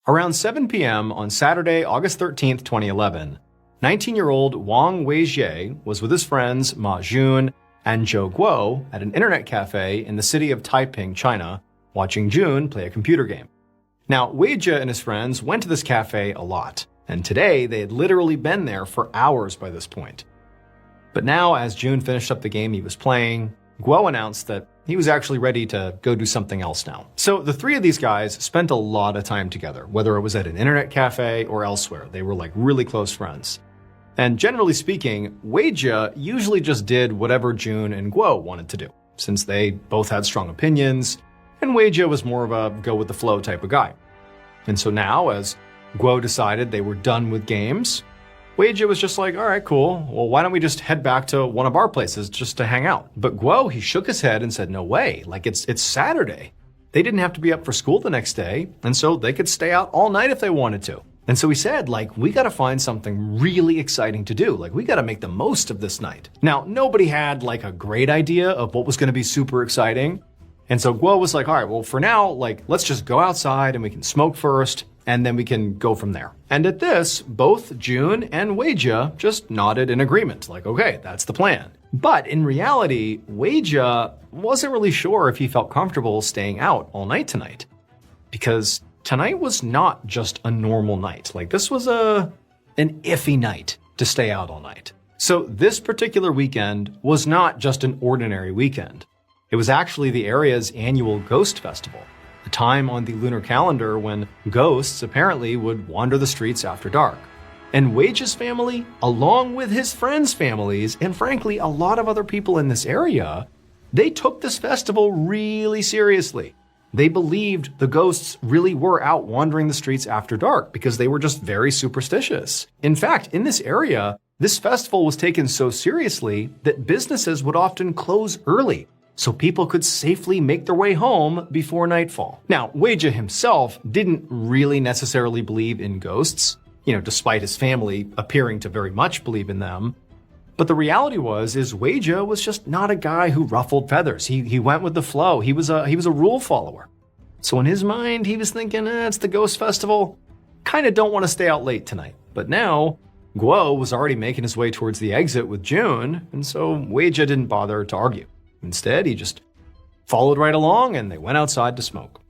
Around 7 p.m. on Saturday, August 13th, 2011, 19-year-old Wang Weijie was with his friends Ma Jun and Zhou Guo at an internet cafe in the city of Taiping, China, watching Jun play a computer game. Now, Weijie and his friends went to this cafe a lot, and today they had literally been there for hours by this point. But now, as Jun finished up the game he was playing, Guo announced that he was actually ready to go do something else now. So the three of these guys spent a lot of time together, whether it was at an internet cafe or elsewhere. They were like really close friends. And generally speaking, Weijie usually just did whatever Jun and Guo wanted to do, since they both had strong opinions, and Weijie was more of a go-with-the-flow type of guy. And so now, as Guo decided they were done with games, Weijie was just like, all right, cool. Well, why don't we just head back to one of our places just to hang out? But Guo, he shook his head and said, no way, like it's Saturday. They didn't have to be up for school the next day, and so they could stay out all night if they wanted to. And so he said, like, we gotta find something really exciting to do. Like, we gotta make the most of this night. Now, nobody had like a great idea of what was gonna be super exciting. And so Guo was like, all right, well, for now, like, let's just go outside and we can smoke first, and then we can go from there. And at this, both Jun and Weijie just nodded in agreement, like, okay, that's the plan. But in reality, Weijie wasn't really sure if he felt comfortable staying out all night tonight. Because tonight was not just a normal night. Like, this was an iffy night to stay out all night. So this particular weekend was not just an ordinary weekend. It was actually the area's annual Ghost Festival, a time on the lunar calendar when ghosts apparently would wander the streets after dark. And Weijie's family, along with his friends' families, and frankly, a lot of other people in this area, they took this festival really seriously. They believed the ghosts really were out wandering the streets after dark because they were just very superstitious. In fact, in this area, this festival was taken so seriously that businesses would often close early so people could safely make their way home before nightfall. Now, Weijie himself didn't really necessarily believe in ghosts, despite his family appearing to very much believe in them. But the reality is Weijie was just not a guy who ruffled feathers. He went with the flow. He was a rule follower. So in his mind, he was thinking, it's the Ghost Festival. Kind of don't want to stay out late tonight. But now, Guo was already making his way towards the exit with Jun, and so Weijie didn't bother to argue. Instead, he just followed right along and they went outside to smoke.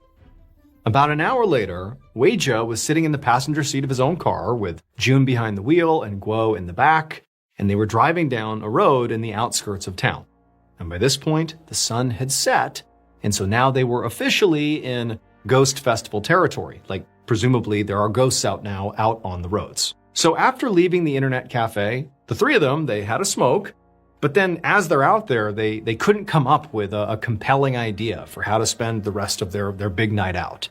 About an hour later, Weijie was sitting in the passenger seat of his own car with Jun behind the wheel and Guo in the back, and they were driving down a road in the outskirts of town. And by this point, the sun had set, and so now they were officially in Ghost Festival territory. Like, presumably there are ghosts out now out on the roads. So after leaving the internet cafe, the three of them, they had a smoke. But then as they're out there, they couldn't come up with a compelling idea for how to spend the rest of their big night out.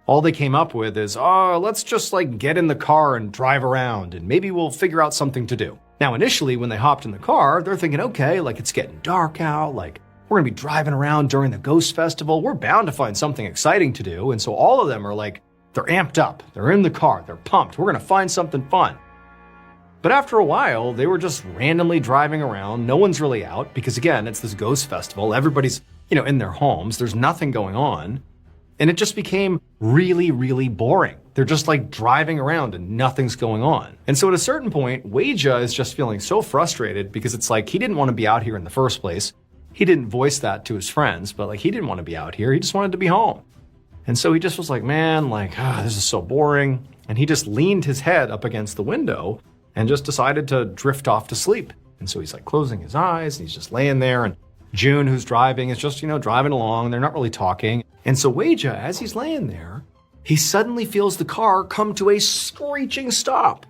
All they came up with is, let's just get in the car and drive around and maybe we'll figure out something to do. Now, initially, when they hopped in the car, they're thinking, okay, it's getting dark out, we're gonna be driving around during the Ghost Festival. We're bound to find something exciting to do. And so all of them are they're amped up. They're in the car. They're pumped. We're gonna find something fun. But after a while, they were just randomly driving around. No one's really out because, again, it's this Ghost Festival. Everybody's, in their homes. There's nothing going on. And it just became really, really boring. They're just driving around and nothing's going on. And so at a certain point, Weijie is just feeling so frustrated because it's he didn't want to be out here in the first place. He didn't voice that to his friends, but he didn't want to be out here. He just wanted to be home. And so he just was man, this is so boring. And he just leaned his head up against the window and just decided to drift off to sleep. And so he's closing his eyes and he's just laying there, and Jun, who's driving, is just, driving along. They're not really talking. And so Weijie, as he's laying there, he suddenly feels the car come to a screeching stop.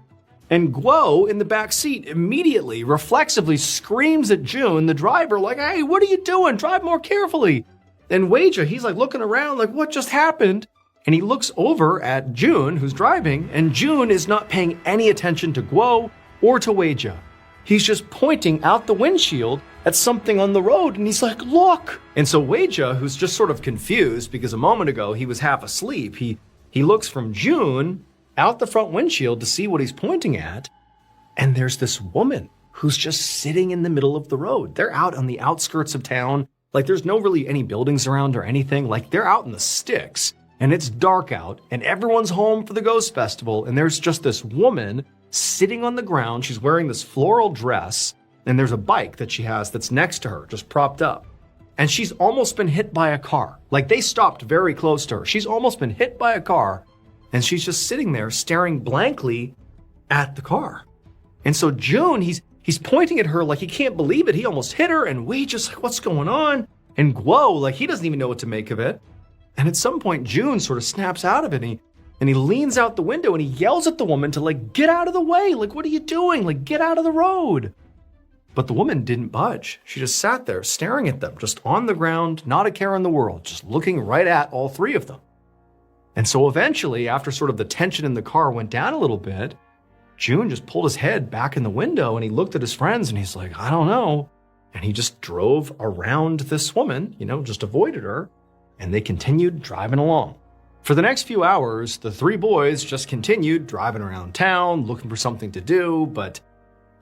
And Guo in the back seat immediately, reflexively screams at Jun, the driver, hey, what are you doing? Drive more carefully. And Weijie, he's looking around what just happened? And he looks over at Jun, who's driving, and Jun is not paying any attention to Guo or to Weijie. He's just pointing out the windshield at something on the road, and he's look! And so Weijie, who's just sort of confused because a moment ago he was half asleep, he looks from Jun out the front windshield to see what he's pointing at, and there's this woman who's just sitting in the middle of the road. They're out on the outskirts of town. There's no really any buildings around or anything. They're out in the sticks. and it's dark out, and everyone's home for the ghost festival, and there's just this woman sitting on the ground. She's wearing this floral dress, and there's a bike that she has that's next to her, just propped up. And she's almost been hit by a car. Like, they stopped very close to her. She's almost been hit by a car, and she's just sitting there staring blankly at the car. And so June, he's pointing at her like he can't believe it. He almost hit her, and Wei just like, what's going on? And Guo, like, he doesn't even know what to make of it. And at some point, June sort of snaps out of it, and he leans out the window and he yells at the woman to, like, get out of the way. Like, what are you doing? Like, get out of the road. But the woman didn't budge. She just sat there staring at them, just on the ground, not a care in the world, just looking right at all three of them. And so eventually, after sort of the tension in the car went down a little bit, June just pulled his head back in the window and he looked at his friends and he's like, I don't know. And he just drove around this woman, just avoided her, and they continued driving along. For the next few hours, the three boys just continued driving around town, looking for something to do, but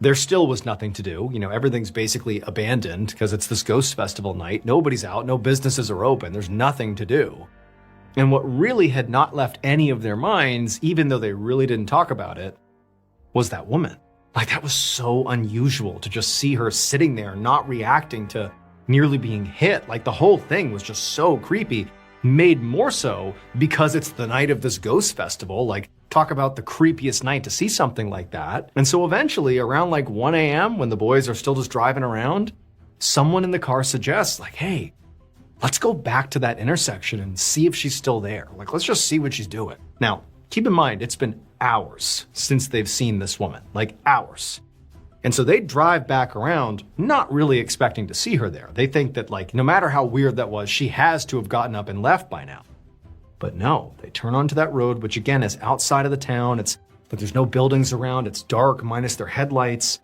there still was nothing to do. Everything's basically abandoned because it's this ghost festival night. Nobody's out, no businesses are open, there's nothing to do. And what really had not left any of their minds, even though they really didn't talk about it, was that woman. Like, that was so unusual to just see her sitting there, not reacting to nearly being hit. Like, the whole thing was just so creepy, made more so because it's the night of this ghost festival. Like, talk about the creepiest night to see something like that. And so eventually, around like 1 a.m., when the boys are still just driving around, someone in the car suggests, like, hey, let's go back to that intersection and see if she's still there. Like, let's just see what she's doing. Now, keep in mind, it's been hours since they've seen this woman, like hours. And so they drive back around, not really expecting to see her there. They think that, like, no matter how weird that was, she has to have gotten up and left by now. But no, they turn onto that road, which again is outside of the town. But there's no buildings around. It's dark, minus their headlights.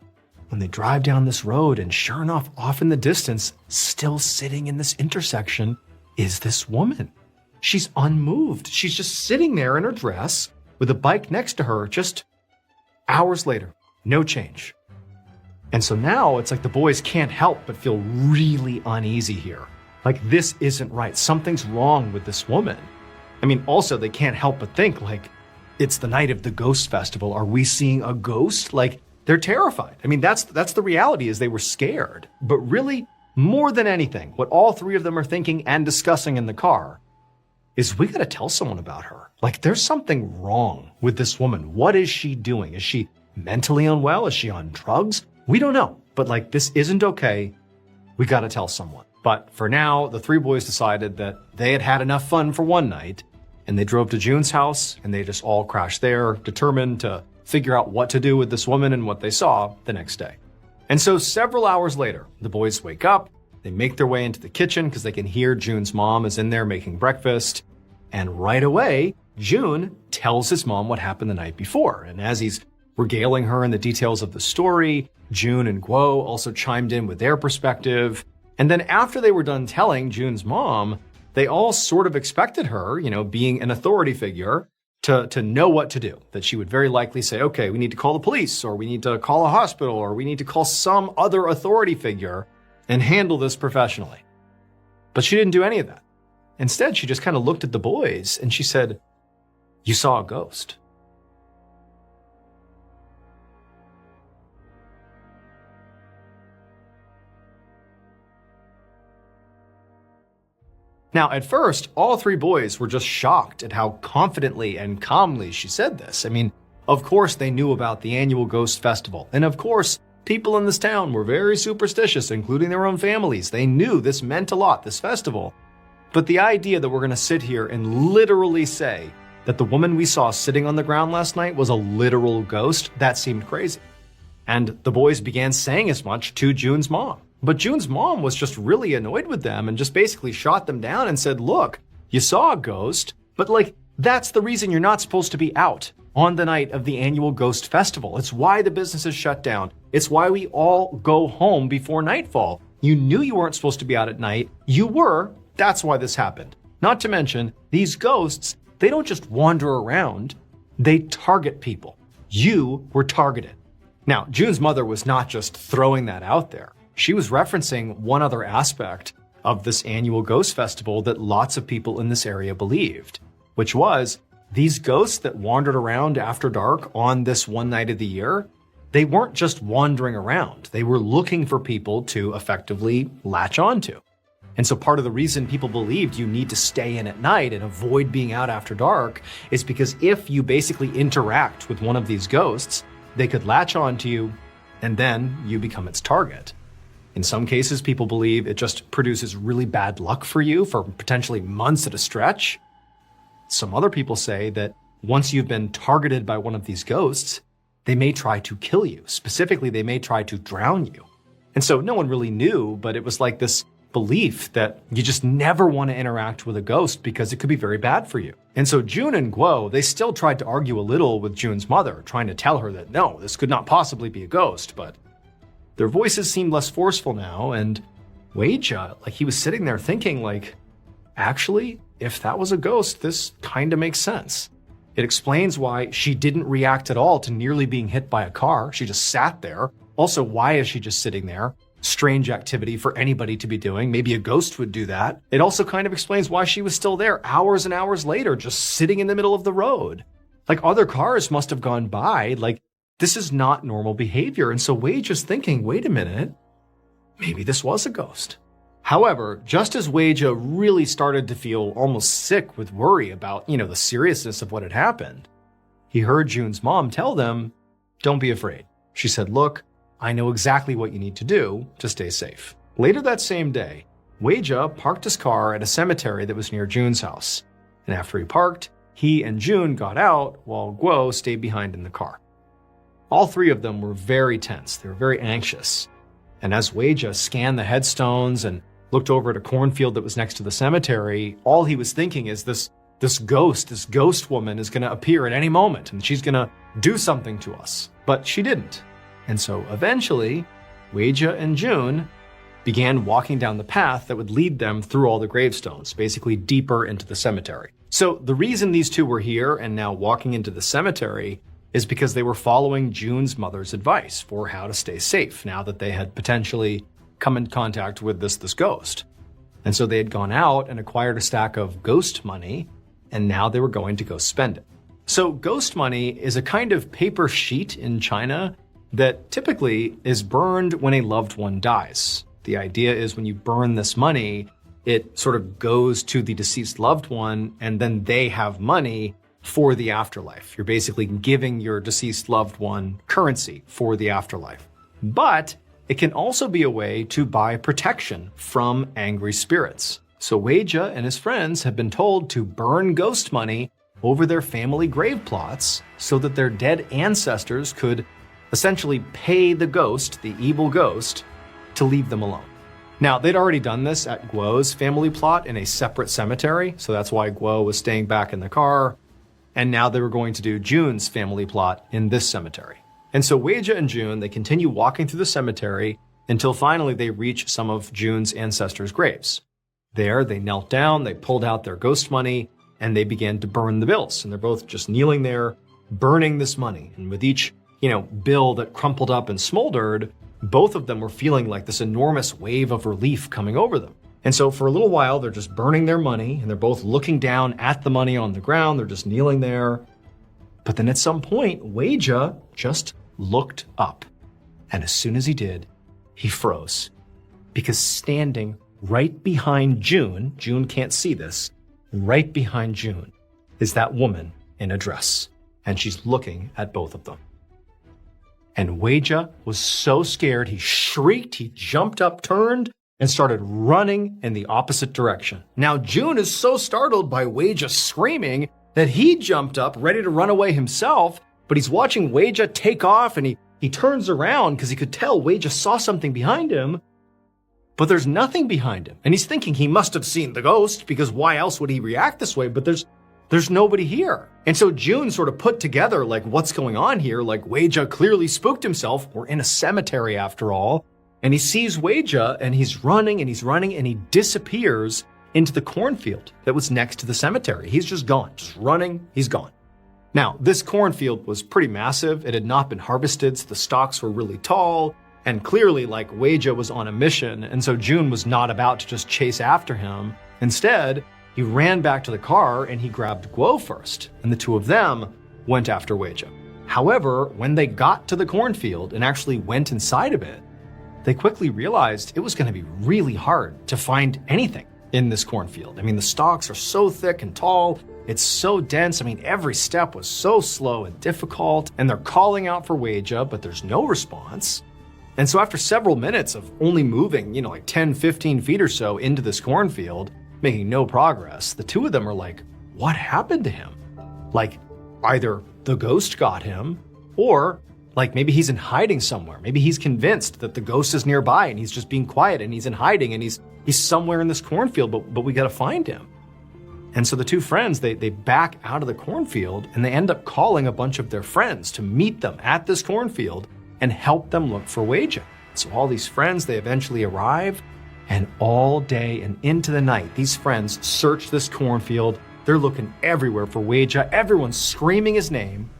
When they drive down this road, and sure enough, off in the distance, still sitting in this intersection, is this woman. She's unmoved. She's just sitting there in her dress with a bike next to her, just hours later. No change. And so now it's like the boys can't help but feel really uneasy here. Like, this isn't right. Something's wrong with this woman. I mean, also, they can't help but think, like, it's the night of the ghost festival. Are we seeing a ghost? Like, they're terrified. I mean, that's the reality, is they were scared. But really, more than anything, what all three of them are thinking and discussing in the car is, we gotta tell someone about her. Like, there's something wrong with this woman. What is she doing? Is she mentally unwell? Is she on drugs? We don't know. But, like, this isn't okay. We gotta tell someone. But for now, the three boys decided that they had had enough fun for one night, and they drove to June's house, and they just all crashed there, determined to figure out what to do with this woman and what they saw the next day. And so several hours later, the boys wake up, they make their way into the kitchen because they can hear June's mom is in there making breakfast. And right away, June tells his mom what happened the night before. And as he's regaling her in the details of the story, June and Guo also chimed in with their perspective. And then after they were done telling June's mom, they all sort of expected her, being an authority figure, to know what to do. That she would very likely say, okay, we need to call the police, or we need to call a hospital, or we need to call some other authority figure and handle this professionally. But she didn't do any of that. Instead, she just kind of looked at the boys and she said, you saw a ghost. Now, at first, all three boys were just shocked at how confidently and calmly she said this. I mean, of course they knew about the annual ghost festival. And of course, people in this town were very superstitious, including their own families. They knew this meant a lot, this festival. But the idea that we're going to sit here and literally say that the woman we saw sitting on the ground last night was a literal ghost, that seemed crazy. And the boys began saying as much to June's mom. But June's mom was just really annoyed with them and just basically shot them down and said, look, you saw a ghost, but like, that's the reason you're not supposed to be out on the night of the annual ghost festival. It's why the business is shut down. It's why we all go home before nightfall. You knew you weren't supposed to be out at night. You were. That's why this happened. Not to mention, these ghosts, they don't just wander around. They target people. You were targeted. Now, June's mother was not just throwing that out there. She was referencing one other aspect of this annual ghost festival that lots of people in this area believed. which was these ghosts that wandered around after dark on this one night of the year, they weren't just wandering around. They were looking for people to effectively latch onto. And so part of the reason people believed you need to stay in at night and avoid being out after dark is because if you basically interact with one of these ghosts, they could latch onto you and then you become its target. In some cases, people believe it just produces really bad luck for you for potentially months at a stretch. Some other people say that once you've been targeted by one of these ghosts, they may try to kill you. Specifically, they may try to drown you. And so no one really knew, but it was like this belief that you just never want to interact with a ghost because it could be very bad for you. And so June and Guo, they still tried to argue a little with June's mother, trying to tell her that no, this could not possibly be a ghost, but their voices seemed less forceful now, and Weijia, he was sitting there thinking actually, if that was a ghost, this kind of makes sense. It explains why she didn't react at all to nearly being hit by a car. She just sat there. Also, why is she just sitting there? Strange activity for anybody to be doing. Maybe a ghost would do that. It also kind of explains why she was still there hours and hours later, just sitting in the middle of the road. Other cars must have gone by. This is not normal behavior. And so Wade just thinking, wait a minute, maybe this was a ghost. However, just as Weijia really started to feel almost sick with worry about, the seriousness of what had happened, he heard June's mom tell them, don't be afraid. She said, look, I know exactly what you need to do to stay safe. Later that same day, Weijia parked his car at a cemetery that was near June's house. And after he parked, he and June got out while Guo stayed behind in the car. All three of them were very tense. They were very anxious. And as Weijia scanned the headstones and looked over at a cornfield that was next to the cemetery, all he was thinking is this ghost woman is going to appear at any moment and she's going to do something to us. But she didn't. And so eventually, Weijia and June began walking down the path that would lead them through all the gravestones, basically deeper into the cemetery. So the reason these two were here and now walking into the cemetery is because they were following June's mother's advice for how to stay safe now that they had potentially come in contact with this ghost. And so they had gone out and acquired a stack of ghost money, and now they were going to go spend it. So ghost money is a kind of paper sheet in China that typically is burned when a loved one dies. The idea is when you burn this money, it sort of goes to the deceased loved one, and then they have money for the afterlife. You're basically giving your deceased loved one currency for the afterlife. But it can also be a way to buy protection from angry spirits. So Weijia and his friends have been told to burn ghost money over their family grave plots so that their dead ancestors could essentially pay the ghost, the evil ghost, to leave them alone. Now, they'd already done this at Guo's family plot in a separate cemetery, so that's why Guo was staying back in the car. And now they were going to do June's family plot in this cemetery. And so Weijia and June, they continue walking through the cemetery until finally they reach some of June's ancestors' graves. There, they knelt down, they pulled out their ghost money, and they began to burn the bills. And they're both just kneeling there, burning this money. And with each, bill that crumpled up and smoldered, both of them were feeling like this enormous wave of relief coming over them. And so for a little while, they're just burning their money, and they're both looking down at the money on the ground. They're just kneeling there. But then at some point, Weijia just looked up. And as soon as he did, he froze. Because standing right behind June can't see this, right behind June is that woman in a dress. And she's looking at both of them. And Weijia was so scared, he shrieked, he jumped up, turned, and started running in the opposite direction. Now June is so startled by Weijia screaming that he jumped up, ready to run away himself, but he's watching Weijia take off, and he turns around because he could tell Weijia saw something behind him, but there's nothing behind him. And he's thinking he must have seen the ghost, because why else would he react this way? But there's nobody here. And so June sort of put together, what's going on here? Weijia clearly spooked himself. We're in a cemetery after all. And he sees Weijia, and he's running, and he disappears into the cornfield that was next to the cemetery. He's just gone, just running, he's gone. Now, this cornfield was pretty massive. It had not been harvested, so the stalks were really tall. And clearly, Weijia was on a mission, and so June was not about to just chase after him. Instead, he ran back to the car and he grabbed Guo first, and the two of them went after Weijia. However, when they got to the cornfield and actually went inside of it, they quickly realized it was going to be really hard to find anything in this cornfield. I mean, the stalks are so thick and tall, it's so dense. I mean, every step was so slow and difficult, and they're calling out for Weijia, but there's no response. And so after several minutes of only moving, like 10, 15 feet or so into this cornfield, making no progress, the two of them are like, what happened to him? Like, either the ghost got him, or like maybe he's in hiding somewhere. Maybe he's convinced that the ghost is nearby and he's just being quiet and he's in hiding and he's somewhere in this cornfield, but we gotta find him. And so the two friends, they back out of the cornfield and they end up calling a bunch of their friends to meet them at this cornfield and help them look for Weijia. So all these friends, they eventually arrive, and all day and into the night, these friends search this cornfield. They're looking everywhere for Weijia. Everyone's screaming his name,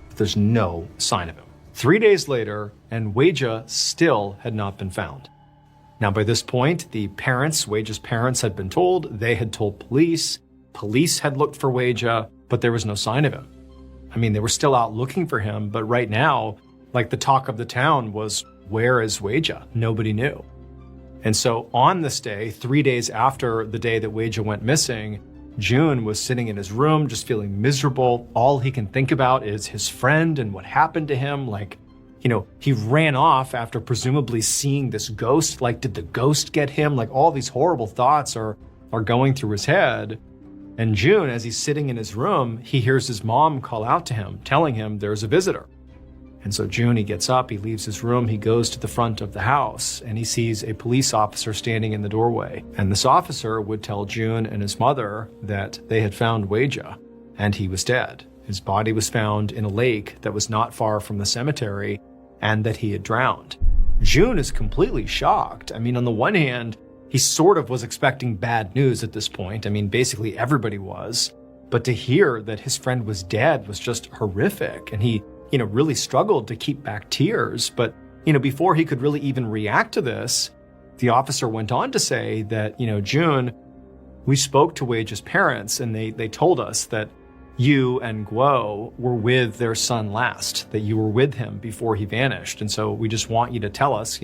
but there's no sign of him. 3 days later, and Weijia still had not been found. Now, by this point, the parents, Weijia's parents, had been told. They had told police. Police had looked for Weijia, but there was no sign of him. I mean, they were still out looking for him, but right now, like, the talk of the town was, where is Weijia? Nobody knew. And so on this day, 3 days after the day that Weijia went missing, June was sitting in his room just feeling miserable. All he can think about is his friend and what happened to him. Like, he ran off after presumably seeing this ghost. Like, did the ghost get him? Like, all these horrible thoughts are going through his head. And June, as he's sitting in his room, he hears his mom call out to him, telling him there's a visitor. And so June, he gets up, he leaves his room, he goes to the front of the house, and he sees a police officer standing in the doorway. And this officer would tell June and his mother that they had found Weijia, and he was dead. His body was found in a lake that was not far from the cemetery, and that he had drowned. June is completely shocked. I mean, on the one hand, he sort of was expecting bad news at this point. I mean, basically everybody was. But to hear that his friend was dead was just horrific, and he really struggled to keep back tears. But, before he could really even react to this, the officer went on to say that, June, we spoke to Weijia's parents and they told us that you and Guo were with their son last, that you were with him before he vanished. And so we just want you to tell us,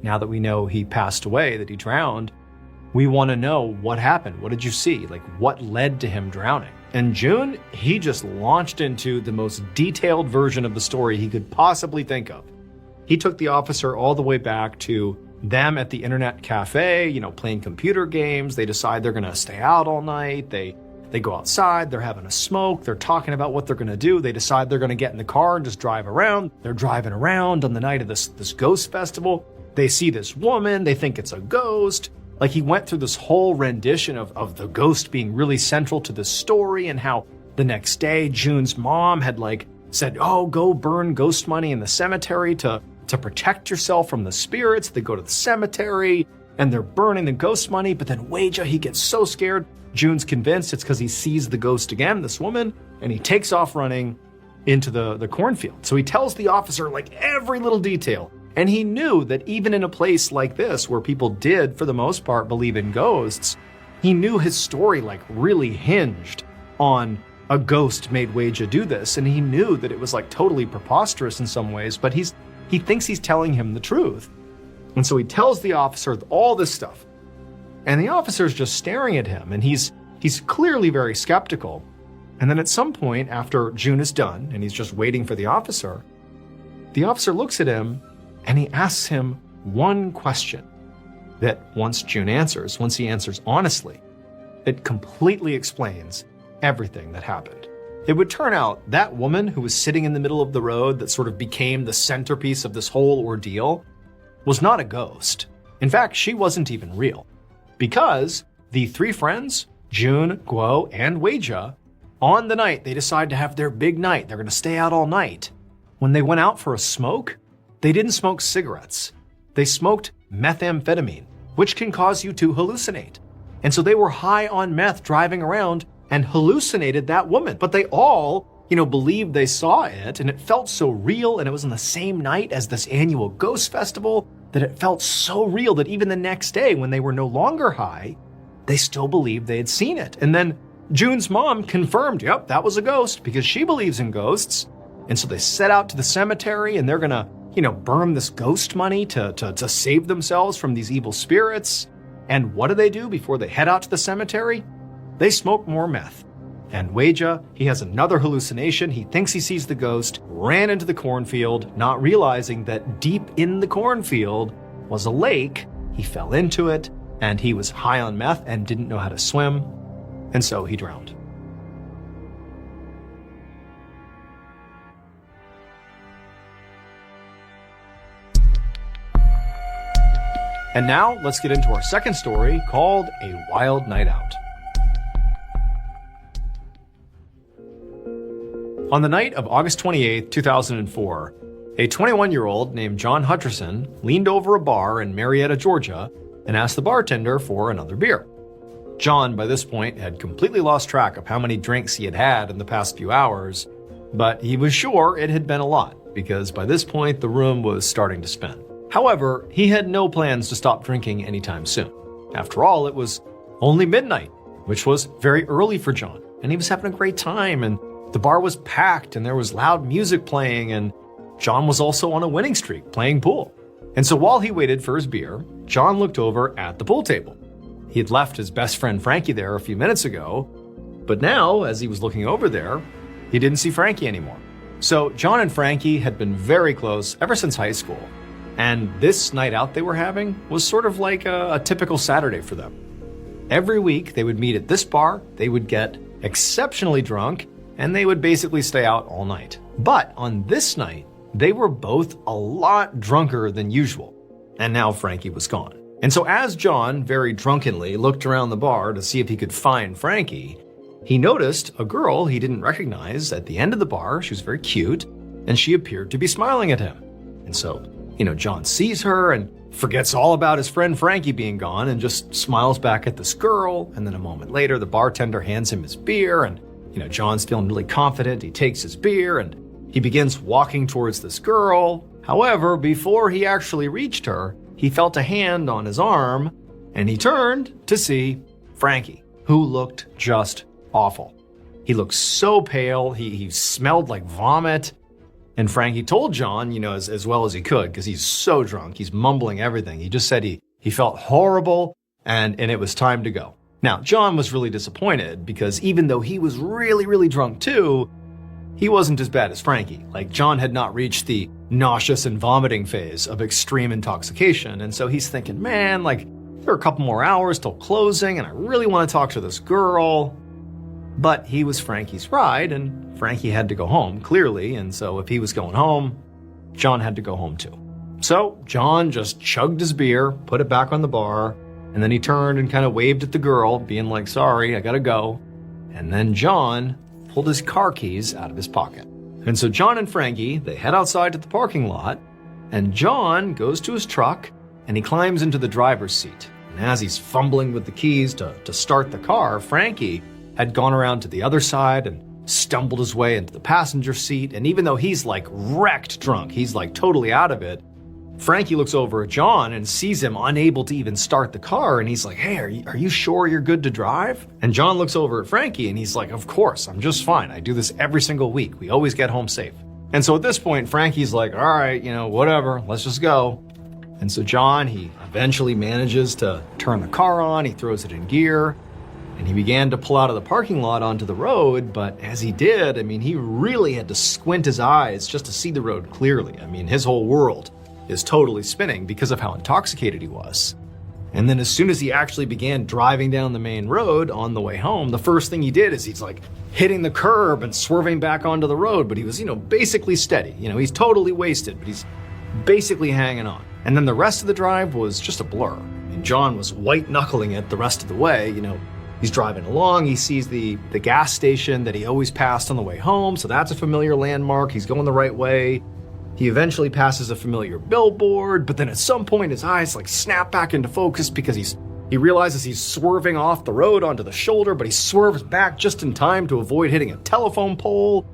now that we know he passed away, that he drowned, we want to know what happened. What did you see? Like, what led to him drowning? And June, he just launched into the most detailed version of the story he could possibly think of. He took the officer all the way back to them at the internet cafe, playing computer games. They decide they're going to stay out all night. They go outside, they're having a smoke, they're talking about what they're going to do. They decide they're going to get in the car and just drive around. They're driving around on the night of this ghost festival. They see this woman, they think it's a ghost. Like, he went through this whole rendition of the ghost being really central to this story, and how the next day June's mom had said, oh, go burn ghost money in the cemetery to protect yourself from the spirits. They go to the cemetery and they're burning the ghost money, but then Weijia, he gets so scared. June's convinced it's because he sees the ghost again, this woman, and he takes off running into the cornfield. So he tells the officer every little detail. And he knew that even in a place like this, where people did, for the most part, believe in ghosts, he knew his story really hinged on a ghost made Weijia do this. And he knew that it was totally preposterous in some ways, but he thinks he's telling him the truth. And so he tells the officer all this stuff. And the officer's just staring at him, and he's clearly very skeptical. And then at some point, after June is done, and he's just waiting for the officer looks at him, and he asks him one question that once he answers honestly, it completely explains everything that happened. It would turn out that woman who was sitting in the middle of the road that sort of became the centerpiece of this whole ordeal was not a ghost. In fact, she wasn't even real. Because the three friends, June, Guo, and Weijia, on the night they decide to have their big night, they're going to stay out all night. When they went out for a smoke, they didn't smoke cigarettes. They smoked methamphetamine, which can cause you to hallucinate. And so they were high on meth driving around and hallucinated that woman. But they all, believed they saw it, and it felt so real, and it was on the same night as this annual ghost festival that it felt so real that even the next day, when they were no longer high, they still believed they had seen it. And then June's mom confirmed, yep, that was a ghost, because she believes in ghosts. And so they set out to the cemetery, and they're gonna, burn this ghost money to save themselves from these evil spirits. And what do they do before they head out to the cemetery? They smoke more meth. And Weijia, he has another hallucination. He thinks he sees the ghost, ran into the cornfield, not realizing that deep in the cornfield was a lake. He fell into it, and he was high on meth and didn't know how to swim, and so he drowned. And now let's get into our second story called A Wild Night Out. On the night of August 28, 2004, a 21-year-old named John Hutcherson leaned over a bar in Marietta, Georgia, and asked the bartender for another beer. John, by this point, had completely lost track of how many drinks he had had in the past few hours, but he was sure it had been a lot, because by this point the room was starting to spin. However, he had no plans to stop drinking anytime soon. After all, it was only midnight, which was very early for John, and he was having a great time, and the bar was packed, and there was loud music playing, and John was also on a winning streak, playing pool. And so while he waited for his beer, John looked over at the pool table. He had left his best friend Frankie there a few minutes ago, but now, as he was looking over there, he didn't see Frankie anymore. So John and Frankie had been very close ever since high school, and this night out they were having was sort of like a typical Saturday for them. Every week they would meet at this bar, they would get exceptionally drunk, and they would basically stay out all night. But on this night, they were both a lot drunker than usual, and now Frankie was gone. And so as John, very drunkenly, looked around the bar to see if he could find Frankie, he noticed a girl he didn't recognize at the end of the bar. She was very cute, and she appeared to be smiling at him. And so, John sees her and forgets all about his friend Frankie being gone and just smiles back at this girl. And then a moment later, the bartender hands him his beer, and John's feeling really confident. He takes his beer and he begins walking towards this girl. However, before he actually reached her, he felt a hand on his arm, and he turned to see Frankie, who looked just awful. He looked so pale, he smelled like vomit. And Frankie told John, as well as he could, because he's so drunk, he's mumbling everything. He just said he felt horrible, and it was time to go. Now, John was really disappointed, because even though he was really, really drunk too, he wasn't as bad as Frankie. Like, John had not reached the nauseous and vomiting phase of extreme intoxication, and so he's thinking, man, there are a couple more hours till closing, and I really want to talk to this girl. But he was Frankie's ride, and Frankie had to go home, clearly, and so if he was going home, John had to go home too. So John just chugged his beer, put it back on the bar, and then he turned and kind of waved at the girl, being like, sorry, I gotta go. And then John pulled his car keys out of his pocket. And so John and Frankie, they head outside to the parking lot, and John goes to his truck, and he climbs into the driver's seat. And as he's fumbling with the keys to start the car, Frankie had gone around to the other side and stumbled his way into the passenger seat. And even though he's wrecked drunk, he's totally out of it, Frankie looks over at John and sees him unable to even start the car. And he's like, hey, are you sure you're good to drive? And John looks over at Frankie and he's like, of course, I'm just fine. I do this every single week. We always get home safe. And so at this point, Frankie's like, all right, whatever, let's just go. And so John, he eventually manages to turn the car on. He throws it in gear. And he began to pull out of the parking lot onto the road, but as he did, he really had to squint his eyes just to see the road clearly. His whole world is totally spinning because of how intoxicated he was. And then as soon as he actually began driving down the main road on the way home, the first thing he did is he's hitting the curb and swerving back onto the road, but he was, basically steady. He's totally wasted, but he's basically hanging on. And then the rest of the drive was just a blur. John was white knuckling it the rest of the way, He's driving along, he sees the gas station that he always passed on the way home, so that's a familiar landmark, he's going the right way. He eventually passes a familiar billboard, but then at some point his eyes snap back into focus because he realizes he's swerving off the road onto the shoulder, but he swerves back just in time to avoid hitting a telephone pole.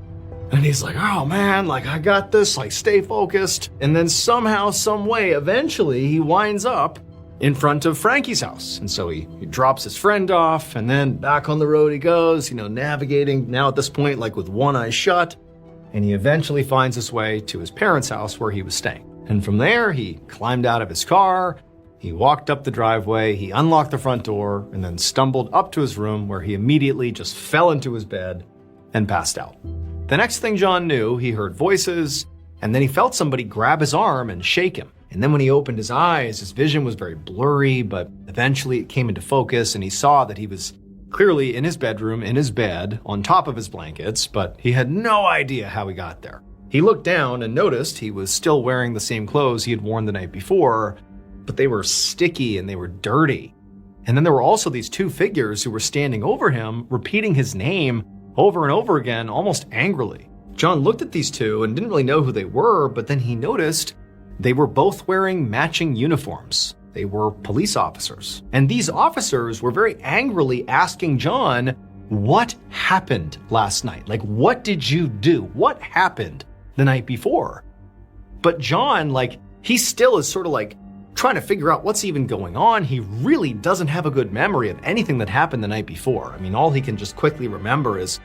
And he's like, oh man, I got this, stay focused. And then somehow, some way, eventually he winds up in front of Frankie's house. And so he drops his friend off, and then back on the road he goes, navigating now at this point, like with one eye shut. And he eventually finds his way to his parents' house where he was staying. And from there, he climbed out of his car, he walked up the driveway, he unlocked the front door, and then stumbled up to his room where he immediately just fell into his bed and passed out. The next thing John knew, he heard voices, and then he felt somebody grab his arm and shake him. And then when he opened his eyes, his vision was very blurry, but eventually it came into focus, and he saw that he was clearly in his bedroom, in his bed, on top of his blankets, but he had no idea how he got there. He looked down and noticed he was still wearing the same clothes he had worn the night before, but they were sticky and they were dirty. And then there were also these two figures who were standing over him, repeating his name over and over again, almost angrily. John looked at these two and didn't really know who they were, but then he noticed they were both wearing matching uniforms. They were police officers. And these officers were very angrily asking John, what happened last night? Like, what did you do? What happened the night before? But John, he still is sort of trying to figure out what's even going on. He really doesn't have a good memory of anything that happened the night before. I mean, all he can just quickly remember is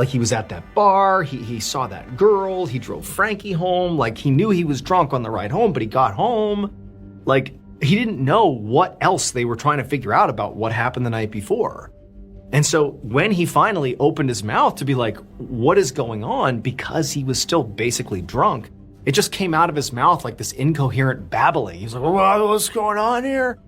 he was at that bar, he saw that girl, he drove Frankie home, he knew he was drunk on the ride home, but he got home. He didn't know what else they were trying to figure out about what happened the night before. And so when he finally opened his mouth to be like, what is going on? Because he was still basically drunk, it just came out of his mouth like this incoherent babbling. He was like, what's going on here?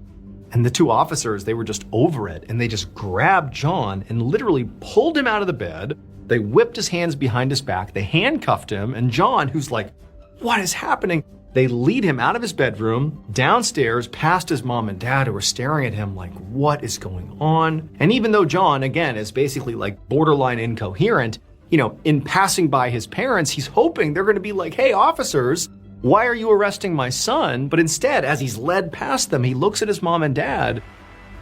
And the two officers, they were just over it, and they just grabbed John and literally pulled him out of the bed. They whipped his hands behind his back, they handcuffed him, and John, who's like, what is happening? They lead him out of his bedroom, downstairs, past his mom and dad, who are staring at him like, what is going on? And even though John, again, is basically borderline incoherent, in passing by his parents, he's hoping they're going to be like, hey, officers, why are you arresting my son? But instead, as he's led past them, he looks at his mom and dad,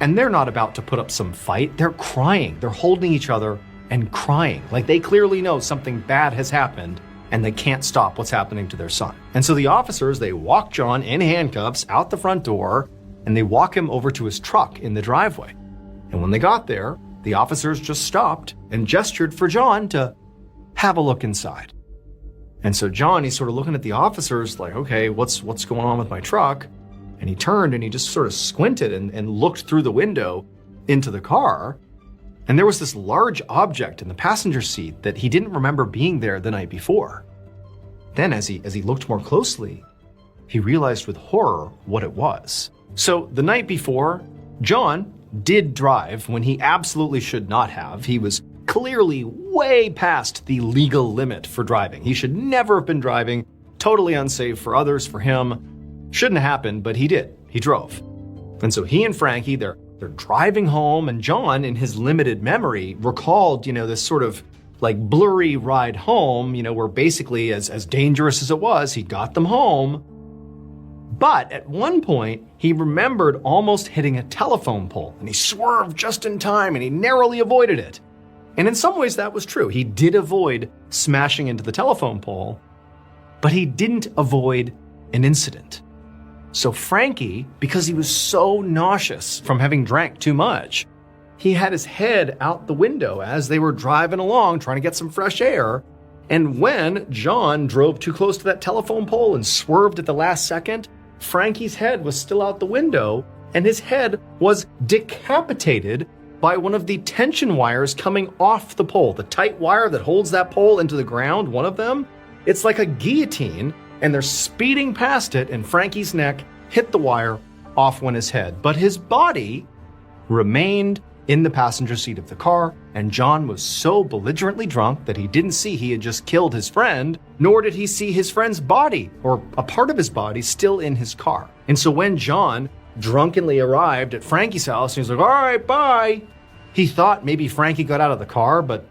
and they're not about to put up some fight. They're crying. They're holding each other and crying. They clearly know something bad has happened, and they can't stop what's happening to their son. And so the officers, they walk John in handcuffs out the front door, and they walk him over to his truck in the driveway. And when they got there, the officers just stopped and gestured for John to have a look inside. And so John, he's sort of looking at the officers like, okay, what's going on with my truck? And he turned and he just sort of squinted and looked through the window into the car. And there was this large object in the passenger seat that he didn't remember being there the night before. Then as he looked more closely, he realized with horror what it was. So the night before, John did drive when he absolutely should not have. He was clearly way past the legal limit for driving. He should never have been driving, totally unsafe for others, for him. Shouldn't have happened, but he did. He drove. And so he and Frankie, they're driving home, and John, in his limited memory, recalled, this sort of blurry ride home, where basically as dangerous as it was, he got them home. But at one point, he remembered almost hitting a telephone pole, and he swerved just in time, and he narrowly avoided it. And in some ways that was true. He did avoid smashing into the telephone pole, but he didn't avoid an incident. So Frankie, because he was so nauseous from having drank too much, he had his head out the window as they were driving along trying to get some fresh air. And when John drove too close to that telephone pole and swerved at the last second, Frankie's head was still out the window, and his head was decapitated by one of the tension wires coming off the pole. The tight wire that holds that pole into the ground, one of them, it's like a guillotine, and they're speeding past it, and Frankie's neck hit the wire, off went his head. But his body remained in the passenger seat of the car, and John was so belligerently drunk that he didn't see he had just killed his friend, nor did he see his friend's body, or a part of his body, still in his car. And so when John drunkenly arrived at Frankie's house, and he was like, all right, bye, he thought maybe Frankie got out of the car, but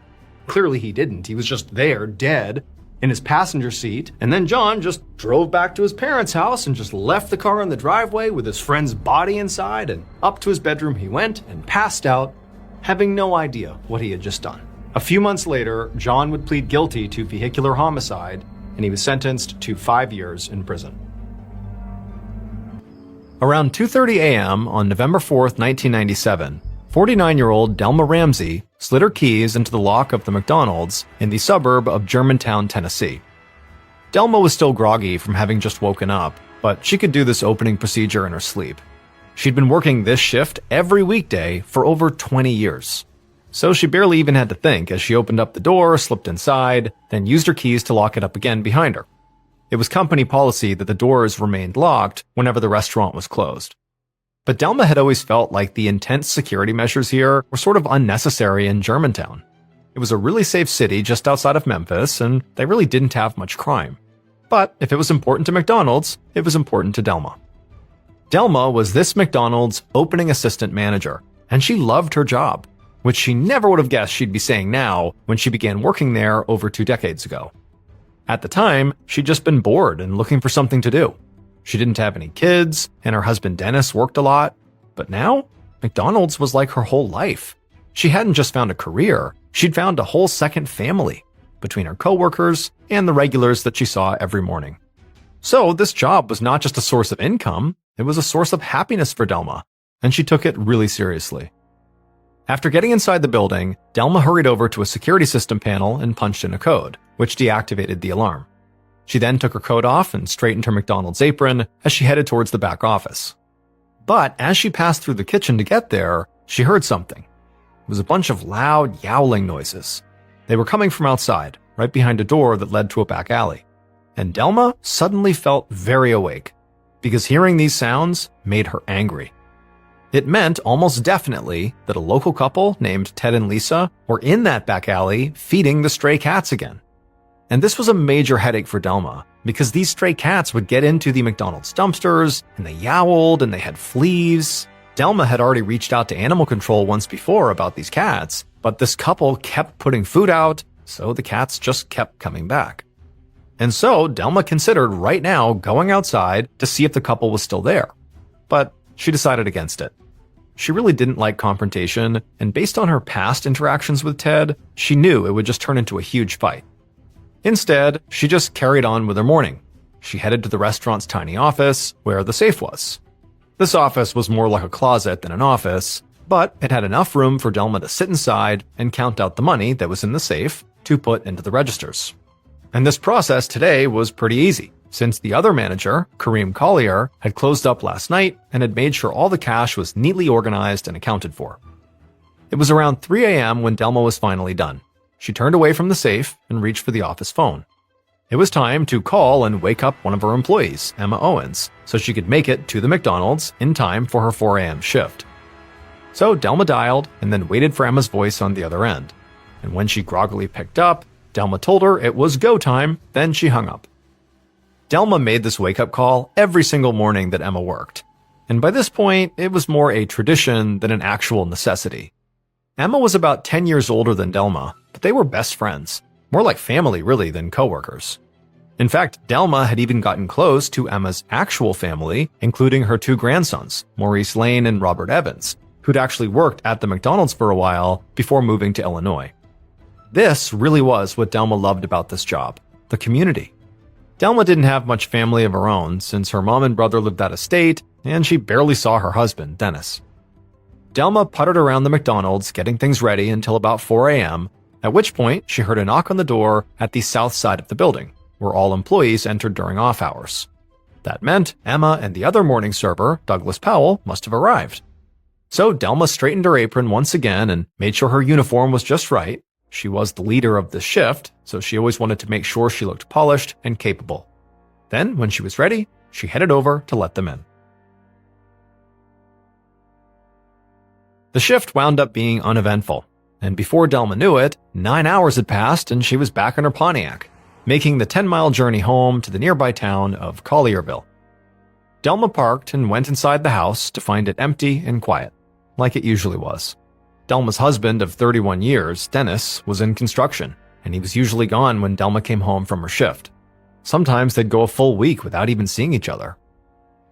clearly he didn't. He was just there, dead, in his passenger seat. And then John just drove back to his parents' house and just left the car in the driveway with his friend's body inside, and up to his bedroom he went and passed out, having no idea what he had just done. A few months later, John would plead guilty to vehicular homicide, and he was sentenced to 5 years in prison. Around 2:30 a.m. on November 4th, 1997, 49-year-old Delma Ramsey slid her keys into the lock of the McDonald's in the suburb of Germantown, Tennessee. Delma was still groggy from having just woken up, but she could do this opening procedure in her sleep. She'd been working this shift every weekday for over 20 years. So she barely even had to think as she opened up the door, slipped inside, then used her keys to lock it up again behind her. It was company policy that the doors remained locked whenever the restaurant was closed. But Delma had always felt like the intense security measures here were sort of unnecessary in Germantown. It was a really safe city just outside of Memphis, and they really didn't have much crime. But if it was important to McDonald's, it was important to Delma. Delma was this McDonald's opening assistant manager, and she loved her job, which she never would have guessed she'd be saying now when she began working there over 2 decades ago. At the time, she'd just been bored and looking for something to do. She didn't have any kids, and her husband Dennis worked a lot. But now, McDonald's was like her whole life. She hadn't just found a career, she'd found a whole second family, between her coworkers and the regulars that she saw every morning. So this job was not just a source of income, it was a source of happiness for Delma, and she took it really seriously. After getting inside the building, Delma hurried over to a security system panel and punched in a code, which deactivated the alarm. She then took her coat off and straightened her McDonald's apron as she headed towards the back office. But as she passed through the kitchen to get there, she heard something. It was a bunch of loud, yowling noises. They were coming from outside, right behind a door that led to a back alley. And Delma suddenly felt very awake, because hearing these sounds made her angry. It meant almost definitely that a local couple named Ted and Lisa were in that back alley feeding the stray cats again. And this was a major headache for Delma, because these stray cats would get into the McDonald's dumpsters, and they yowled and they had fleas. Delma had already reached out to animal control once before about these cats, but this couple kept putting food out, so the cats just kept coming back. And so Delma considered right now going outside to see if the couple was still there. But she decided against it. She really didn't like confrontation, and based on her past interactions with Ted, she knew it would just turn into a huge fight. Instead, she just carried on with her morning. She headed to the restaurant's tiny office, where the safe was. This office was more like a closet than an office, but it had enough room for Delma to sit inside and count out the money that was in the safe to put into the registers. And this process today was pretty easy, since the other manager, Kareem Collier, had closed up last night and had made sure all the cash was neatly organized and accounted for. It was around 3 a.m. when Delma was finally done. She turned away from the safe and reached for the office phone. It was time to call and wake up one of her employees, Emma Owens, so she could make it to the McDonald's in time for her 4 a.m. shift. So Delma dialed and then waited for Emma's voice on the other end. And when she groggily picked up, Delma told her it was go time, then she hung up. Delma made this wake-up call every single morning that Emma worked. And by this point, it was more a tradition than an actual necessity. Emma was about 10 years older than Delma, but they were best friends. More like family, really, than coworkers. In fact, Delma had even gotten close to Emma's actual family, including her 2 grandsons, Maurice Lane and Robert Evans, who'd actually worked at the McDonald's for a while before moving to Illinois. This really was what Delma loved about this job, the community. Delma didn't have much family of her own since her mom and brother lived out of state, and she barely saw her husband, Dennis. Delma puttered around the McDonald's getting things ready until about 4 a.m., at which point she heard a knock on the door at the south side of the building, where all employees entered during off hours. That meant Emma and the other morning server, Douglas Powell, must have arrived. So Delma straightened her apron once again and made sure her uniform was just right. She was the leader of the shift, so she always wanted to make sure she looked polished and capable. Then, when she was ready, she headed over to let them in. The shift wound up being uneventful, and before Delma knew it, 9 hours had passed and she was back in her Pontiac, making the 10-mile journey home to the nearby town of Collierville. Delma parked and went inside the house to find it empty and quiet, like it usually was. Delma's husband of 31 years, Dennis, was in construction, and he was usually gone when Delma came home from her shift. Sometimes they'd go a full week without even seeing each other.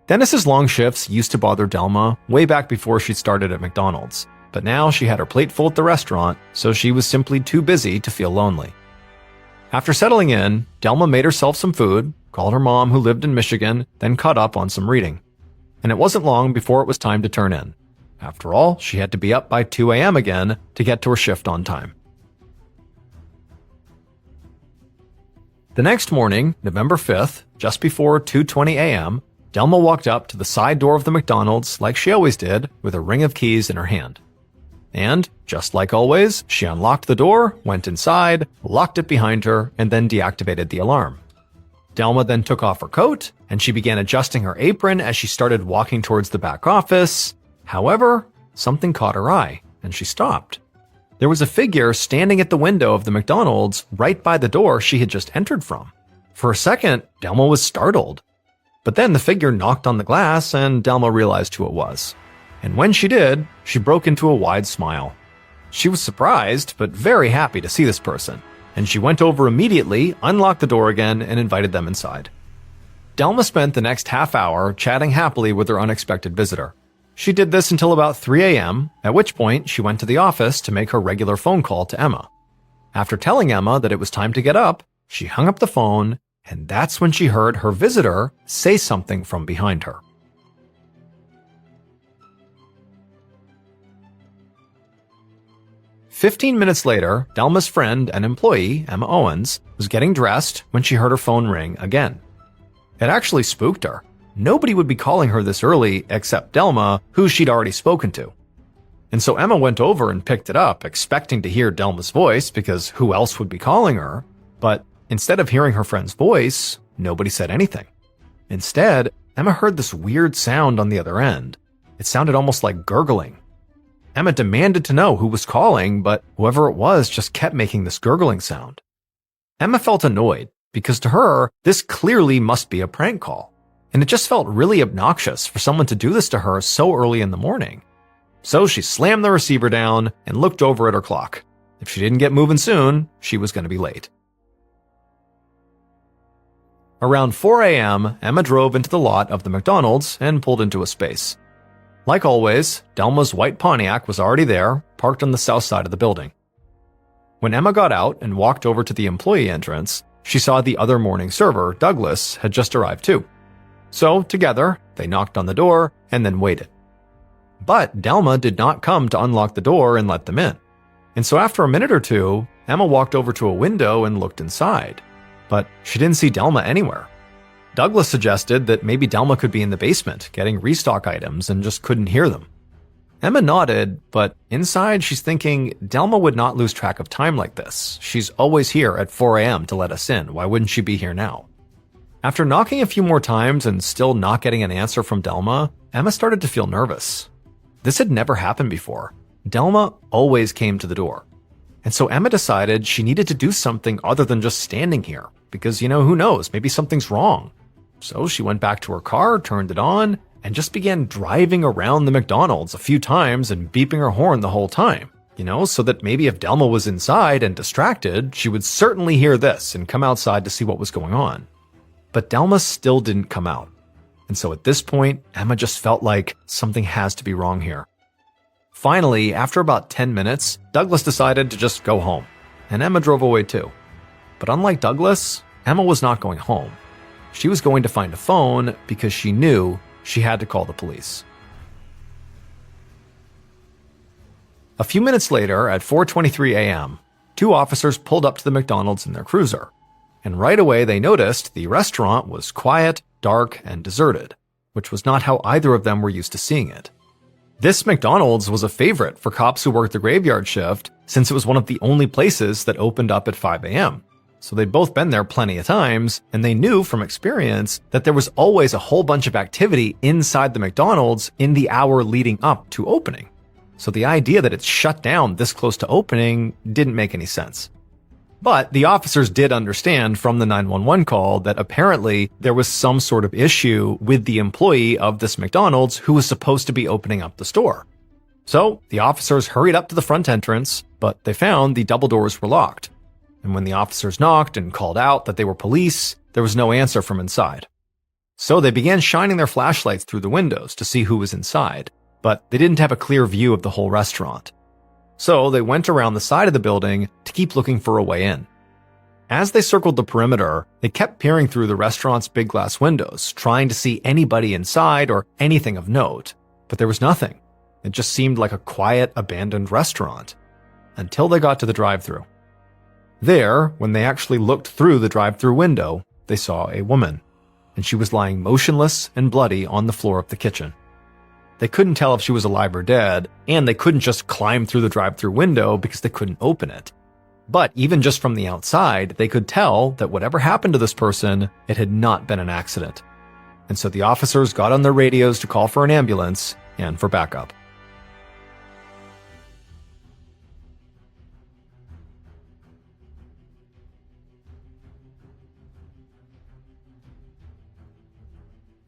Dennis's long shifts used to bother Delma way back before she started at McDonald's, but now she had her plate full at the restaurant, so she was simply too busy to feel lonely. After settling in, Delma made herself some food, called her mom who lived in Michigan, then caught up on some reading. and it wasn't long before it was time to turn in. After all, she had to be up by 2 a.m. again to get to her shift on time. The next morning, November 5th, just before 2:20 a.m., Delma walked up to the side door of the McDonald's like she always did, with a ring of keys in her hand. And, just like always, she unlocked the door, went inside, locked it behind her, and then deactivated the alarm. Delma then took off her coat, and she began adjusting her apron as she started walking towards the back office. However, something caught her eye, and she stopped. There was a figure standing at the window of the McDonald's right by the door she had just entered from. For a second, Delma was startled. But then the figure knocked on the glass, and Delma realized who it was. And when she did, she broke into a wide smile. She was surprised, but very happy to see this person, and she went over immediately, unlocked the door again, and invited them inside. Delma spent the next half hour chatting happily with her unexpected visitor. She did this until about 3 a.m., at which point she went to the office to make her regular phone call to Emma. After telling Emma that it was time to get up, she hung up the phone, and that's when she heard her visitor say something from behind her. "15 minutes later, Delma's friend and employee, Emma Owens, was getting dressed when she heard her phone ring again. It actually spooked her. Nobody would be calling her this early except Delma, who she'd already spoken to. And so Emma went over and picked it up, expecting to hear Delma's voice because who else would be calling her? But instead of hearing her friend's voice, nobody said anything. Instead, Emma heard this weird sound on the other end. It sounded almost like gurgling. Emma demanded to know who was calling, but whoever it was just kept making this gurgling sound. Emma felt annoyed, because to her, this clearly must be a prank call. And it just felt really obnoxious for someone to do this to her so early in the morning. So she slammed the receiver down and looked over at her clock. If she didn't get moving soon, she was going to be late. Around 4 a.m., Emma drove into the lot of the McDonald's and pulled into a space. Like always, Delma's white Pontiac was already there, parked on the south side of the building. When Emma got out and walked over to the employee entrance, she saw the other morning server, Douglas, had just arrived too. So, together, they knocked on the door and then waited. But Delma did not come to unlock the door and let them in. And so after a minute or two, Emma walked over to a window and looked inside. But she didn't see Delma anywhere. Douglas suggested that maybe Delma could be in the basement, getting restock items, and just couldn't hear them. Emma nodded, but inside she's thinking Delma would not lose track of time like this. She's always here at 4 a.m. to let us in. Why wouldn't she be here now? After knocking a few more times and still not getting an answer from Delma, Emma started to feel nervous. This had never happened before. Delma always came to the door. And so Emma decided she needed to do something other than just standing here, because, who knows, maybe something's wrong. So she went back to her car, turned it on, and just began driving around the McDonald's a few times and beeping her horn the whole time, so that maybe if Delma was inside and distracted, she would certainly hear this and come outside to see what was going on. But Delma still didn't come out. And so at this point, Emma just felt like something has to be wrong here. Finally, after about 10 minutes, Douglas decided to just go home, and Emma drove away too. But unlike Douglas, Emma was not going home. She was going to find a phone because she knew she had to call the police. A few minutes later, at 4:23 a.m., two officers pulled up to the McDonald's in their cruiser. And right away they noticed the restaurant was quiet, dark, and deserted, which was not how either of them were used to seeing it. This McDonald's was a favorite for cops who worked the graveyard shift since it was one of the only places that opened up at 5 a.m. So they'd both been there plenty of times, and they knew from experience that there was always a whole bunch of activity inside the McDonald's in the hour leading up to opening. So the idea that it's shut down this close to opening didn't make any sense. But the officers did understand from the 911 call that apparently there was some sort of issue with the employee of this McDonald's who was supposed to be opening up the store. So the officers hurried up to the front entrance, but they found the double doors were locked. And when the officers knocked and called out that they were police, there was no answer from inside. So they began shining their flashlights through the windows to see who was inside, but they didn't have a clear view of the whole restaurant. So they went around the side of the building to keep looking for a way in. As they circled the perimeter, they kept peering through the restaurant's big glass windows, trying to see anybody inside or anything of note. But there was nothing. It just seemed like a quiet, abandoned restaurant. Until they got to the drive-thru. There, when they actually looked through the drive-thru window, they saw a woman, and she was lying motionless and bloody on the floor of the kitchen. They couldn't tell if she was alive or dead, and they couldn't just climb through the drive-thru window because they couldn't open it. But even just from the outside, they could tell that whatever happened to this person, it had not been an accident. And so the officers got on their radios to call for an ambulance and for backup.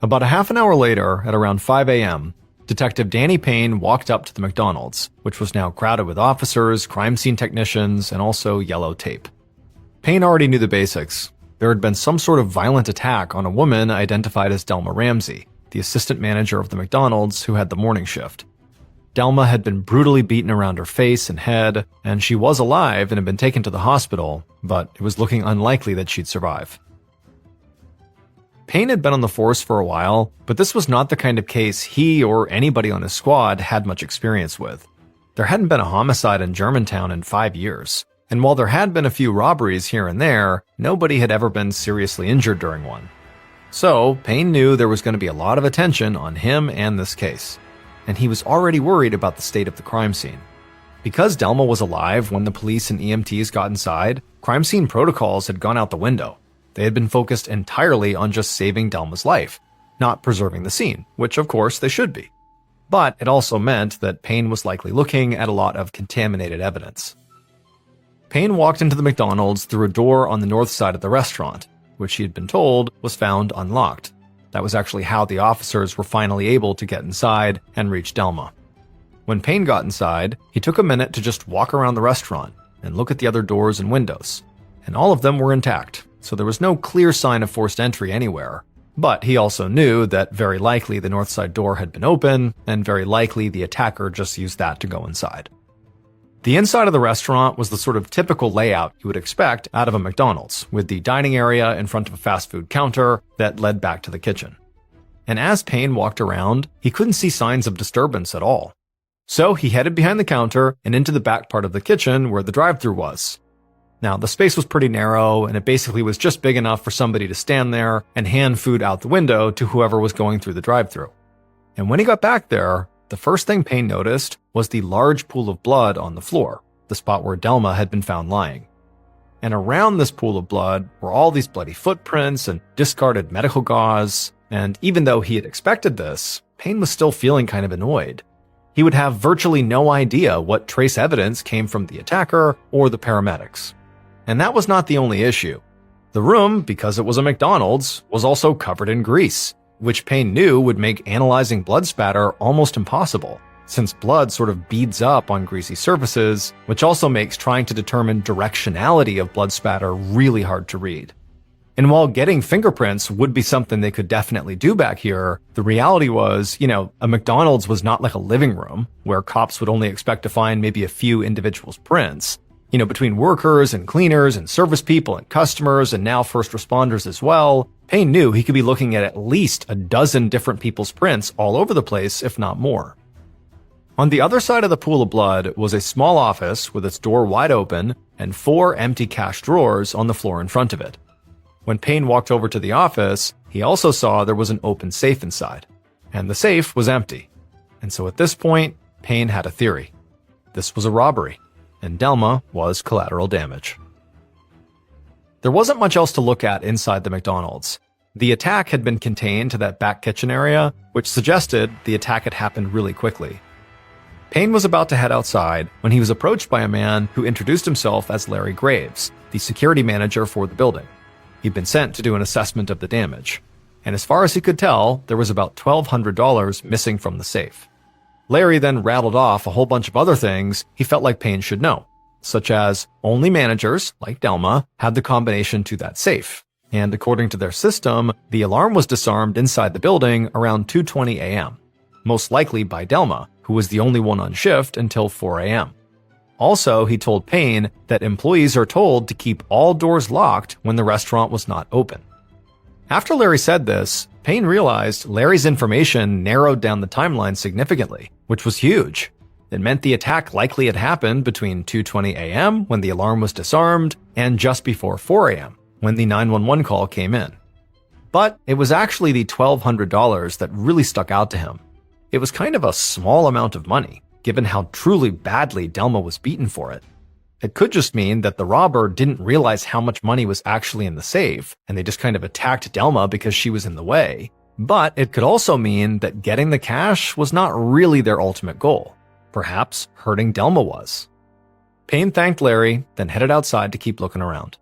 About a half an hour later, at around 5 a.m., Detective Danny Payne walked up to the McDonald's, which was now crowded with officers, crime scene technicians, and also yellow tape. Payne already knew the basics. There had been some sort of violent attack on a woman identified as Delma Ramsey, the assistant manager of the McDonald's who had the morning shift. Delma had been brutally beaten around her face and head, and she was alive and had been taken to the hospital, but it was looking unlikely that she'd survive. Payne had been on the force for a while, but this was not the kind of case he or anybody on his squad had much experience with. There hadn't been a homicide in Germantown in 5 years, and while there had been a few robberies here and there, nobody had ever been seriously injured during one. So, Payne knew there was going to be a lot of attention on him and this case, and he was already worried about the state of the crime scene. Because Delma was alive when the police and EMTs got inside, crime scene protocols had gone out the window. They had been focused entirely on just saving Delma's life, not preserving the scene, which of course they should be. But it also meant that Payne was likely looking at a lot of contaminated evidence. Payne walked into the McDonald's through a door on the north side of the restaurant, which he had been told was found unlocked. That was actually how the officers were finally able to get inside and reach Delma. When Payne got inside, he took a minute to just walk around the restaurant and look at the other doors and windows, and all of them were intact. So there was no clear sign of forced entry anywhere. But he also knew that very likely the north side door had been open, and very likely the attacker just used that to go inside. The inside of the restaurant was the sort of typical layout you would expect out of a McDonald's, with the dining area in front of a fast food counter that led back to the kitchen. And as Payne walked around, he couldn't see signs of disturbance at all. So he headed behind the counter and into the back part of the kitchen where the drive-thru was. Now, the space was pretty narrow, and it basically was just big enough for somebody to stand there and hand food out the window to whoever was going through the drive-thru. And when he got back there, the first thing Payne noticed was the large pool of blood on the floor, the spot where Delma had been found lying. And around this pool of blood were all these bloody footprints and discarded medical gauze, and even though he had expected this, Payne was still feeling kind of annoyed. He would have virtually no idea what trace evidence came from the attacker or the paramedics. And that was not the only issue. The room, because it was a McDonald's, was also covered in grease, which Payne knew would make analyzing blood spatter almost impossible, since blood sort of beads up on greasy surfaces, which also makes trying to determine directionality of blood spatter really hard to read. And while getting fingerprints would be something they could definitely do back here, the reality was, a McDonald's was not like a living room, where cops would only expect to find maybe a few individuals' prints. Between workers and cleaners and service people and customers and now first responders as well, Payne knew he could be looking at least a dozen different people's prints all over the place, if not more. On the other side of the pool of blood was a small office with its door wide open and 4 empty cash drawers on the floor in front of it. When Payne walked over to the office, he also saw there was an open safe inside, and the safe was empty. And so at this point, Payne had a theory. This was a robbery. And Delma was collateral damage. There wasn't much else to look at inside the McDonald's. The attack had been contained to that back kitchen area, which suggested the attack had happened really quickly. Payne was about to head outside when he was approached by a man who introduced himself as Larry Graves, the security manager for the building. He'd been sent to do an assessment of the damage, and as far as he could tell, there was about $1,200 missing from the safe. Larry then rattled off a whole bunch of other things he felt like Payne should know, such as only managers, like Delma, had the combination to that safe, and according to their system, the alarm was disarmed inside the building around 2:20 a.m., most likely by Delma, who was the only one on shift until 4 a.m. Also, he told Payne that employees are told to keep all doors locked when the restaurant was not open. After Larry said this, Payne realized Larry's information narrowed down the timeline significantly, which was huge. It meant the attack likely had happened between 2:20 a.m. when the alarm was disarmed and just before 4 a.m. when the 911 call came in. But it was actually the $1,200 that really stuck out to him. It was kind of a small amount of money, given how truly badly Delma was beaten for it. It could just mean that the robber didn't realize how much money was actually in the safe, and they just kind of attacked Delma because she was in the way. But it could also mean that getting the cash was not really their ultimate goal. Perhaps hurting Delma was. Payne thanked Larry, then headed outside to keep looking around.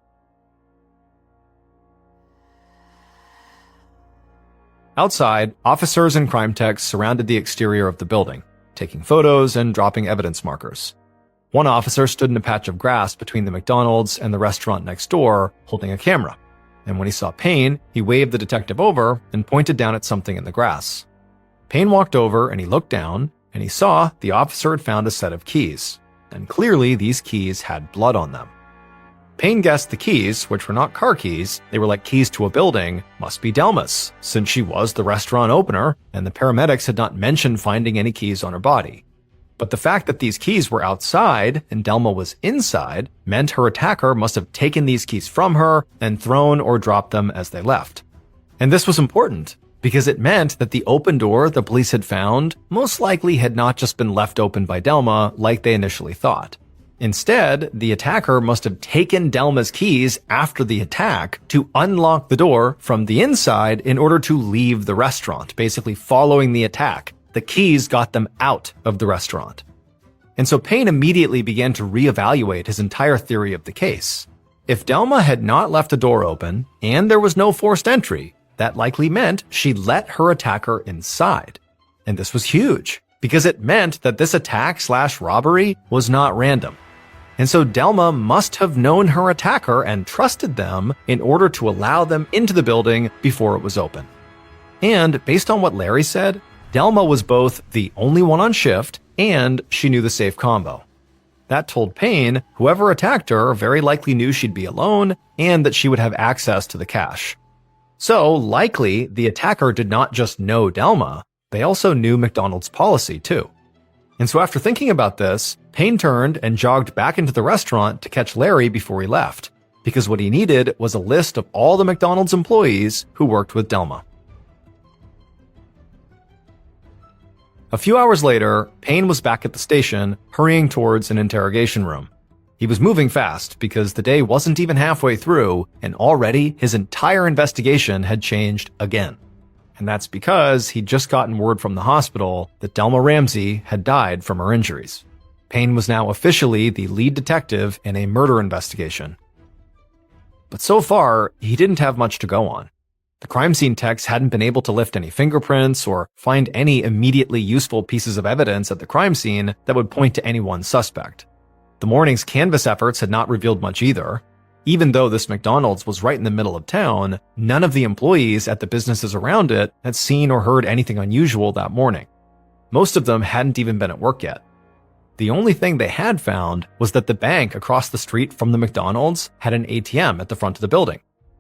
Outside, officers and crime techs surrounded the exterior of the building, taking photos and dropping evidence markers. One officer stood in a patch of grass between the McDonald's and the restaurant next door, holding a camera. And when he saw Payne, he waved the detective over and pointed down at something in the grass. Payne walked over and he looked down, and he saw the officer had found a set of keys. And clearly these keys had blood on them. Payne guessed the keys, which were not car keys, they were like keys to a building, must be Delma's, since she was the restaurant opener, and the paramedics had not mentioned finding any keys on her body. But the fact that these keys were outside and Delma was inside meant her attacker must have taken these keys from her and thrown or dropped them as they left. And this was important, because it meant that the open door the police had found most likely had not just been left open by Delma like they initially thought. Instead, the attacker must have taken Delma's keys after the attack to unlock the door from the inside in order to leave the restaurant, basically following the attack. The keys got them out of the restaurant. And so Payne immediately began to reevaluate his entire theory of the case. If Delma had not left the door open and there was no forced entry, that likely meant she let her attacker inside. And this was huge, because it meant that this attack/robbery was not random. And so Delma must have known her attacker and trusted them in order to allow them into the building before it was open. And based on what Larry said, Delma was both the only one on shift and she knew the safe combo. That told Payne whoever attacked her very likely knew she'd be alone and that she would have access to the cash. So likely the attacker did not just know Delma, they also knew McDonald's policy too. And so after thinking about this, Payne turned and jogged back into the restaurant to catch Larry before he left, because what he needed was a list of all the McDonald's employees who worked with Delma. A few hours later, Payne was back at the station, hurrying towards an interrogation room. He was moving fast because the day wasn't even halfway through, and already his entire investigation had changed again. And that's because he'd just gotten word from the hospital that Delma Ramsey had died from her injuries. Payne was now officially the lead detective in a murder investigation. But so far, he didn't have much to go on. The crime scene techs hadn't been able to lift any fingerprints or find any immediately useful pieces of evidence at the crime scene that would point to any one suspect. The morning's canvass efforts had not revealed much either. Even though this McDonald's was right in the middle of town, none of the employees at the businesses around it had seen or heard anything unusual that morning. Most of them hadn't even been at work yet. The only thing they had found was that the bank across the street from the McDonald's had an ATM at the front of the building.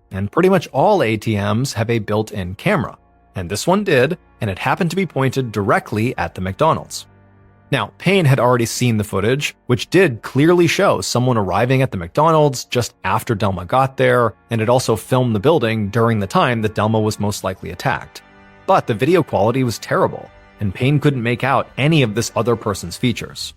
And pretty much all ATMs have a built-in camera. And this one did, and it happened to be pointed directly at the McDonald's. Now, Payne had already seen the footage, which did clearly show someone arriving at the McDonald's just after Delma got there, and it also filmed the building during the time that Delma was most likely attacked. But the video quality was terrible, and Payne couldn't make out any of this other person's features.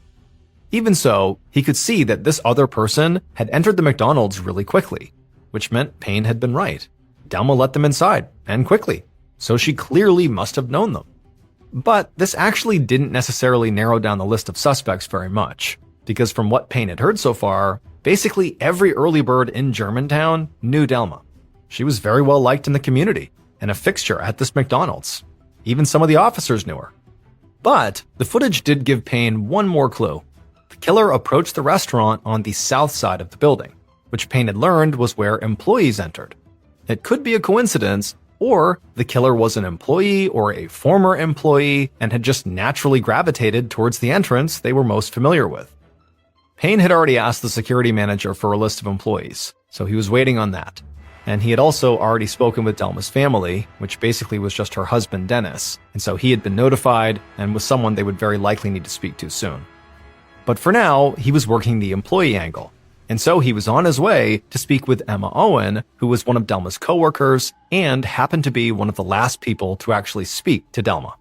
Even so, he could see that this other person had entered the McDonald's really quickly, which meant Payne had been right. Delma let them inside, and quickly, so she clearly must have known them. But this actually didn't necessarily narrow down the list of suspects very much, because from what Payne had heard so far, basically every early bird in Germantown knew Delma. She was very well liked in the community, and a fixture at this McDonald's. Even some of the officers knew her. But the footage did give Payne one more clue. The killer approached the restaurant on the south side of the building, which Payne had learned was where employees entered. It could be a coincidence, or the killer was an employee or a former employee and had just naturally gravitated towards the entrance they were most familiar with. Payne had already asked the security manager for a list of employees, so he was waiting on that. And he had also already spoken with Delma's family, which basically was just her husband, Dennis, and so he had been notified and was someone they would very likely need to speak to soon. But for now, he was working the employee angle, and so he was on his way to speak with Emma Owen, who was one of Delma's coworkers and happened to be one of the last people to actually speak to Delma.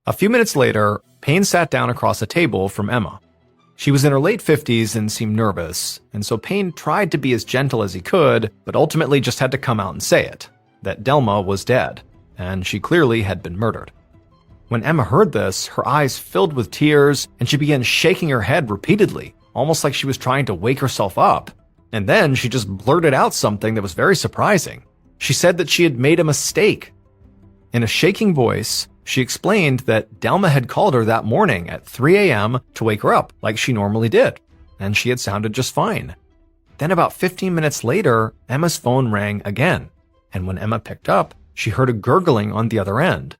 A few minutes later, Payne sat down across a table from Emma. She was in her late 50s and seemed nervous, and so Payne tried to be as gentle as he could, but ultimately just had to come out and say it, that Delma was dead, and she clearly had been murdered. When Emma heard this, her eyes filled with tears, and she began shaking her head repeatedly, almost like she was trying to wake herself up. And then she just blurted out something that was very surprising. She said that she had made a mistake. In a shaking voice, she explained that Delma had called her that morning at 3 a.m. to wake her up like she normally did, and she had sounded just fine. Then about 15 minutes later, Emma's phone rang again, and when Emma picked up, she heard a gurgling on the other end.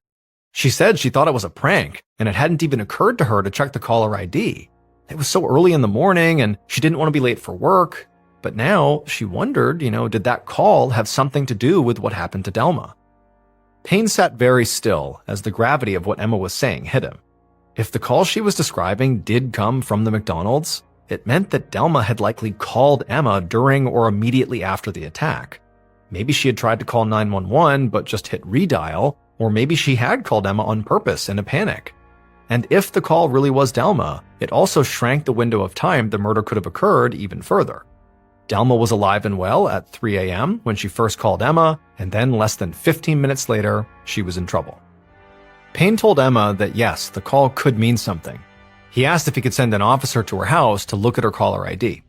She said she thought it was a prank, and it hadn't even occurred to her to check the caller ID. It was so early in the morning, and she didn't want to be late for work. But now she wondered, did that call have something to do with what happened to Delma? Payne sat very still as the gravity of what Emma was saying hit him. If the call she was describing did come from the McDonald's, it meant that Delma had likely called Emma during or immediately after the attack. Maybe she had tried to call 911 but just hit redial, or maybe she had called Emma on purpose in a panic. And if the call really was Delma, it also shrank the window of time the murder could have occurred even further. Delma was alive and well at 3 a.m. when she first called Emma, and then less than 15 minutes later, she was in trouble. Payne told Emma that yes, the call could mean something. He asked if he could send an officer to her house to look at her caller ID.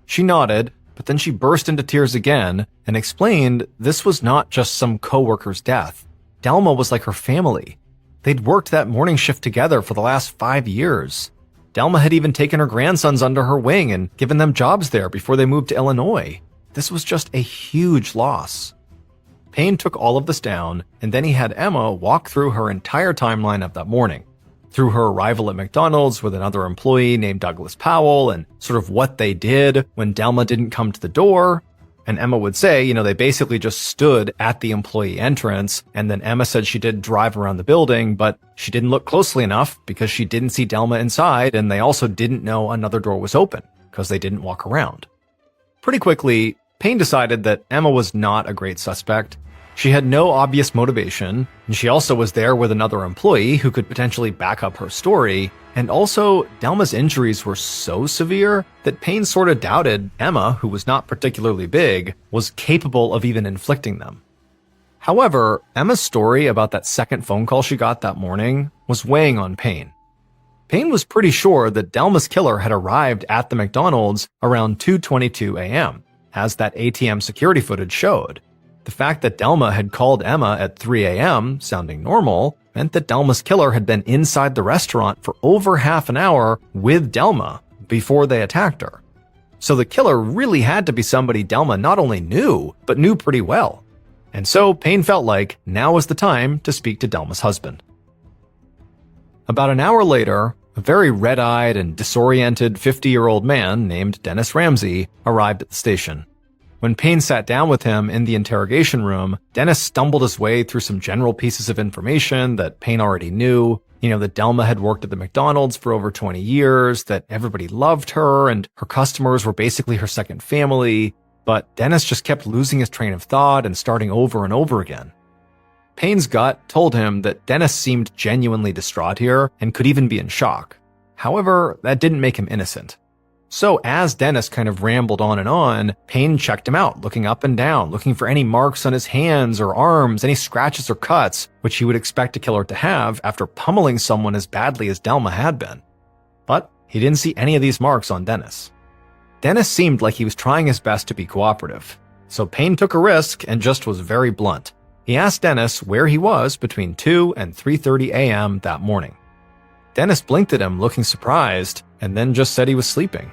She nodded, but then she burst into tears again and explained this was not just some coworker's death. Delma was like her family. They'd worked that morning shift together for the last 5 years. Delma had even taken her grandsons under her wing and given them jobs there before they moved to Illinois. This was just a huge loss. Payne took all of this down, and then he had Emma walk through her entire timeline of that morning, through her arrival at McDonald's with another employee named Douglas Powell and sort of what they did when Delma didn't come to the door. And Emma would say, they basically just stood at the employee entrance, and then Emma said she did drive around the building, but she didn't look closely enough because she didn't see Delma inside, and they also didn't know another door was open because they didn't walk around. Pretty quickly, Payne decided that Emma was not a great suspect. She had no obvious motivation, and she also was there with another employee who could potentially back up her story, and also Delma's injuries were so severe that Payne sort of doubted Emma, who was not particularly big, was capable of even inflicting them. However, Emma's story about that second phone call she got that morning was weighing on Payne. Payne was pretty sure that Delma's killer had arrived at the McDonald's around 2:22 a.m., as that ATM security footage showed. The fact that Delma had called Emma at 3 a.m., sounding normal, meant that Delma's killer had been inside the restaurant for over half an hour with Delma before they attacked her. So the killer really had to be somebody Delma not only knew, but knew pretty well. And so Payne felt like now was the time to speak to Delma's husband. About an hour later, a very red-eyed and disoriented 50-year-old man named Dennis Ramsey arrived at the station. When Payne sat down with him in the interrogation room, Dennis stumbled his way through some general pieces of information that Payne already knew. That Delma had worked at the McDonald's for over 20 years, that everybody loved her, and her customers were basically her second family. But Dennis just kept losing his train of thought and starting over and over again. Payne's gut told him that Dennis seemed genuinely distraught here and could even be in shock. However, that didn't make him innocent. So as Dennis kind of rambled on, Payne checked him out, looking up and down, looking for any marks on his hands or arms, any scratches or cuts, which he would expect a killer to have after pummeling someone as badly as Delma had been. But he didn't see any of these marks on Dennis. Dennis seemed like he was trying his best to be cooperative, so Payne took a risk and just was very blunt. He asked Dennis where he was between 2 and 3:30 a.m. that morning. Dennis blinked at him, looking surprised, and then just said he was sleeping.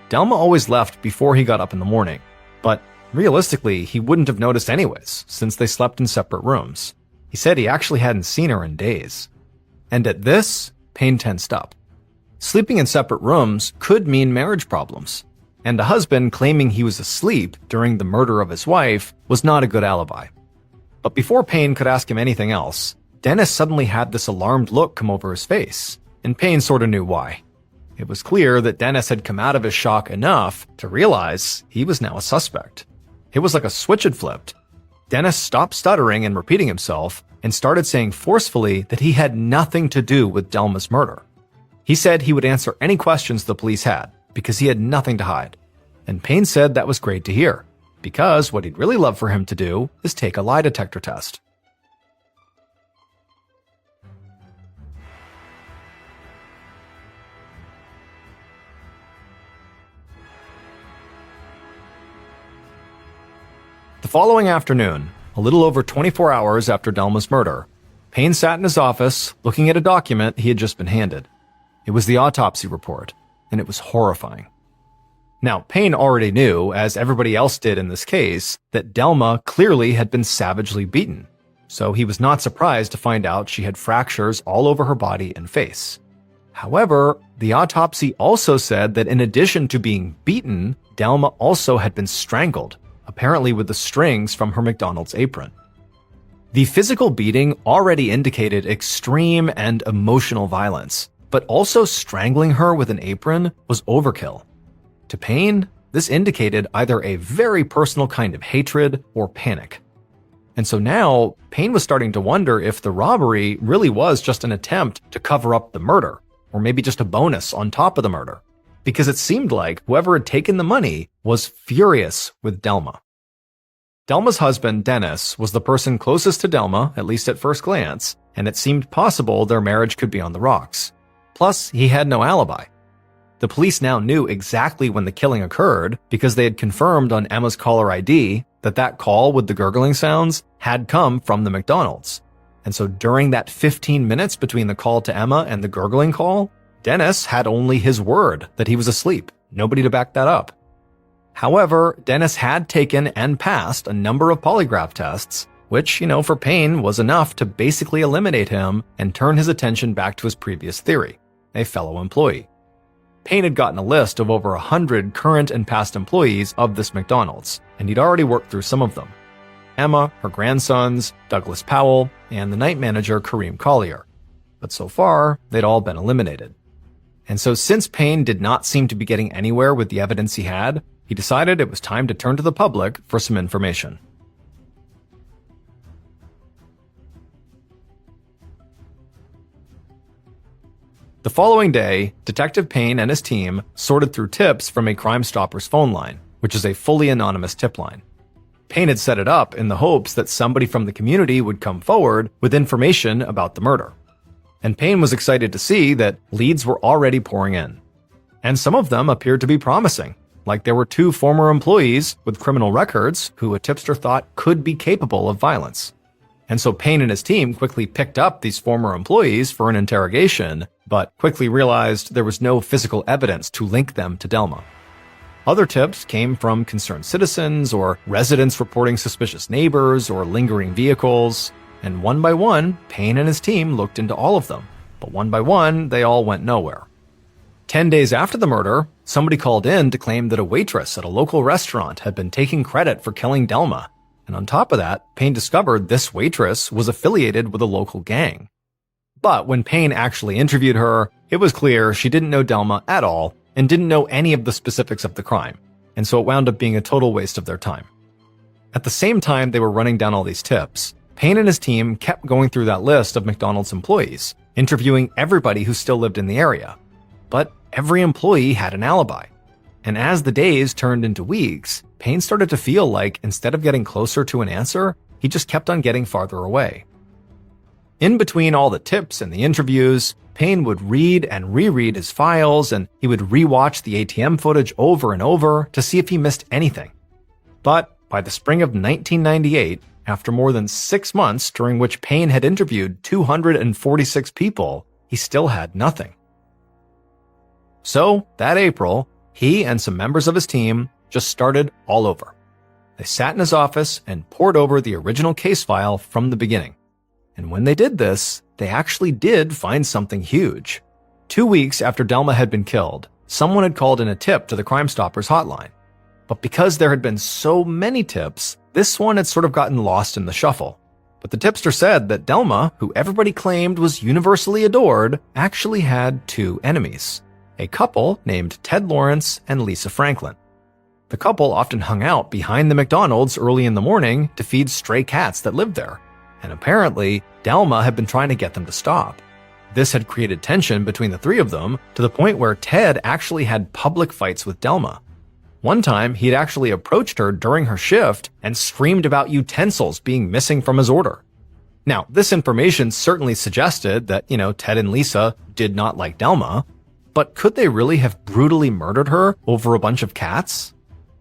Delma always left before he got up in the morning, but realistically, he wouldn't have noticed anyways, since they slept in separate rooms. He said he actually hadn't seen her in days. And at this, Payne tensed up. Sleeping in separate rooms could mean marriage problems, and a husband claiming he was asleep during the murder of his wife was not a good alibi. But before Payne could ask him anything else, Dennis suddenly had this alarmed look come over his face, and Payne sort of knew why. It was clear that Dennis had come out of his shock enough to realize he was now a suspect. It was like a switch had flipped. Dennis stopped stuttering and repeating himself and started saying forcefully that he had nothing to do with Delma's murder. He said he would answer any questions the police had because he had nothing to hide. And Payne said that was great to hear, because what he'd really love for him to do is take a lie detector test. The following afternoon, a little over 24 hours after Delma's murder, Payne sat in his office looking at a document he had just been handed. It was the autopsy report, and it was horrifying. Now, Payne already knew, as everybody else did in this case, that Delma clearly had been savagely beaten, so he was not surprised to find out she had fractures all over her body and face. However, the autopsy also said that in addition to being beaten, Delma also had been strangled, apparently with the strings from her McDonald's apron. The physical beating already indicated extreme and emotional violence, but also strangling her with an apron was overkill. To Payne, this indicated either a very personal kind of hatred or panic. And so now, Payne was starting to wonder if the robbery really was just an attempt to cover up the murder, or maybe just a bonus on top of the murder, because it seemed like whoever had taken the money was furious with Delma. Delma's husband, Dennis, was the person closest to Delma, at least at first glance, and it seemed possible their marriage could be on the rocks. Plus, he had no alibi. The police now knew exactly when the killing occurred because they had confirmed on Emma's caller ID that that call with the gurgling sounds had come from the McDonald's. And so during that 15 minutes between the call to Emma and the gurgling call, Dennis had only his word that he was asleep, nobody to back that up. However, Dennis had taken and passed a number of polygraph tests, which, for Payne was enough to basically eliminate him and turn his attention back to his previous theory, a fellow employee. Payne had gotten a list of over 100 current and past employees of this McDonald's, and he'd already worked through some of them. Emma, her grandsons, Douglas Powell, and the night manager Kareem Collier. But so far, they'd all been eliminated. And so since Payne did not seem to be getting anywhere with the evidence he had, he decided it was time to turn to the public for some information. The following day, Detective Payne and his team sorted through tips from a Crime Stoppers phone line, which is a fully anonymous tip line. Payne had set it up in the hopes that somebody from the community would come forward with information about the murder. And Payne was excited to see that leads were already pouring in. And some of them appeared to be promising, like there were 2 former employees with criminal records who a tipster thought could be capable of violence. And so Payne and his team quickly picked up these former employees for an interrogation, but quickly realized there was no physical evidence to link them to Delma. Other tips came from concerned citizens or residents reporting suspicious neighbors or lingering vehicles, and one by one, Payne and his team looked into all of them, but one by one, they all went nowhere. 10 days after the murder, somebody called in to claim that a waitress at a local restaurant had been taking credit for killing Delma. And on top of that, Payne discovered this waitress was affiliated with a local gang. But when Payne actually interviewed her, it was clear she didn't know Delma at all and didn't know any of the specifics of the crime, and so it wound up being a total waste of their time. At the same time they were running down all these tips, Payne and his team kept going through that list of McDonald's employees, interviewing everybody who still lived in the area. But every employee had an alibi. And as the days turned into weeks, Payne started to feel like instead of getting closer to an answer, he just kept on getting farther away. In between all the tips and the interviews, Payne would read and reread his files, and he would rewatch the ATM footage over and over to see if he missed anything. But by the spring of 1998, after more than 6 months during which Payne had interviewed 246 people, he still had nothing. So, that April, he and some members of his team just started all over. They sat in his office and pored over the original case file from the beginning. And when they did this, they actually did find something huge. 2 weeks after Delma had been killed, someone had called in a tip to the Crime Stoppers hotline. But because there had been so many tips, this one had sort of gotten lost in the shuffle. But the tipster said that Delma, who everybody claimed was universally adored, actually had 2 enemies. A couple named Ted Lawrence and Lisa Franklin. The couple often hung out behind the McDonald's early in the morning to feed stray cats that lived there. And apparently, Delma had been trying to get them to stop. This had created tension between the 3 of them to the point where Ted actually had public fights with Delma. One time, he had actually approached her during her shift and screamed about utensils being missing from his order. Now, this information certainly suggested that, Ted and Lisa did not like Delma, but could they really have brutally murdered her over a bunch of cats?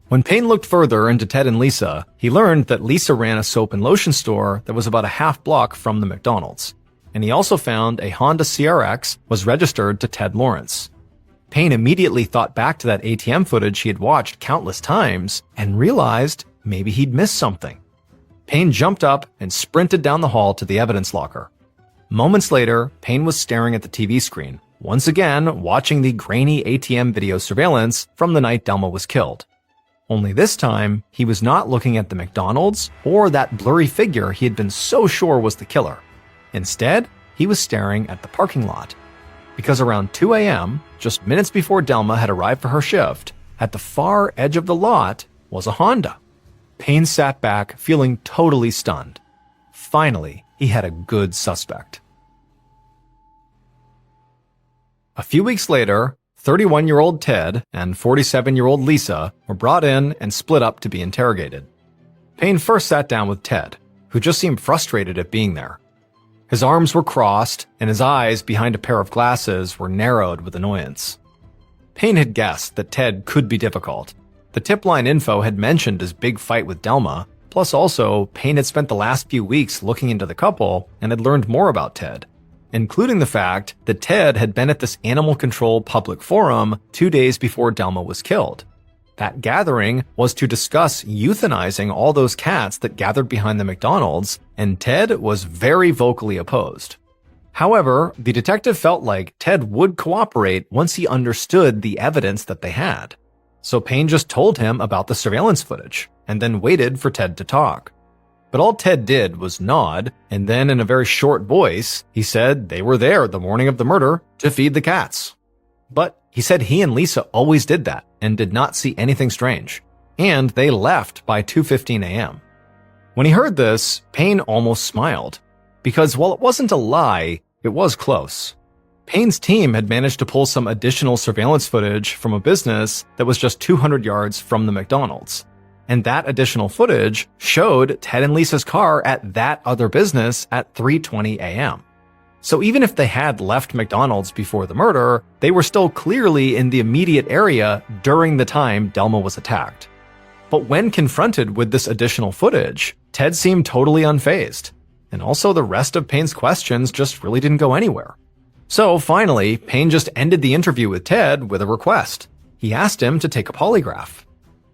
When Payne looked further into Ted and Lisa, he learned that Lisa ran a soap and lotion store that was about a half block from the McDonald's. And he also found a Honda CRX was registered to Ted Lawrence. Payne immediately thought back to that ATM footage he had watched countless times and realized maybe he'd missed something. Payne jumped up and sprinted down the hall to the evidence locker. Moments later, Payne was staring at the TV screen, once again watching the grainy ATM video surveillance from the night Delma was killed. Only this time, he was not looking at the McDonald's or that blurry figure he had been so sure was the killer. Instead, he was staring at the parking lot. Because around 2 a.m., just minutes before Delma had arrived for her shift, at the far edge of the lot was a Honda. Payne sat back, feeling totally stunned. Finally, he had a good suspect. A few weeks later, 31-year-old Ted and 47-year-old Lisa were brought in and split up to be interrogated. Payne first sat down with Ted, who just seemed frustrated at being there. His arms were crossed, and his eyes behind a pair of glasses were narrowed with annoyance. Payne had guessed that Ted could be difficult. The tip line info had mentioned his big fight with Delma, plus also Payne had spent the last few weeks looking into the couple and had learned more about Ted, including the fact that Ted had been at this animal control public forum 2 days before Delma was killed. That gathering was to discuss euthanizing all those cats that gathered behind the McDonald's, and Ted was very vocally opposed. However, the detective felt like Ted would cooperate once he understood the evidence that they had. So Payne just told him about the surveillance footage, and then waited for Ted to talk. But all Ted did was nod, and then in a very short voice, he said they were there the morning of the murder to feed the cats. But he said he and Lisa always did that and did not see anything strange, and they left by 2:15 a.m. When he heard this, Payne almost smiled, because while it wasn't a lie, it was close. Payne's team had managed to pull some additional surveillance footage from a business that was just 200 yards from the McDonald's, and that additional footage showed Ted and Lisa's car at that other business at 3:20 a.m. So even if they had left McDonald's before the murder, they were still clearly in the immediate area during the time Delma was attacked. But when confronted with this additional footage, Ted seemed totally unfazed. And also the rest of Payne's questions just really didn't go anywhere. So finally, Payne just ended the interview with Ted with a request. He asked him to take a polygraph.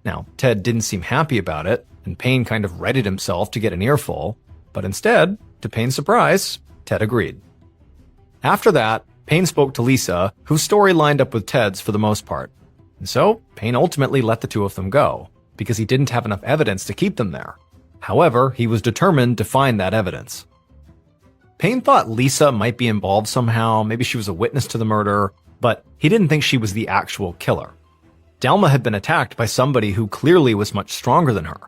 Now, Ted didn't seem happy about it, and Payne kind of readied himself to get an earful. But instead, to Payne's surprise, Ted agreed. After that, Payne spoke to Lisa, whose story lined up with Ted's for the most part. And so, Payne ultimately let the 2 of them go, because he didn't have enough evidence to keep them there. However, he was determined to find that evidence. Payne thought Lisa might be involved somehow, maybe she was a witness to the murder, but he didn't think she was the actual killer. Delma had been attacked by somebody who clearly was much stronger than her.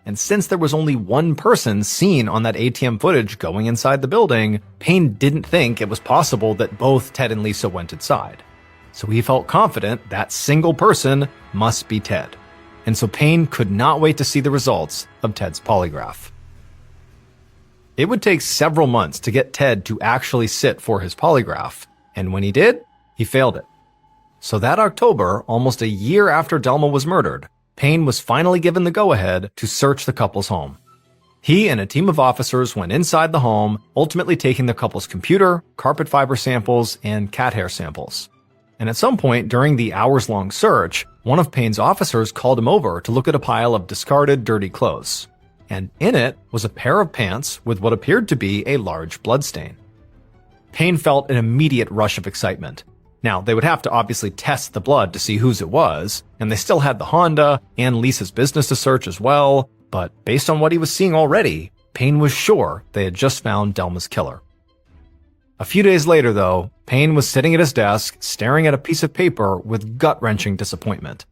And since there was only one person seen on that ATM footage going inside the building, Payne didn't think it was possible that both Ted and Lisa went inside. So he felt confident that single person must be Ted. And so Payne could not wait to see the results of Ted's polygraph. It would take several months to get Ted to actually sit for his polygraph, and when he did, he failed it. So that October, almost a year after Delma was murdered, Payne was finally given the go-ahead to search the couple's home. He and a team of officers went inside the home, ultimately taking the couple's computer, carpet fiber samples, and cat hair samples. And at some point during the hours-long search, one of Payne's officers called him over to look at a pile of discarded, dirty clothes. and in it was a pair of pants with what appeared to be a large bloodstain. Payne felt an immediate rush of excitement. Now, they would have to obviously test the blood to see whose it was, and they still had the Honda and Lisa's business to search as well, but based on what he was seeing already, Payne was sure they had just found Delma's killer. A few days later, though, Payne was sitting at his desk, staring at a piece of paper with gut-wrenching disappointment.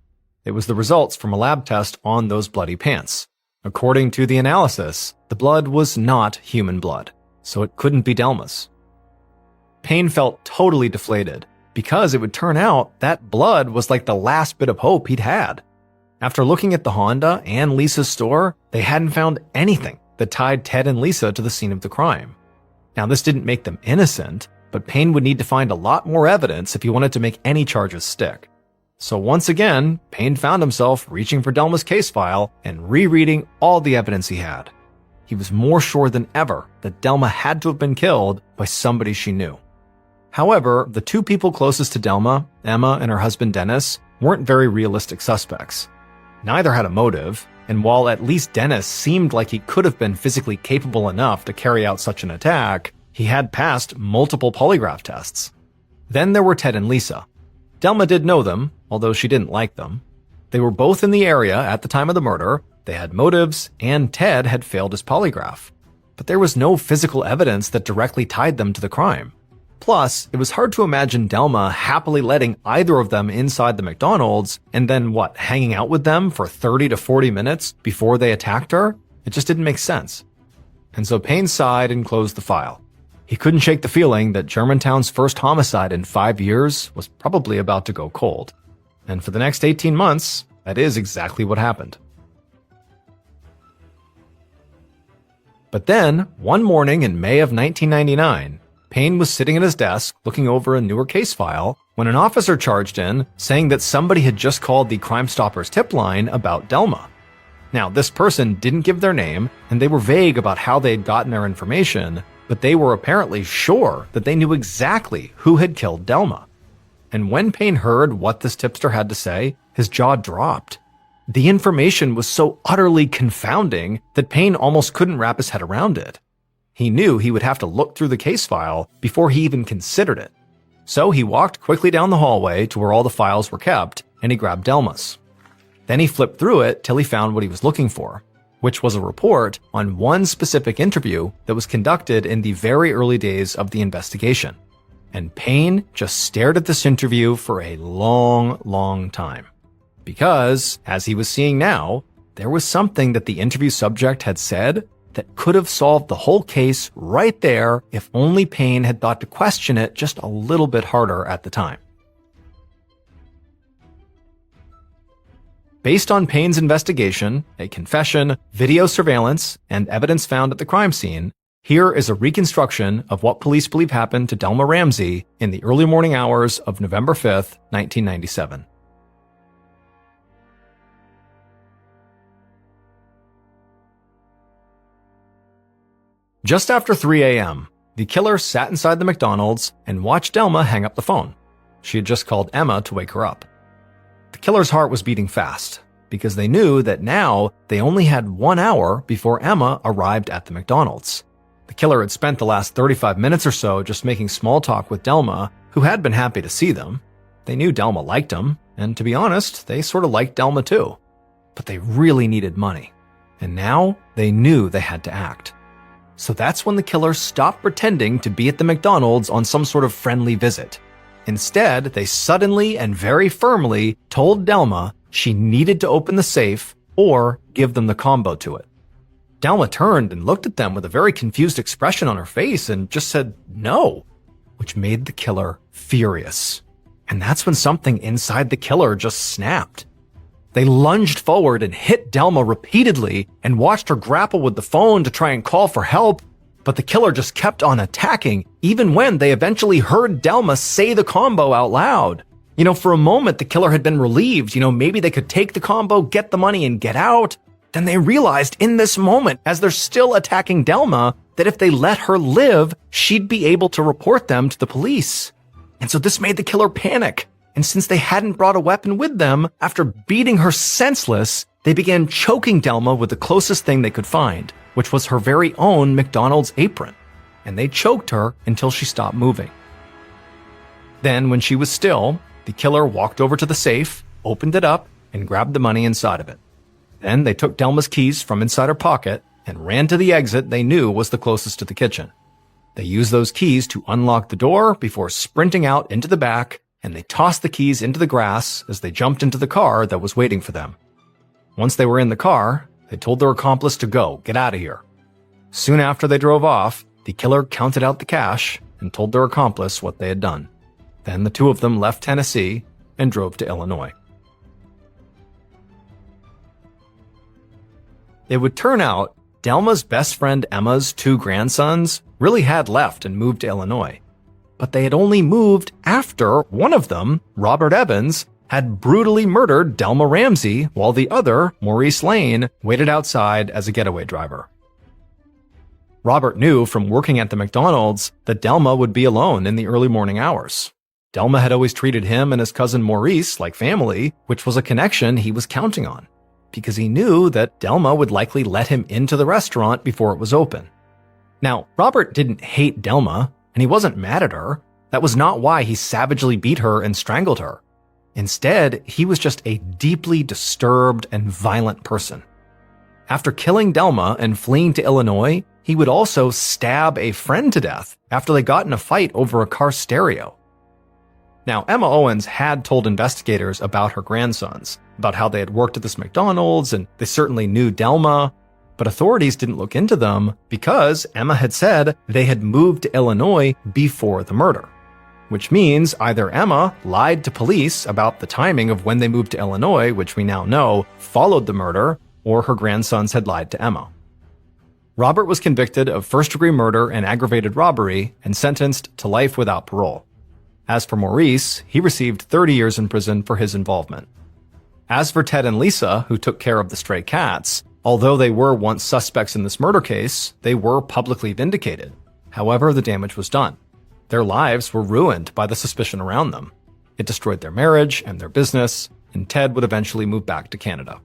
It was the results from a lab test on those bloody pants. According to the analysis, the blood was not human blood, so it couldn't be Delma's. Payne felt totally deflated, because it would turn out that blood was like the last bit of hope he'd had. After looking at the Honda and Lisa's store, they hadn't found anything that tied Ted and Lisa to the scene of the crime. Now, this didn't make them innocent, but Payne would need to find a lot more evidence if he wanted to make any charges stick. So once again, Payne found himself reaching for Delma's case file and rereading all the evidence he had. He was more sure than ever that Delma had to have been killed by somebody she knew. However, the two people closest to Delma, Emma and her husband Dennis, weren't very realistic suspects. Neither had a motive, and while at least Dennis seemed like he could have been physically capable enough to carry out such an attack, he had passed multiple polygraph tests. Then there were Ted and Lisa. Delma did know them, although she didn't like them. They were both in the area at the time of the murder, they had motives, and Ted had failed his polygraph. But there was no physical evidence that directly tied them to the crime. Plus, it was hard to imagine Delma happily letting either of them inside the McDonald's and then hanging out with them for 30 to 40 minutes before they attacked her? It just didn't make sense. And so Payne sighed and closed the file. He couldn't shake the feeling that Germantown's first homicide in 5 years was probably about to go cold. And for the next 18 months, that is exactly what happened. But then, one morning in May of 1999, Payne was sitting at his desk looking over a newer case file when an officer charged in saying that somebody had just called the Crime Stoppers tip line about Delma. Now, this person didn't give their name, and they were vague about how they had gotten their information, but they were apparently sure that they knew exactly who had killed Delma. And when Payne heard what this tipster had to say, his jaw dropped. The information was so utterly confounding that Payne almost couldn't wrap his head around it. He knew he would have to look through the case file before he even considered it. So he walked quickly down the hallway to where all the files were kept, and he grabbed Delma's. Then he flipped through it till he found what he was looking for, which was a report on one specific interview that was conducted in the very early days of the investigation. And Payne just stared at this interview for a long, long time. Because, as he was seeing now, there was something that the interview subject had said that could have solved the whole case right there if only Payne had thought to question it just a little bit harder at the time. Based on Payne's investigation, a confession, video surveillance, and evidence found at the crime scene, here is a reconstruction of what police believe happened to Delma Ramsey in the early morning hours of November 5th, 1997. Just after 3 a.m., the killer sat inside the McDonald's and watched Delma hang up the phone. She had just called Emma to wake her up. The killer's heart was beating fast, because they knew that now they only had 1 hour before Emma arrived at the McDonald's. The killer had spent the last 35 minutes or so just making small talk with Delma, who had been happy to see them. They knew Delma liked him, and to be honest, they sort of liked Delma too. But they really needed money, and now they knew they had to act. So that's when the killer stopped pretending to be at the McDonald's on some sort of friendly visit. Instead, they suddenly and very firmly told Delma she needed to open the safe or give them the combo to it. Delma turned and looked at them with a very confused expression on her face and just said no, which made the killer furious. And that's when something inside the killer just snapped. They lunged forward and hit Delma repeatedly and watched her grapple with the phone to try and call for help, but the killer just kept on attacking, even when they eventually heard Delma say the combo out loud. For a moment, the killer had been relieved, maybe they could take the combo, get the money, and get out. Then they realized in this moment, as they're still attacking Delma, that if they let her live, she'd be able to report them to the police. And so this made the killer panic. And since they hadn't brought a weapon with them, after beating her senseless, They began choking Delma with the closest thing they could find, which was her very own McDonald's apron, and they choked her until she stopped moving. Then, when she was still, the killer walked over to the safe, opened it up, and grabbed the money inside of it. Then they took Delma's keys from inside her pocket and ran to the exit they knew was the closest to the kitchen. They used those keys to unlock the door before sprinting out into the back, and they tossed the keys into the grass as they jumped into the car that was waiting for them. Once they were in the car, they told their accomplice to go, get out of here. Soon after they drove off, the killer counted out the cash and told their accomplice what they had done. Then the two of them left Tennessee and drove to Illinois. It would turn out Delma's best friend Emma's two grandsons really had left and moved to Illinois. But they had only moved after one of them, Robert Evans, had brutally murdered Delma Ramsey while the other, Maurice Lane, waited outside as a getaway driver. Robert knew from working at the McDonald's that Delma would be alone in the early morning hours. Delma had always treated him and his cousin Maurice like family, which was a connection he was counting on, because he knew that Delma would likely let him into the restaurant before it was open. Now, Robert didn't hate Delma, and he wasn't mad at her. That was not why he savagely beat her and strangled her. Instead, he was just a deeply disturbed and violent person. After killing Delma and fleeing to Illinois, he would also stab a friend to death after they got in a fight over a car stereo. Now, Emma Owens had told investigators about her grandsons, about how they had worked at this McDonald's, and they certainly knew Delma, but authorities didn't look into them because Emma had said they had moved to Illinois before the murder. Which means either Emma lied to police about the timing of when they moved to Illinois, which we now know followed the murder, or her grandsons had lied to Emma. Robert was convicted of first-degree murder and aggravated robbery and sentenced to life without parole. As for Maurice, he received 30 years in prison for his involvement. As for Ted and Lisa, who took care of the stray cats, although they were once suspects in this murder case, they were publicly vindicated. However, the damage was done. Their lives were ruined by the suspicion around them. It destroyed their marriage and their business, and Ted would eventually move back to Canada.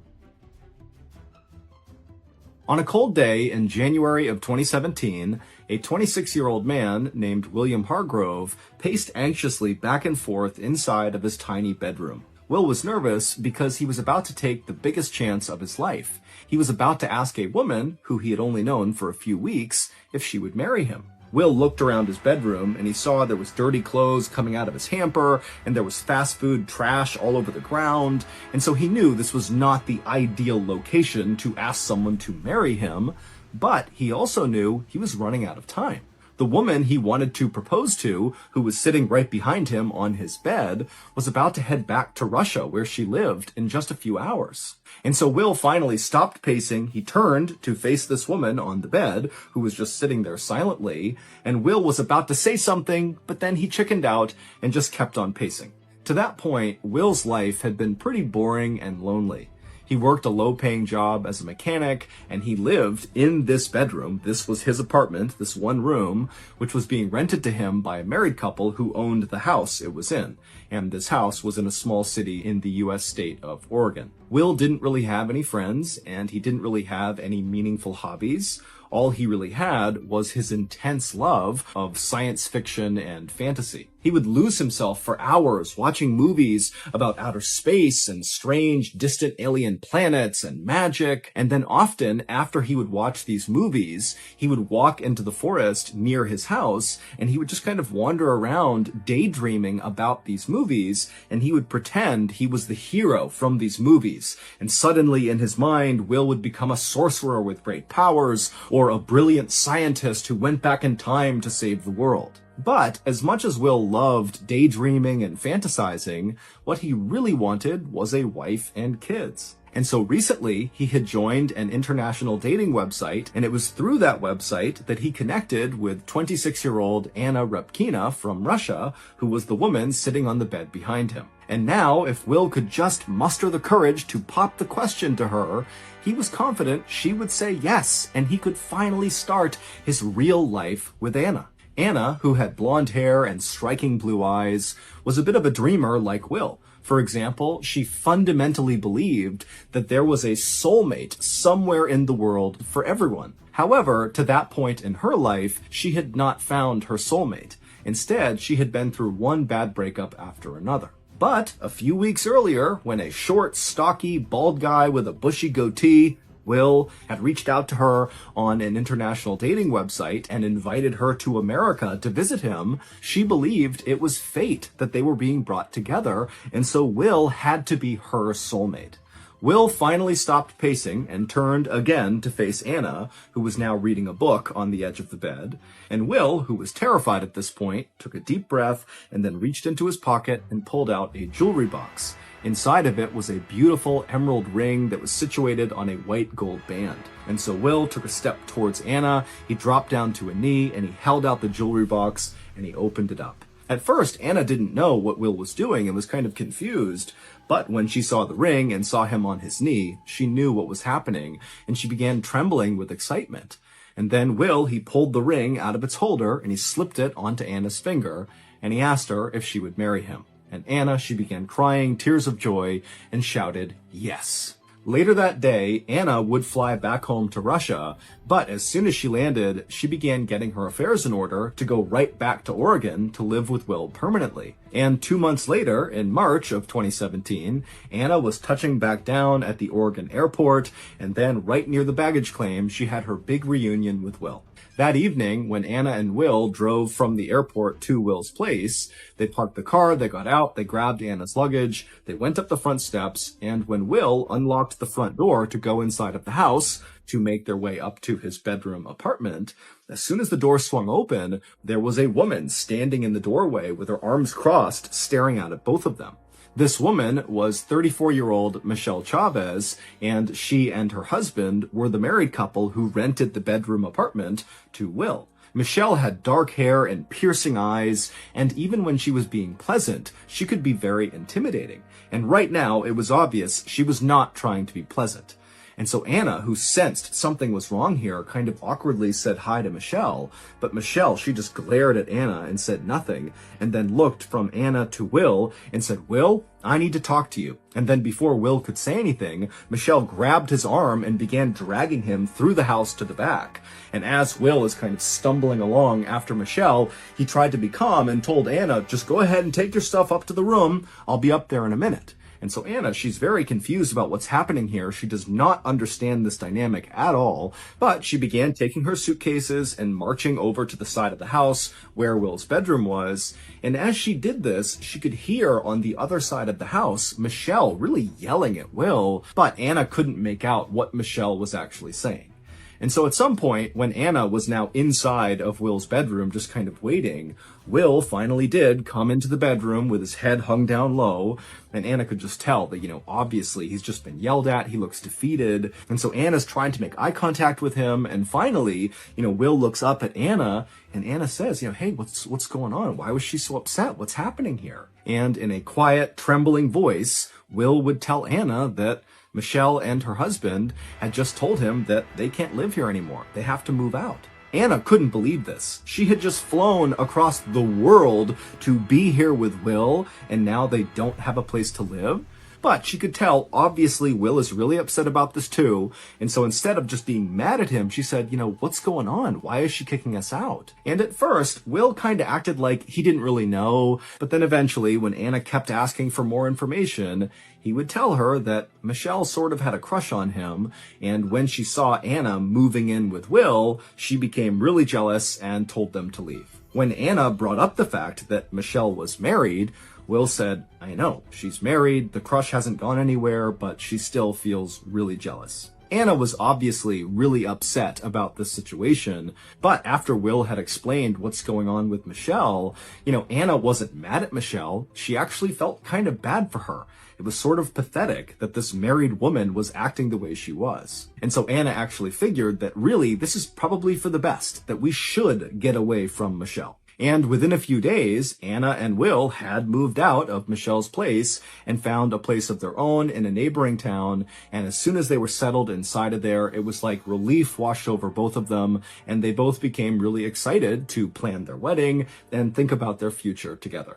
On a cold day in January of 2017, a 26-year-old man named William Hargrove paced anxiously back and forth inside of his tiny bedroom. Will was nervous because he was about to take the biggest chance of his life. He was about to ask a woman, who he had only known for a few weeks, if she would marry him. Will looked around his bedroom and he saw there was dirty clothes coming out of his hamper and there was fast food trash all over the ground, and so he knew this was not the ideal location to ask someone to marry him, but he also knew he was running out of time. The woman he wanted to propose to, who was sitting right behind him on his bed, was about to head back to Russia, where she lived, in just a few hours. And so Will finally stopped pacing, he turned to face this woman on the bed, who was just sitting there silently, and Will was about to say something, but then he chickened out and just kept on pacing. To that point, Will's life had been pretty boring and lonely. He worked a low-paying job as a mechanic, and he lived in this bedroom. This was his apartment, this one room, which was being rented to him by a married couple who owned the house it was in. And this house was in a small city in the U.S. state of Oregon. Will didn't really have any friends, and he didn't really have any meaningful hobbies. All he really had was his intense love of science fiction and fantasy. He would lose himself for hours watching movies about outer space and strange, distant alien planets and magic. And then often, after he would watch these movies, he would walk into the forest near his house and he would just kind of wander around daydreaming about these movies, and he would pretend he was the hero from these movies. And suddenly in his mind, Will would become a sorcerer with great powers, or a brilliant scientist who went back in time to save the world. But as much as Will loved daydreaming and fantasizing, what he really wanted was a wife and kids. And so recently, he had joined an international dating website, and it was through that website that he connected with 26-year-old Anna Repkina from Russia, who was the woman sitting on the bed behind him. And now, if Will could just muster the courage to pop the question to her, he was confident she would say yes, and he could finally start his real life with Anna. Anna, who had blonde hair and striking blue eyes, was a bit of a dreamer like Will, For example, she fundamentally believed that there was a soulmate somewhere in the world for everyone. However, to that point in her life, she had not found her soulmate. Instead, she had been through one bad breakup after another. But a few weeks earlier, when a short, stocky, bald guy with a bushy goatee, Will, had reached out to her on an international dating website and invited her to America to visit him, she believed it was fate that they were being brought together, and so Will had to be her soulmate. Will finally stopped pacing and turned again to face Anna, who was now reading a book on the edge of the bed. And Will, who was terrified at this point, took a deep breath and then reached into his pocket and pulled out a jewelry box. Inside of it was a beautiful emerald ring that was situated on a white gold band. And so Will took a step towards Anna, he dropped down to a knee, and he held out the jewelry box and he opened it up. At first, Anna didn't know what Will was doing and was kind of confused, but when she saw the ring and saw him on his knee, she knew what was happening, and she began trembling with excitement. And then Will, he pulled the ring out of its holder and he slipped it onto Anna's finger, and he asked her if she would marry him. And Anna, she began crying tears of joy and shouted, yes. Later that day, Anna would fly back home to Russia, but as soon as she landed, she began getting her affairs in order to go right back to Oregon to live with Will permanently. And 2 months later, in March of 2017, Anna was touching back down at the Oregon airport, and then right near the baggage claim, she had her big reunion with Will. That evening, when Anna and Will drove from the airport to Will's place, they parked the car, they got out, they grabbed Anna's luggage, they went up the front steps, and when Will unlocked the front door to go inside of the house to make their way up to his bedroom apartment, as soon as the door swung open, there was a woman standing in the doorway with her arms crossed, staring out at both of them. This woman was 34-year-old Michelle Chavez, and she and her husband were the married couple who rented the bedroom apartment to Will. Michelle had dark hair and piercing eyes, and even when she was being pleasant, she could be very intimidating. And right now, it was obvious she was not trying to be pleasant. And so Anna, who sensed something was wrong here, kind of awkwardly said hi to Michelle, but Michelle, she just glared at Anna and said nothing, and then looked from Anna to Will and said, Will, I need to talk to you. And then before Will could say anything, Michelle grabbed his arm and began dragging him through the house to the back. And as Will is kind of stumbling along after Michelle, he tried to be calm and told Anna, just go ahead and take your stuff up to the room. I'll be up there in a minute. And so Anna, she's very confused about what's happening here. She does not understand this dynamic at all, but she began taking her suitcases and marching over to the side of the house where Will's bedroom was. And as she did this, she could hear on the other side of the house, Michelle really yelling at Will, but Anna couldn't make out what Michelle was actually saying. And so at some point, when Anna was now inside of Will's bedroom, just kind of waiting, Will finally did come into the bedroom with his head hung down low, and Anna could just tell that, obviously he's just been yelled at, he looks defeated, and so Anna's trying to make eye contact with him, and finally, Will looks up at Anna, and Anna says, hey, what's going on? Why was she so upset? What's happening here? And in a quiet, trembling voice, Will would tell Anna that Michelle and her husband had just told him that they can't live here anymore. They have to move out. Anna couldn't believe this. She had just flown across the world to be here with Will, and now they don't have a place to live. But she could tell, obviously, Will is really upset about this too. And so instead of just being mad at him, she said, what's going on? Why is she kicking us out? And at first, Will kind of acted like he didn't really know. But then eventually, when Anna kept asking for more information, he would tell her that Michelle sort of had a crush on him. And when she saw Anna moving in with Will, she became really jealous and told them to leave. When Anna brought up the fact that Michelle was married, Will said, I know, she's married, the crush hasn't gone anywhere, but she still feels really jealous. Anna was obviously really upset about this situation, but after Will had explained what's going on with Michelle, Anna wasn't mad at Michelle, she actually felt kind of bad for her. It was sort of pathetic that this married woman was acting the way she was. And so Anna actually figured that really this is probably for the best, that we should get away from Michelle. And within a few days, Anna and Will had moved out of Michelle's place and found a place of their own in a neighboring town. And as soon as they were settled inside of there, it was like relief washed over both of them. And they both became really excited to plan their wedding and think about their future together.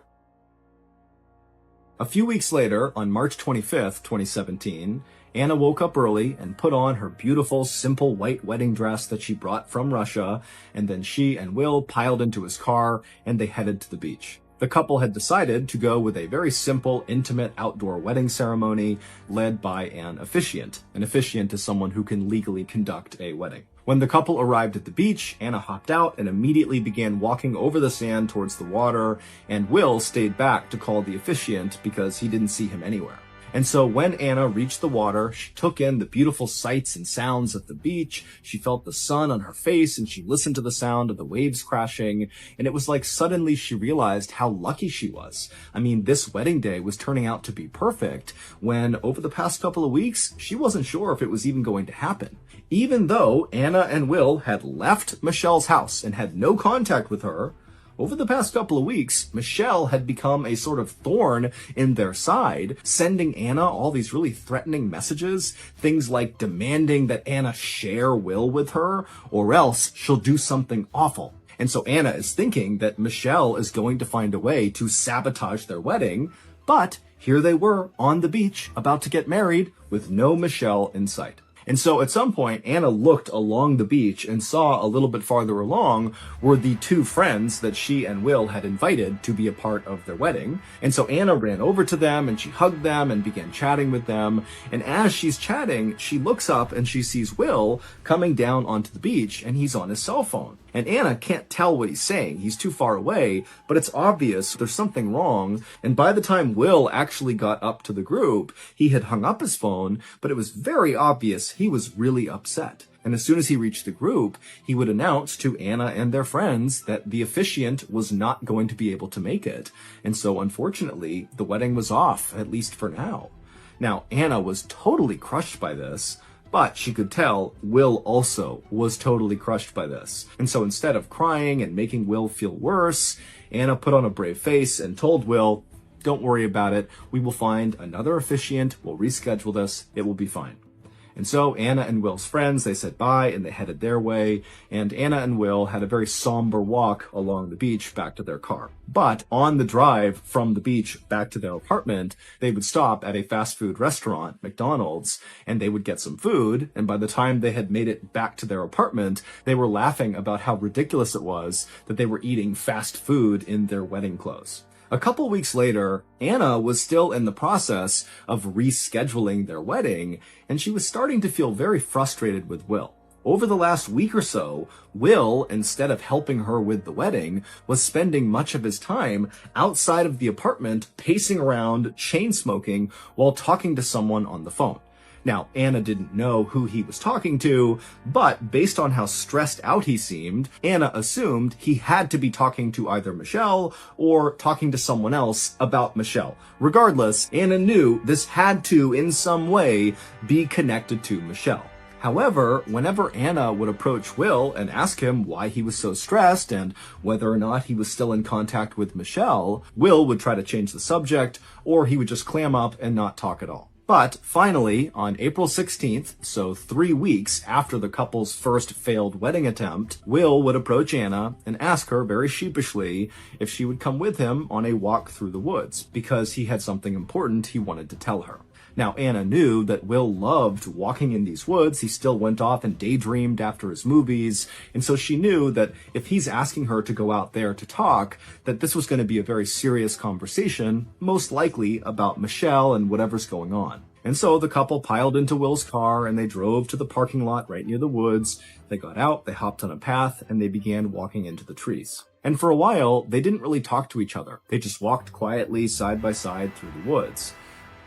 A few weeks later, on March 25th, 2017, Anna woke up early and put on her beautiful, simple white wedding dress that she brought from Russia, and then she and Will piled into his car and they headed to the beach. The couple had decided to go with a very simple, intimate outdoor wedding ceremony led by an officiant. An officiant is someone who can legally conduct a wedding. When the couple arrived at the beach, Anna hopped out and immediately began walking over the sand towards the water, and Will stayed back to call the officiant because he didn't see him anywhere. And so when Anna reached the water, she took in the beautiful sights and sounds of the beach. She felt the sun on her face and she listened to the sound of the waves crashing. And it was like suddenly she realized how lucky she was. I mean, this wedding day was turning out to be perfect when over the past couple of weeks, she wasn't sure if it was even going to happen. Even though Anna and Will had left Michelle's house and had no contact with her, over the past couple of weeks, Michelle had become a sort of thorn in their side, sending Anna all these really threatening messages, things like demanding that Anna share Will with her, or else she'll do something awful. And so Anna is thinking that Michelle is going to find a way to sabotage their wedding, but here they were on the beach about to get married with no Michelle in sight. And so at some point, Anna looked along the beach and saw a little bit farther along were the two friends that she and Will had invited to be a part of their wedding. And so Anna ran over to them and she hugged them and began chatting with them. And as she's chatting, she looks up and she sees Will coming down onto the beach and he's on his cell phone. And Anna can't tell what he's saying. He's too far away, but it's obvious there's something wrong. And by the time Will actually got up to the group, he had hung up his phone, but it was very obvious he was really upset. And as soon as he reached the group, he would announce to Anna and their friends that the officiant was not going to be able to make it. And so unfortunately, the wedding was off, at least for now. Now, Anna was totally crushed by this, but she could tell Will also was totally crushed by this. And so instead of crying and making Will feel worse, Anna put on a brave face and told Will, "Don't worry about it. We will find another officiant. We'll reschedule this. It will be fine." And so Anna and Will's friends, they said bye and they headed their way. And Anna and Will had a very somber walk along the beach back to their car. But on the drive from the beach back to their apartment, they would stop at a fast food restaurant, McDonald's, and they would get some food. And by the time they had made it back to their apartment, they were laughing about how ridiculous it was that they were eating fast food in their wedding clothes. A couple weeks later, Anna was still in the process of rescheduling their wedding, and she was starting to feel very frustrated with Will. Over the last week or so, Will, instead of helping her with the wedding, was spending much of his time outside of the apartment, pacing around, chain smoking, while talking to someone on the phone. Now, Anna didn't know who he was talking to, but based on how stressed out he seemed, Anna assumed he had to be talking to either Michelle or talking to someone else about Michelle. Regardless, Anna knew this had to, in some way, be connected to Michelle. However, whenever Anna would approach Will and ask him why he was so stressed and whether or not he was still in contact with Michelle, Will would try to change the subject, or he would just clam up and not talk at all. But finally, on April 16th, so 3 weeks after the couple's first failed wedding attempt, Will would approach Anna and ask her very sheepishly if she would come with him on a walk through the woods, because he had something important he wanted to tell her. Now, Anna knew that Will loved walking in these woods. He still went off and daydreamed after his movies. And so she knew that if he's asking her to go out there to talk, that this was going to be a very serious conversation, most likely about Michelle and whatever's going on. And so the couple piled into Will's car and they drove to the parking lot right near the woods. They got out, they hopped on a path, and they began walking into the trees. And for a while, they didn't really talk to each other. They just walked quietly side by side through the woods.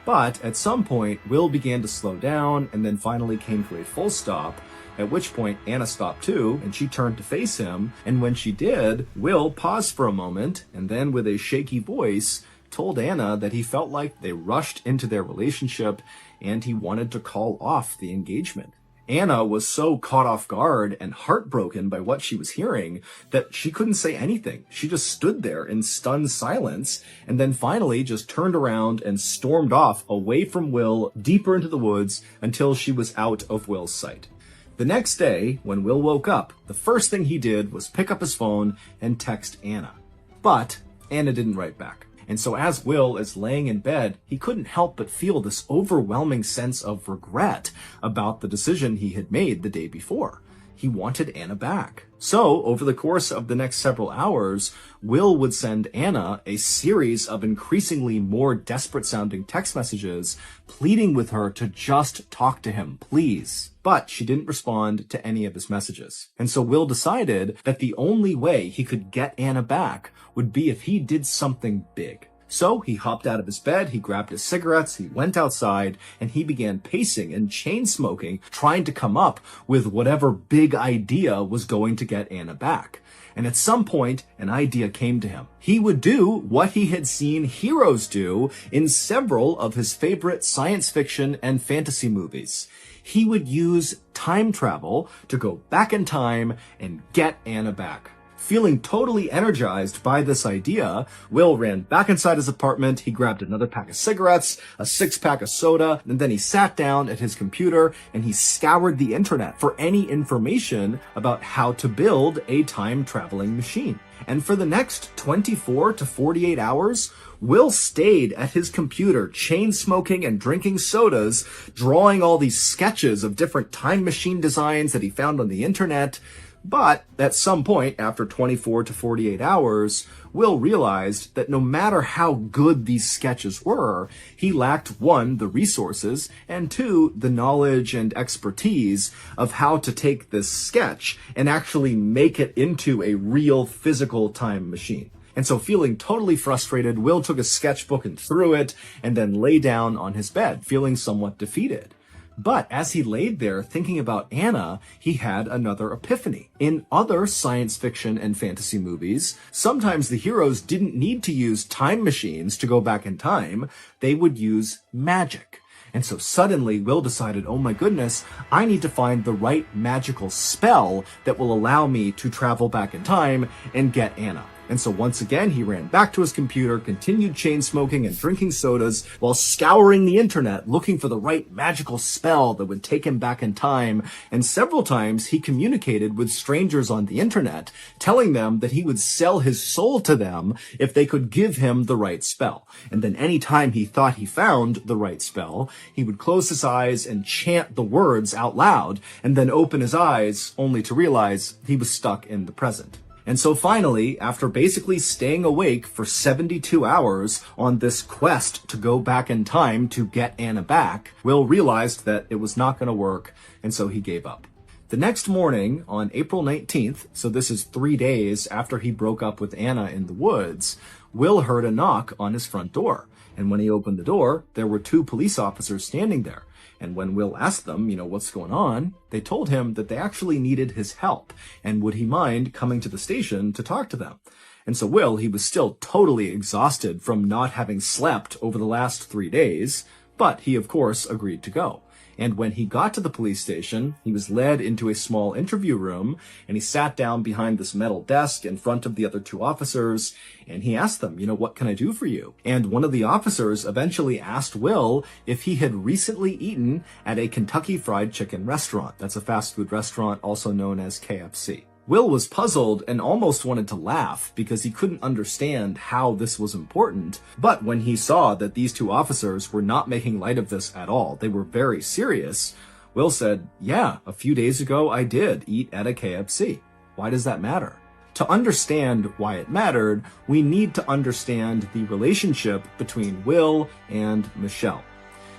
But at some point, Will began to slow down and then finally came to a full stop, at which point Anna stopped too, and she turned to face him. And when she did, Will paused for a moment and then with a shaky voice told Anna that he felt like they rushed into their relationship and he wanted to call off the engagement. Anna was so caught off guard and heartbroken by what she was hearing that she couldn't say anything. She just stood there in stunned silence and then finally just turned around and stormed off away from Will deeper into the woods until she was out of Will's sight. The next day, when Will woke up, the first thing he did was pick up his phone and text Anna. But Anna didn't write back. And so as Will is laying in bed, he couldn't help but feel this overwhelming sense of regret about the decision he had made the day before. He wanted Anna back. So, over the course of the next several hours, Will would send Anna a series of increasingly more desperate-sounding text messages, pleading with her to just talk to him, please. But she didn't respond to any of his messages. And so Will decided that the only way he could get Anna back would be if he did something big. So he hopped out of his bed, he grabbed his cigarettes, he went outside, and he began pacing and chain smoking, trying to come up with whatever big idea was going to get Anna back. And at some point, an idea came to him. He would do what he had seen heroes do in several of his favorite science fiction and fantasy movies. He would use time travel to go back in time and get Anna back. Feeling totally energized by this idea, Will ran back inside his apartment, he grabbed another pack of cigarettes, a 6-pack of soda, and then he sat down at his computer and he scoured the internet for any information about how to build a time-traveling machine. And for the next 24 to 48 hours, Will stayed at his computer, chain-smoking and drinking sodas, drawing all these sketches of different time machine designs that he found on the internet. But at some point, after 24 to 48 hours, Will realized that no matter how good these sketches were, he lacked 1, the resources, and 2, the knowledge and expertise of how to take this sketch and actually make it into a real physical time machine. And so feeling totally frustrated, Will took a sketchbook and threw it, and then lay down on his bed, feeling somewhat defeated. But as he laid there thinking about Anna, he had another epiphany. In other science fiction and fantasy movies, sometimes the heroes didn't need to use time machines to go back in time. They would use magic. And so suddenly Will decided, oh my goodness, I need to find the right magical spell that will allow me to travel back in time and get Anna. And so once again, he ran back to his computer, continued chain smoking and drinking sodas while scouring the internet, looking for the right magical spell that would take him back in time. And several times he communicated with strangers on the internet, telling them that he would sell his soul to them if they could give him the right spell. And then any time he thought he found the right spell, he would close his eyes and chant the words out loud, and then open his eyes only to realize he was stuck in the present. And so finally, after basically staying awake for 72 hours on this quest to go back in time to get Anna back, Will realized that it was not going to work, and so he gave up. The next morning, on April 19th, so this is 3 days after he broke up with Anna in the woods, Will heard a knock on his front door. And when he opened the door, there were 2 police officers standing there. And when Will asked them, what's going on, they told him that they actually needed his help, and would he mind coming to the station to talk to them. And so Will, he was still totally exhausted from not having slept over the last 3 days, but he of course agreed to go. And when he got to the police station, he was led into a small interview room, and he sat down behind this metal desk in front of the other 2 officers, and he asked them, what can I do for you? And one of the officers eventually asked Will if he had recently eaten at a Kentucky Fried Chicken restaurant. That's a fast food restaurant also known as KFC. Will was puzzled and almost wanted to laugh because he couldn't understand how this was important. But when he saw that these 2 officers were not making light of this at all, they were very serious, Will said, yeah, a few days ago I did eat at a KFC. Why does that matter? To understand why it mattered, we need to understand the relationship between Will and Michelle.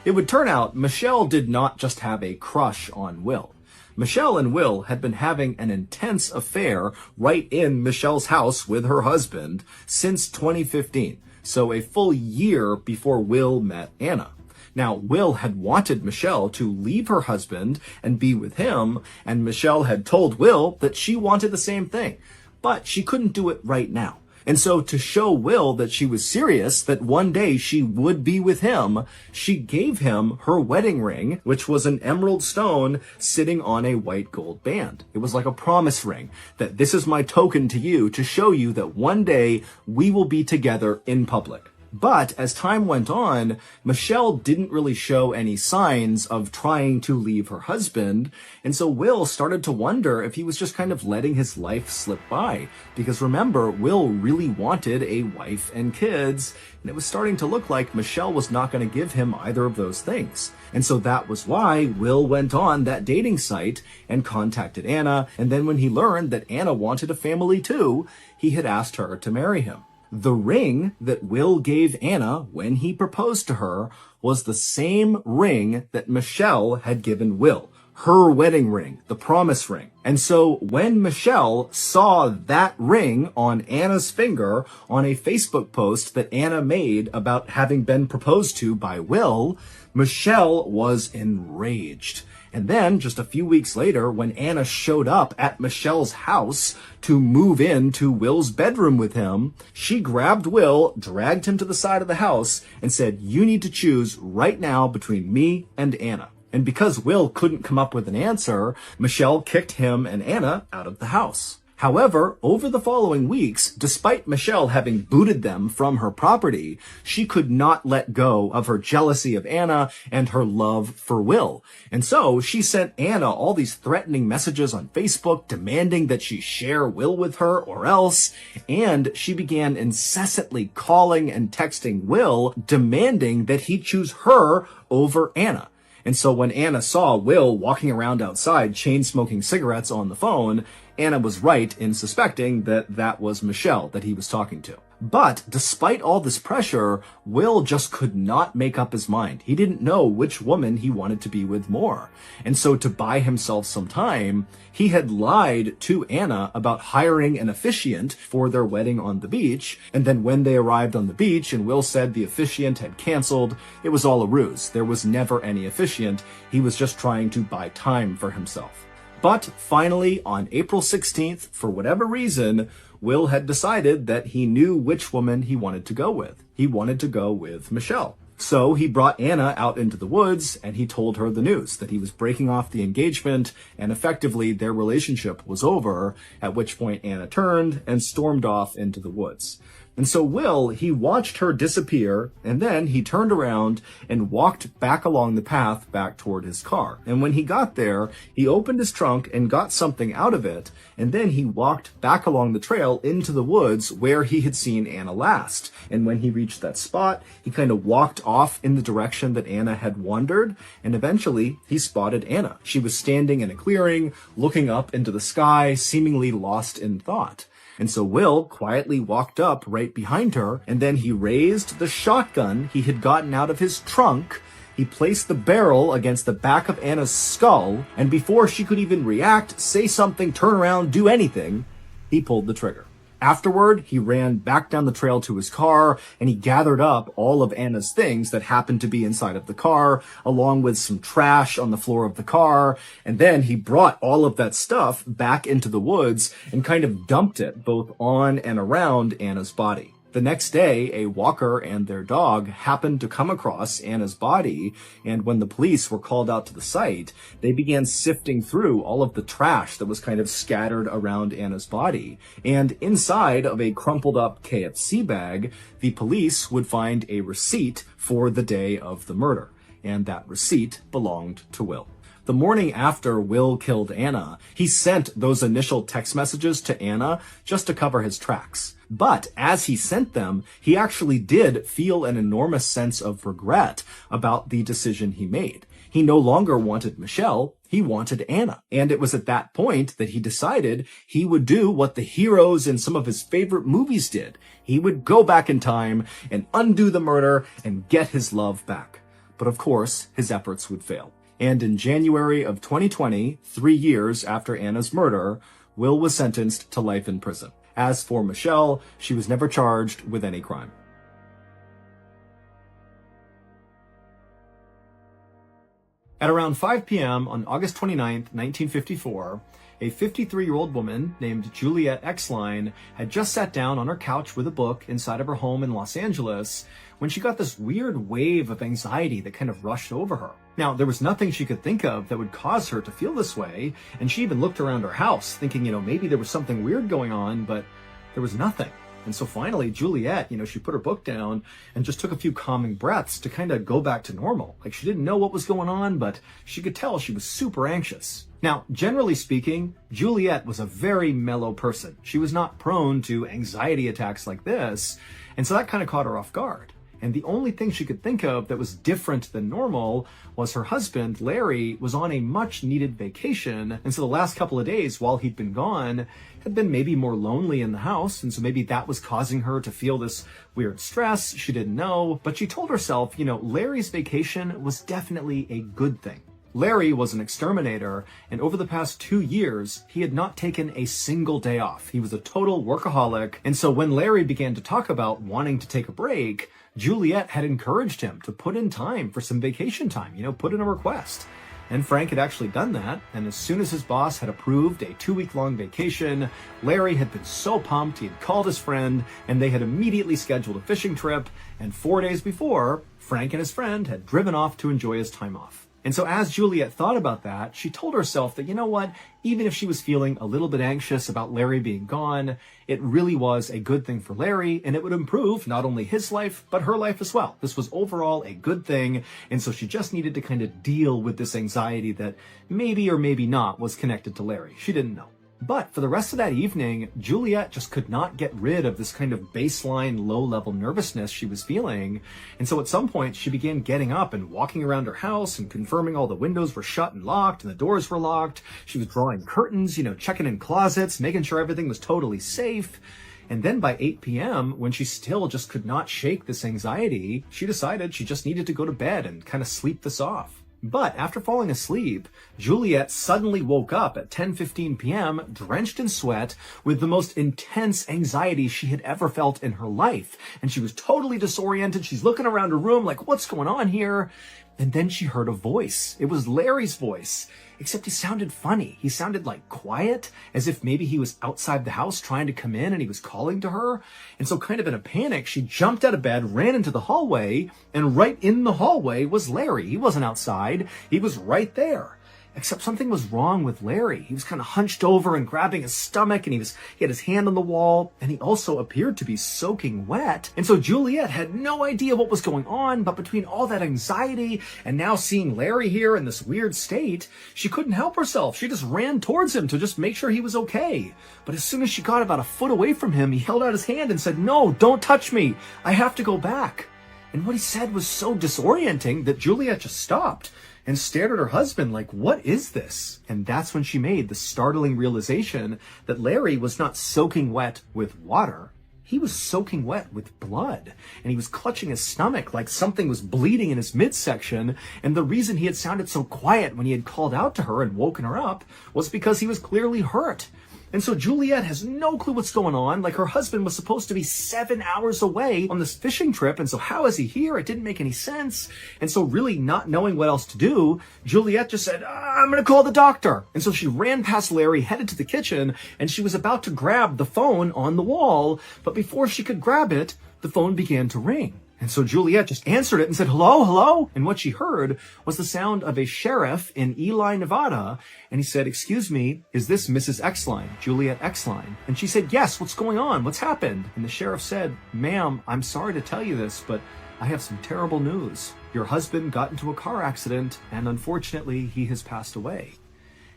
It would turn out Michelle did not just have a crush on Will. Michelle and Will had been having an intense affair right in Michelle's house with her husband since 2015, so a full year before Will met Anna. Now, Will had wanted Michelle to leave her husband and be with him, and Michelle had told Will that she wanted the same thing, but she couldn't do it right now. And so to show Will that she was serious, that one day she would be with him, she gave him her wedding ring, which was an emerald stone sitting on a white gold band. It was like a promise ring, that this is my token to you to show you that one day we will be together in public. But as time went on, Michelle didn't really show any signs of trying to leave her husband, and so Will started to wonder if he was just kind of letting his life slip by. Because remember, Will really wanted a wife and kids, and it was starting to look like Michelle was not going to give him either of those things. And so that was why Will went on that dating site and contacted Anna, and then when he learned that Anna wanted a family too, he had asked her to marry him. The ring that Will gave Anna when he proposed to her was the same ring that Michelle had given Will. Her wedding ring, the promise ring. And so when Michelle saw that ring on Anna's finger on a Facebook post that Anna made about having been proposed to by Will, Michelle was enraged. And then, just a few weeks later, when Anna showed up at Michelle's house to move into Will's bedroom with him, she grabbed Will, dragged him to the side of the house, and said, "You need to choose right now between me and Anna." And because Will couldn't come up with an answer, Michelle kicked him and Anna out of the house. However, over the following weeks, despite Michelle having booted them from her property, she could not let go of her jealousy of Anna and her love for Will. And so she sent Anna all these threatening messages on Facebook demanding that she share Will with her or else. And she began incessantly calling and texting Will, demanding that he choose her over Anna. And so when Anna saw Will walking around outside chain-smoking cigarettes on the phone, Anna was right in suspecting that that was Michelle that he was talking to. But despite all this pressure, Will just could not make up his mind. He didn't know which woman he wanted to be with more. And so to buy himself some time, he had lied to Anna about hiring an officiant for their wedding on the beach. And then when they arrived on the beach and Will said the officiant had canceled, it was all a ruse. There was never any officiant. He was just trying to buy time for himself. But finally, on April 16th, for whatever reason, Will had decided that he knew which woman he wanted to go with. He wanted to go with Michelle. So he brought Anna out into the woods and he told her the news that he was breaking off the engagement and effectively their relationship was over, at which point Anna turned and stormed off into the woods. And so Will, he watched her disappear, and then he turned around and walked back along the path back toward his car. And when he got there, he opened his trunk and got something out of it, and then he walked back along the trail into the woods where he had seen Anna last. And when he reached that spot, he kind of walked off in the direction that Anna had wandered, and eventually he spotted Anna. She was standing in a clearing, looking up into the sky, seemingly lost in thought. And so Will quietly walked up right behind her, and then he raised the shotgun he had gotten out of his trunk. He placed the barrel against the back of Anna's skull, and before she could even react, say something, turn around, do anything, he pulled the trigger. Afterward, he ran back down the trail to his car, and he gathered up all of Anna's things that happened to be inside of the car, along with some trash on the floor of the car, and then he brought all of that stuff back into the woods and kind of dumped it both on and around Anna's body. The next day, a walker and their dog happened to come across Anna's body, and when the police were called out to the site, they began sifting through all of the trash that was kind of scattered around Anna's body. And inside of a crumpled up KFC bag, the police would find a receipt for the day of the murder, and that receipt belonged to Will. The morning after Will killed Anna, he sent those initial text messages to Anna just to cover his tracks. But as he sent them, he actually did feel an enormous sense of regret about the decision he made. He no longer wanted Michelle, he wanted Anna. And it was at that point that he decided he would do what the heroes in some of his favorite movies did. He would go back in time and undo the murder and get his love back. But of course, his efforts would fail. And in January of 2020, 3 years after Anna's murder, Will was sentenced to life in prison. As for Michelle, she was never charged with any crime. At around 5 p.m. on August 29, 1954, a 53-year-old woman named Juliet Exline had just sat down on her couch with a book inside of her home in Los Angeles when she got this weird wave of anxiety that kind of rushed over her. Now, there was nothing she could think of that would cause her to feel this way, and she even looked around her house thinking, maybe there was something weird going on, but there was nothing. And so finally, Juliet, she put her book down and just took a few calming breaths to kind of go back to normal. Like, she didn't know what was going on, but she could tell she was super anxious. Now, generally speaking, Juliet was a very mellow person. She was not prone to anxiety attacks like this, and so that kind of caught her off guard. And the only thing she could think of that was different than normal was her husband, Larry, was on a much needed vacation. And so the last couple of days while he'd been gone had been maybe more lonely in the house. And so maybe that was causing her to feel this weird stress. She didn't know, but she told herself, Larry's vacation was definitely a good thing. Larry was an exterminator, and over the past 2 years, he had not taken a single day off. He was a total workaholic, and so when Larry began to talk about wanting to take a break, Juliet had encouraged him to put in time for some vacation time, put in a request. And Frank had actually done that, and as soon as his boss had approved a 2-week-long vacation, Larry had been so pumped, he had called his friend, and they had immediately scheduled a fishing trip, and 4 days before, Frank and his friend had driven off to enjoy his time off. And so as Juliet thought about that, she told herself that, even if she was feeling a little bit anxious about Larry being gone, it really was a good thing for Larry, and it would improve not only his life, but her life as well. This was overall a good thing, and so she just needed to kind of deal with this anxiety that maybe or maybe not was connected to Larry. She didn't know. But for the rest of that evening, Juliet just could not get rid of this kind of baseline low-level nervousness she was feeling. And so at some point, she began getting up and walking around her house and confirming all the windows were shut and locked and the doors were locked. She was drawing curtains, checking in closets, making sure everything was totally safe. And then by 8 p.m., when she still just could not shake this anxiety, she decided she just needed to go to bed and kind of sleep this off. But after falling asleep, Juliet suddenly woke up at 10:15 p.m., drenched in sweat, with the most intense anxiety she had ever felt in her life. And she was totally disoriented. She's looking around her room like, what's going on here? And then she heard a voice. It was Larry's voice, except he sounded funny. He sounded like quiet, as if maybe he was outside the house trying to come in and he was calling to her. And so kind of in a panic, she jumped out of bed, ran into the hallway, and right in the hallway was Larry. He wasn't outside. He was right there. Except something was wrong with Larry. He was kind of hunched over and grabbing his stomach, and he had his hand on the wall, and he also appeared to be soaking wet. And so Juliet had no idea what was going on, but between all that anxiety and now seeing Larry here in this weird state, she couldn't help herself. She just ran towards him to just make sure he was okay. But as soon as she got about a foot away from him, he held out his hand and said, "No, don't touch me. I have to go back." And what he said was so disorienting that Juliet just stopped and stared at her husband like, what is this? And that's when she made the startling realization that Larry was not soaking wet with water. He was soaking wet with blood, and he was clutching his stomach like something was bleeding in his midsection. And the reason he had sounded so quiet when he had called out to her and woken her up was because he was clearly hurt. And so Juliet has no clue what's going on. Like, her husband was supposed to be 7 hours away on this fishing trip. And so how is he here? It didn't make any sense. And so really not knowing what else to do, Juliet just said, I'm going to call the doctor. And so she ran past Larry, headed to the kitchen, and she was about to grab the phone on the wall. But before she could grab it, the phone began to ring. And so Juliet just answered it and said, hello, hello. And what she heard was the sound of a sheriff in Ely, Nevada. And he said, excuse me, is this Mrs. Exline, Juliet Exline? And she said, yes, what's going on? What's happened? And the sheriff said, ma'am, I'm sorry to tell you this, but I have some terrible news. Your husband got into a car accident, and unfortunately, he has passed away.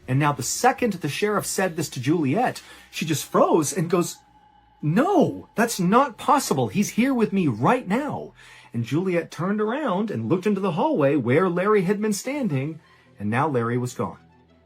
And now the second the sheriff said this to Juliet, she just froze and goes, no, that's not possible. He's here with me right now. And Juliet turned around and looked into the hallway where Larry had been standing, and now Larry was gone.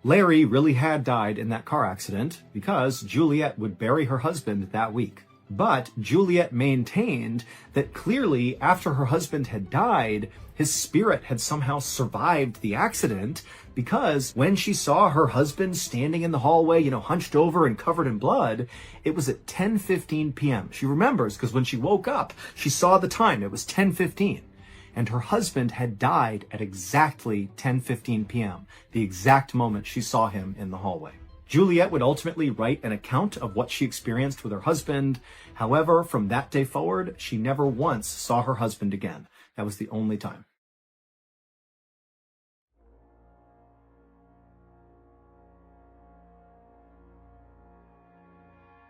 Larry really had died in that car accident because Juliet would bury her husband that week. But Juliet maintained that clearly after her husband had died, his spirit had somehow survived the accident, because when she saw her husband standing in the hallway, hunched over and covered in blood, it was at 10:15 p.m. She remembers because when she woke up, she saw the time. It was 10:15. And her husband had died at exactly 10:15 p.m., the exact moment she saw him in the hallway. Juliet would ultimately write an account of what she experienced with her husband. However, from that day forward, she never once saw her husband again. That was the only time.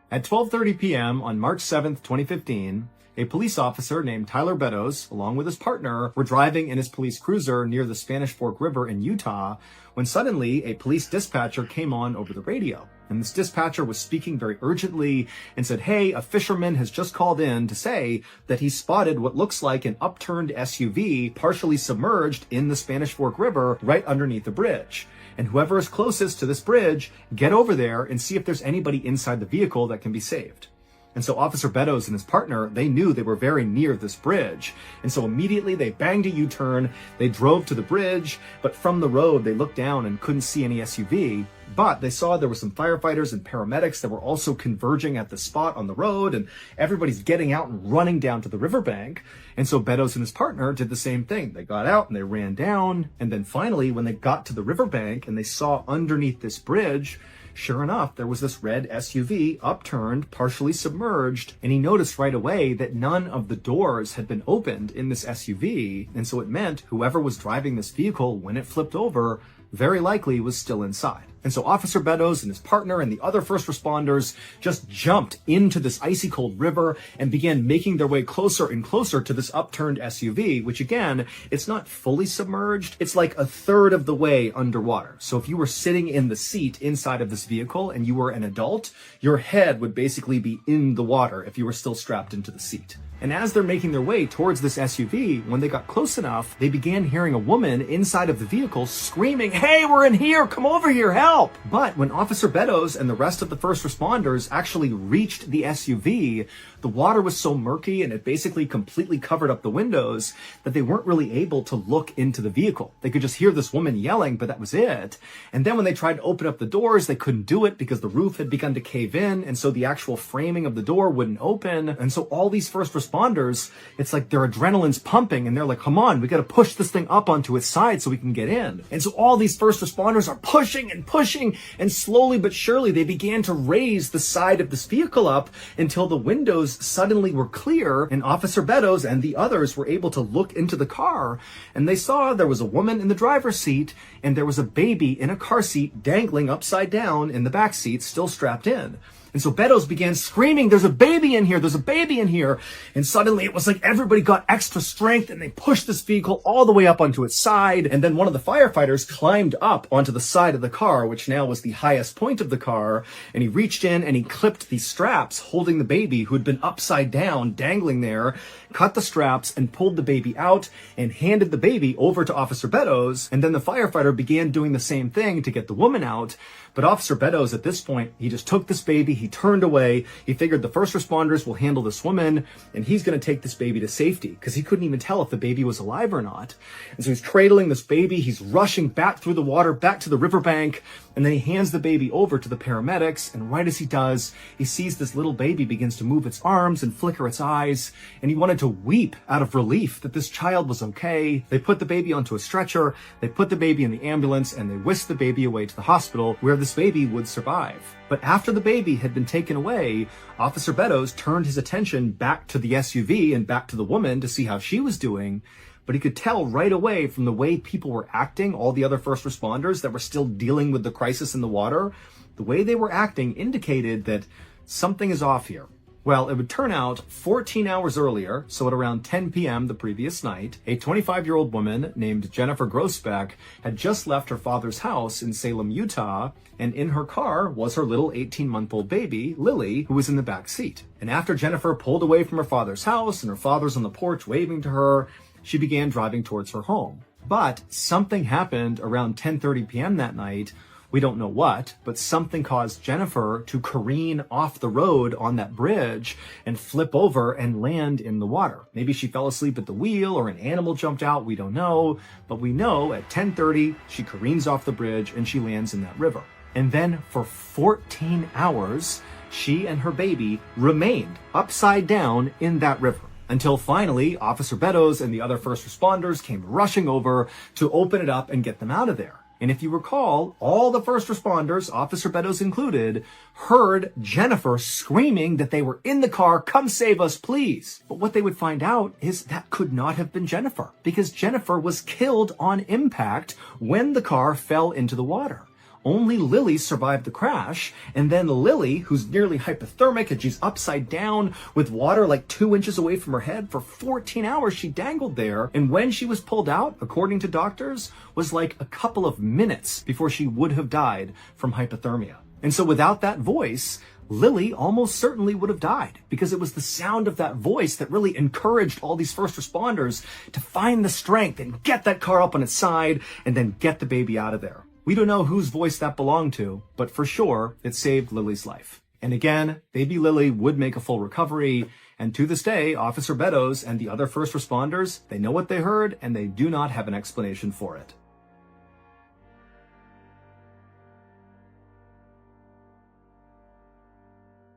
At 12:30 p.m. on March 7th, 2015, a police officer named Tyler Beddoes, along with his partner, were driving in his police cruiser near the Spanish Fork River in Utah when suddenly a police dispatcher came on over the radio. And this dispatcher was speaking very urgently and said, "Hey, a fisherman has just called in to say that he spotted what looks like an upturned SUV partially submerged in the Spanish Fork River right underneath the bridge. And whoever is closest to this bridge, get over there and see if there's anybody inside the vehicle that can be saved." And so Officer Beddoes and his partner, they knew they were very near this bridge. And so immediately they banged a U-turn, they drove to the bridge, but from the road they looked down and couldn't see any SUV. But they saw there were some firefighters and paramedics that were also converging at the spot on the road, and everybody's getting out and running down to the riverbank. And so Beddoes and his partner did the same thing. They got out and they ran down. And then finally, when they got to the riverbank and they saw underneath this bridge, sure enough, there was this red SUV, upturned, partially submerged, and he noticed right away that none of the doors had been opened in this SUV, and so it meant whoever was driving this vehicle when it flipped over very likely was still inside. And so Officer Beddoes and his partner and the other first responders just jumped into this icy cold river and began making their way closer and closer to this upturned SUV, which again, it's not fully submerged. It's like a third of the way underwater. So if you were sitting in the seat inside of this vehicle and you were an adult, your head would basically be in the water if you were still strapped into the seat. And as they're making their way towards this SUV, when they got close enough, they began hearing a woman inside of the vehicle screaming, "Hey, we're in here! Come over here, help!" But when Officer Beddoes and the rest of the first responders actually reached the SUV, the water was so murky and it basically completely covered up the windows that they weren't really able to look into the vehicle. They could just hear this woman yelling, but that was it. And then when they tried to open up the doors, they couldn't do it because the roof had begun to cave in, and so the actual framing of the door wouldn't open. And so all these first responders, it's like their adrenaline's pumping and they're like, "Come on, we got to push this thing up onto its side so we can get in." And so all these first responders are pushing and pushing, and slowly but surely they began to raise the side of this vehicle up until the windows suddenly were clear, and Officer Beddoes and the others were able to look into the car, and they saw there was a woman in the driver's seat and there was a baby in a car seat dangling upside down in the back seat, still strapped in. And so Beddoes began screaming, "There's a baby in here, there's a baby in here." And suddenly it was like everybody got extra strength and they pushed this vehicle all the way up onto its side. And then one of the firefighters climbed up onto the side of the car, which now was the highest point of the car. And he reached in and he clipped the straps holding the baby who had been upside down, dangling there, cut the straps and pulled the baby out and handed the baby over to Officer Beddoes. And then the firefighter began doing the same thing to get the woman out. But Officer Beddoes, at this point, he just took this baby, he turned away, he figured the first responders will handle this woman, and he's going to take this baby to safety, because he couldn't even tell if the baby was alive or not. And so he's cradling this baby, he's rushing back through the water, back to the riverbank, and then he hands the baby over to the paramedics, and right as he does, he sees this little baby begins to move its arms and flicker its eyes, and he wanted to weep out of relief that this child was okay. They put the baby onto a stretcher, they put the baby in the ambulance, and they whisked the baby away to the hospital, where this baby would survive. But after the baby had been taken away, Officer Beddoes turned his attention back to the SUV and back to the woman to see how she was doing. But he could tell right away from the way people were acting, all the other first responders that were still dealing with the crisis in the water, the way they were acting indicated that something is off here. Well, it would turn out 14 hours earlier, so at around 10 p.m. the previous night, a 25-year-old woman named Jennifer Grossbeck had just left her father's house in Salem, Utah, and in her car was her little 18-month-old baby, Lily, who was in the back seat. And after Jennifer pulled away from her father's house and her father's on the porch waving to her, she began driving towards her home. But something happened around 10:30 p.m. that night. We don't know what, but something caused Jennifer to careen off the road on that bridge and flip over and land in the water. Maybe she fell asleep at the wheel or an animal jumped out, we don't know. But we know at 10:30, she careens off the bridge and she lands in that river. And then for 14 hours, she and her baby remained upside down in that river. Until finally, Officer Beddoes and the other first responders came rushing over to open it up and get them out of there. And if you recall, all the first responders, Officer Beddoes included, heard Jennifer screaming that they were in the car, "Come save us, please." But what they would find out is that could not have been Jennifer, because Jennifer was killed on impact when the car fell into the water. only Lily survived the crash, and then Lily, who's nearly hypothermic and she's upside down with water like 2 inches away from her head, for 14 hours she dangled there, and when she was pulled out, according to doctors, was like a couple of minutes before she would have died from hypothermia. And so without that voice, Lily almost certainly would have died, because it was the sound of that voice that really encouraged all these first responders to find the strength and get that car up on its side and then get the baby out of there. We don't know whose voice that belonged to, but for sure, it saved Lily's life. And again, baby Lily would make a full recovery, and to this day, Officer Beddoes and the other first responders, they know what they heard and they do not have an explanation for it.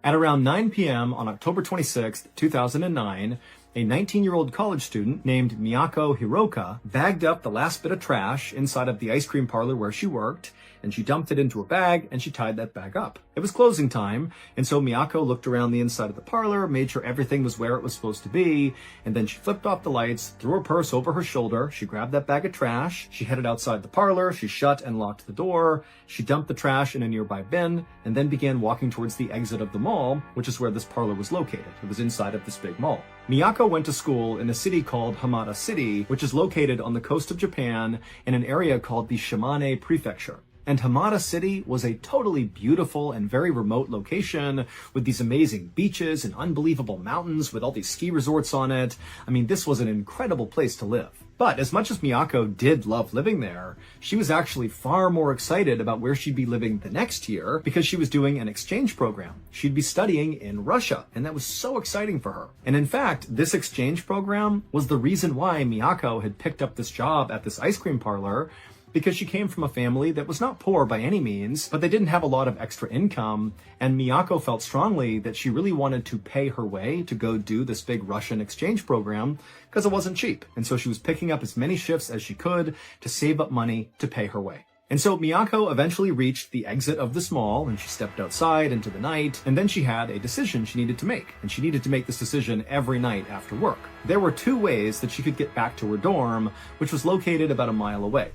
At around 9 p.m. on October 26, 2009, a 19-year-old college student named Miyako Hiroka bagged up the last bit of trash inside of the ice cream parlor where she worked, and she dumped it into a bag and she tied that bag up. It was closing time, and so Miyako looked around the inside of the parlor, made sure everything was where it was supposed to be, and then she flipped off the lights, threw her purse over her shoulder, she grabbed that bag of trash, she headed outside the parlor, she shut and locked the door, she dumped the trash in a nearby bin, and then began walking towards the exit of the mall, which is where this parlor was located. It was inside of this big mall. Miyako went to school in a city called Hamada City, which is located on the coast of Japan in an area called the Shimane Prefecture. And Hamada City was a totally beautiful and very remote location with these amazing beaches and unbelievable mountains with all these ski resorts on it. I mean, this was an incredible place to live. But as much as Miyako did love living there, she was actually far more excited about where she'd be living the next year because she was doing an exchange program. She'd be studying in Russia, and that was so exciting for her. And in fact, this exchange program was the reason why Miyako had picked up this job at this ice cream parlor, because she came from a family that was not poor by any means, but they didn't have a lot of extra income, and Miyako felt strongly that she really wanted to pay her way to go do this big Russian exchange program because it wasn't cheap. And so she was picking up as many shifts as she could to save up money to pay her way. And so Miyako eventually reached the exit of this mall, and she stepped outside into the night, and then she had a decision she needed to make. And she needed to make this decision every night after work. There were two ways that she could get back to her dorm, which was located about a mile away.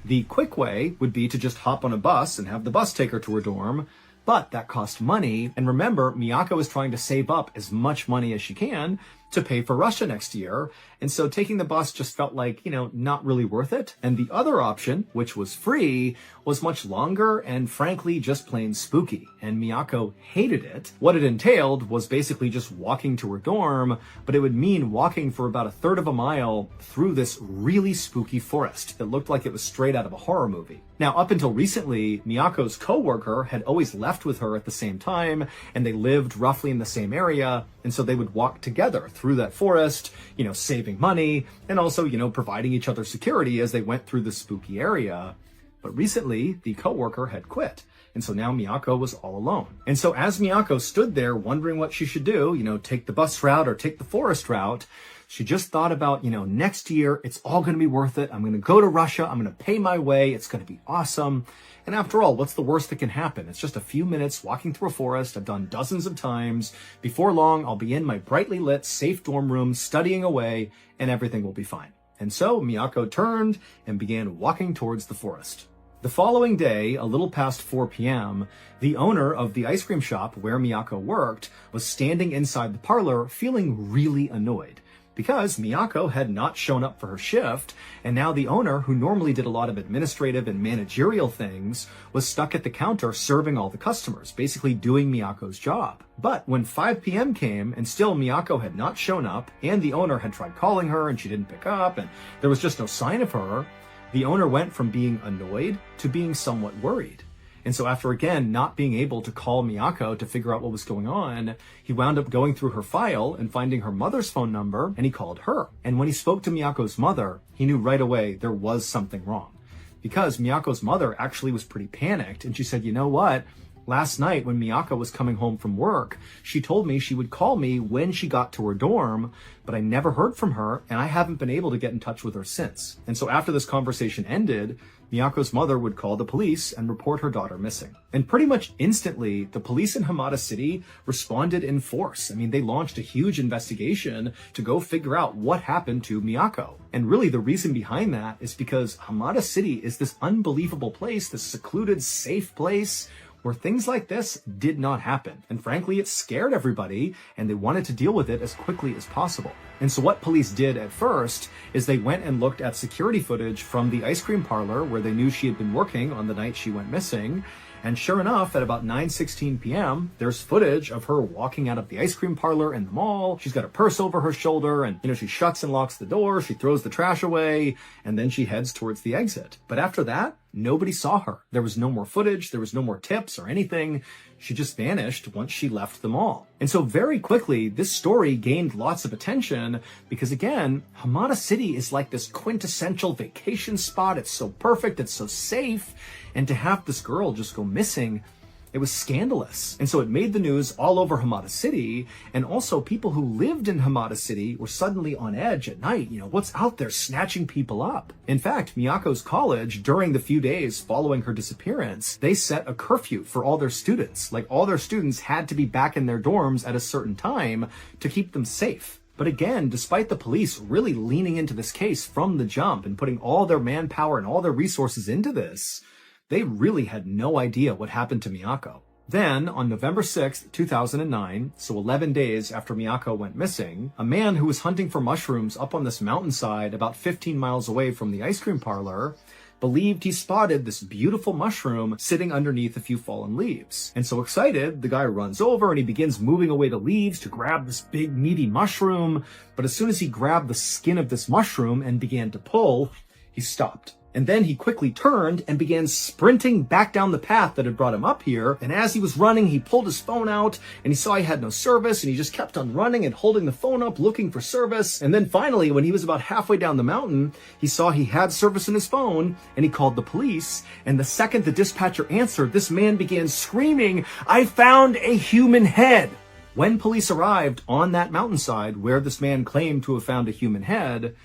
The quick way would be to just hop on a bus and have the bus take her to her dorm, but that cost money. And remember, Miyako is trying to save up as much money as she can to pay for Russia next year. And so taking the bus just felt like, not really worth it. And the other option, which was free, was much longer and frankly just plain spooky. And Miyako hated it. What it entailed was basically just walking to her dorm, but it would mean walking for about a third of a mile through this really spooky forest that looked like it was straight out of a horror movie. Now, up until recently, Miyako's coworker had always left with her at the same time, and they lived roughly in the same area, and so they would walk together through that forest, saving money, and also, providing each other security as they went through the spooky area. But recently, the coworker had quit, and so now Miyako was all alone. And so as Miyako stood there wondering what she should do, take the bus route or take the forest route, she just thought about, next year, it's all going to be worth it. I'm going to go to Russia. I'm going to pay my way. It's going to be awesome. And after all, what's the worst that can happen? It's just a few minutes walking through a forest. I've done dozens of times. Before long, I'll be in my brightly lit, safe dorm room, studying away, and everything will be fine. And so Miyako turned and began walking towards the forest. The following day, a little past 4 p.m., the owner of the ice cream shop where Miyako worked was standing inside the parlor feeling really annoyed, because Miyako had not shown up for her shift, and now the owner, who normally did a lot of administrative and managerial things, was stuck at the counter serving all the customers, basically doing Miyako's job. But when 5 p.m. came and still Miyako had not shown up, and the owner had tried calling her and she didn't pick up, and there was just no sign of her, the owner went from being annoyed to being somewhat worried. And so after again not being able to call Miyako to figure out what was going on, he wound up going through her file and finding her mother's phone number, and he called her. And when he spoke to Miyako's mother, he knew right away there was something wrong, because Miyako's mother actually was pretty panicked, and she said, "You know what? Last night when Miyako was coming home from work, she told me she would call me when she got to her dorm, but I never heard from her, and I haven't been able to get in touch with her since. And so after this conversation ended, Miyako's mother would call the police and report her daughter missing. And pretty much instantly, the police in Hamada City responded in force. I mean, they launched a huge investigation to go figure out what happened to Miyako. And really the reason behind that is because Hamada City is this unbelievable place, this secluded, safe place where things like this did not happen. And frankly, it scared everybody, and they wanted to deal with it as quickly as possible. And so what police did at first is they went and looked at security footage from the ice cream parlor where they knew she had been working on the night she went missing. And sure enough, at about 9:16 p.m., there's footage of her walking out of the ice cream parlor in the mall. She's got a purse over her shoulder, and, she shuts and locks the door, she throws the trash away, and then she heads towards the exit. But after that, nobody saw her. There was no more footage, there was no more tips or anything. She just vanished once she left the mall. And so very quickly, this story gained lots of attention because, again, Hamada City is like this quintessential vacation spot. It's so perfect, it's so safe. And to have this girl just go missing, it was scandalous. And so it made the news all over Hamada City. And also people who lived in Hamada City were suddenly on edge at night. What's out there snatching people up? In fact, Miyako's college, during the few days following her disappearance, they set a curfew for all their students. Like, all their students had to be back in their dorms at a certain time to keep them safe. But again, despite the police really leaning into this case from the jump and putting all their manpower and all their resources into this, they really had no idea what happened to Miyako. Then, on November 6th, 2009, so 11 days after Miyako went missing, a man who was hunting for mushrooms up on this mountainside about 15 miles away from the ice cream parlor believed he spotted this beautiful mushroom sitting underneath a few fallen leaves. And so excited, the guy runs over and he begins moving away the leaves to grab this big meaty mushroom. But as soon as he grabbed the skin of this mushroom and began to pull, he stopped. And then he quickly turned and began sprinting back down the path that had brought him up here. And as he was running, he pulled his phone out and he saw he had no service, and he just kept on running and holding the phone up, looking for service. And then finally, when he was about halfway down the mountain, he saw he had service in his phone and he called the police. And the second the dispatcher answered, this man began screaming, "I found a human head!" When police arrived on that mountainside where this man claimed to have found a human head,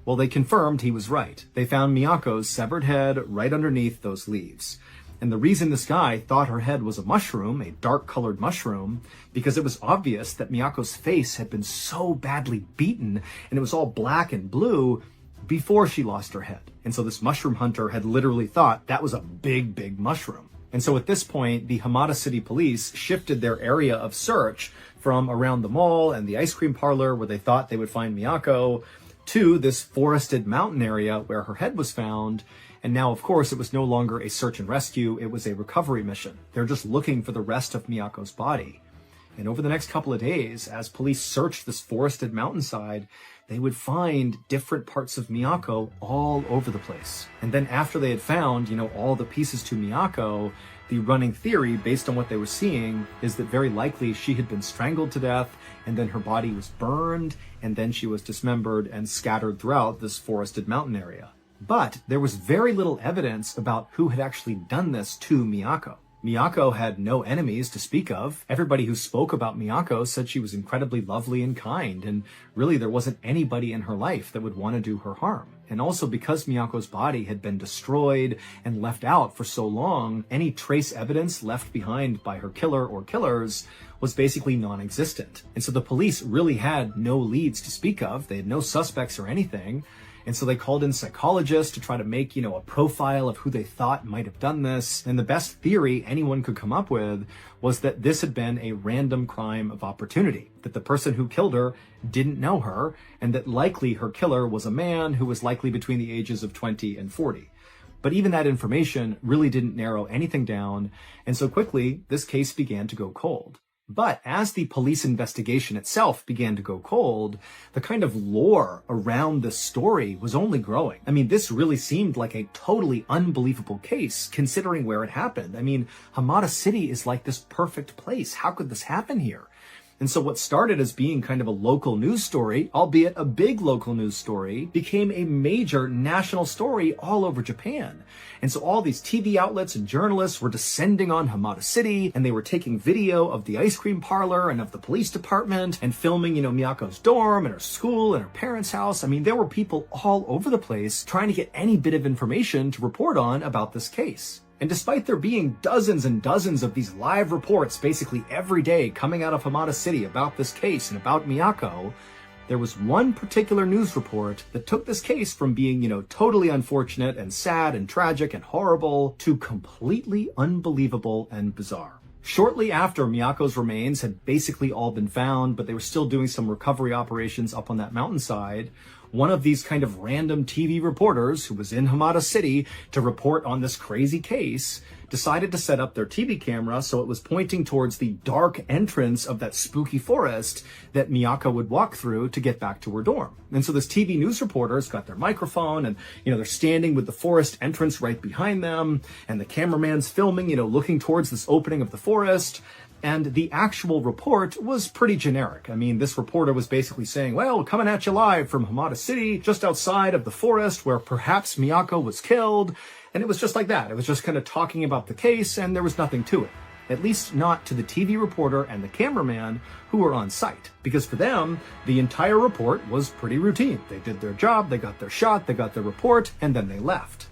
well, they confirmed he was right. They found Miyako's severed head right underneath those leaves. And the reason this guy thought her head was a mushroom, a dark-colored mushroom, because it was obvious that Miyako's face had been so badly beaten, and it was all black and blue before she lost her head. And so this mushroom hunter had literally thought that was a big, big mushroom. And so at this point, the Hamada City police shifted their area of search from around the mall and the ice cream parlor where they thought they would find Miyako to this forested mountain area where her head was found. And now, of course, it was no longer a search and rescue, it was a recovery mission. They're just looking for the rest of Miyako's body. And over the next couple of days, as police searched this forested mountainside, they would find different parts of Miyako all over the place. And then after they had found, all the pieces to Miyako, the running theory, based on what they were seeing, is that very likely she had been strangled to death, and then her body was burned, and then she was dismembered and scattered throughout this forested mountain area. But there was very little evidence about who had actually done this to Miyako. Miyako had no enemies to speak of. Everybody who spoke about Miyako said she was incredibly lovely and kind, and really there wasn't anybody in her life that would want to do her harm. And also because Miyako's body had been destroyed and left out for so long, any trace evidence left behind by her killer or killers was basically non-existent. And so the police really had no leads to speak of. They had no suspects or anything. And so they called in psychologists to try to make, a profile of who they thought might have done this. And the best theory anyone could come up with was that this had been a random crime of opportunity, that the person who killed her didn't know her, and that likely her killer was a man who was likely between the ages of 20 and 40. But even that information really didn't narrow anything down, and so quickly this case began to go cold. But as the police investigation itself began to go cold, the kind of lore around this story was only growing. I mean, this really seemed like a totally unbelievable case, considering where it happened. I mean, Hamada City is like this perfect place. How could this happen here? And so what started as being kind of a local news story, albeit a big local news story, became a major national story all over Japan. And so all these TV outlets and journalists were descending on Hamada City, and they were taking video of the ice cream parlor and of the police department and filming, Miyako's dorm and her school and her parents' house. I mean, there were people all over the place trying to get any bit of information to report on about this case. And despite there being dozens and dozens of these live reports basically every day coming out of Hamada City about this case and about Miyako, there was one particular news report that took this case from being, totally unfortunate and sad and tragic and horrible to completely unbelievable and bizarre. Shortly after Miyako's remains had basically all been found, but they were still doing some recovery operations up on that mountainside, one of these kind of random TV reporters who was in Hamada City to report on this crazy case decided to set up their TV camera so it was pointing towards the dark entrance of that spooky forest that Miyako would walk through to get back to her dorm. And so this TV news reporter's got their microphone and, they're standing with the forest entrance right behind them, and the cameraman's filming, looking towards this opening of the forest. And the actual report was pretty generic. I mean, this reporter was basically saying, well, coming at you live from Hamada City, just outside of the forest where perhaps Miyako was killed. And it was just like that. It was just kind of talking about the case, and there was nothing to it. At least not to the TV reporter and the cameraman who were on site. Because for them, the entire report was pretty routine. They did their job, they got their shot, they got their report, and then they left.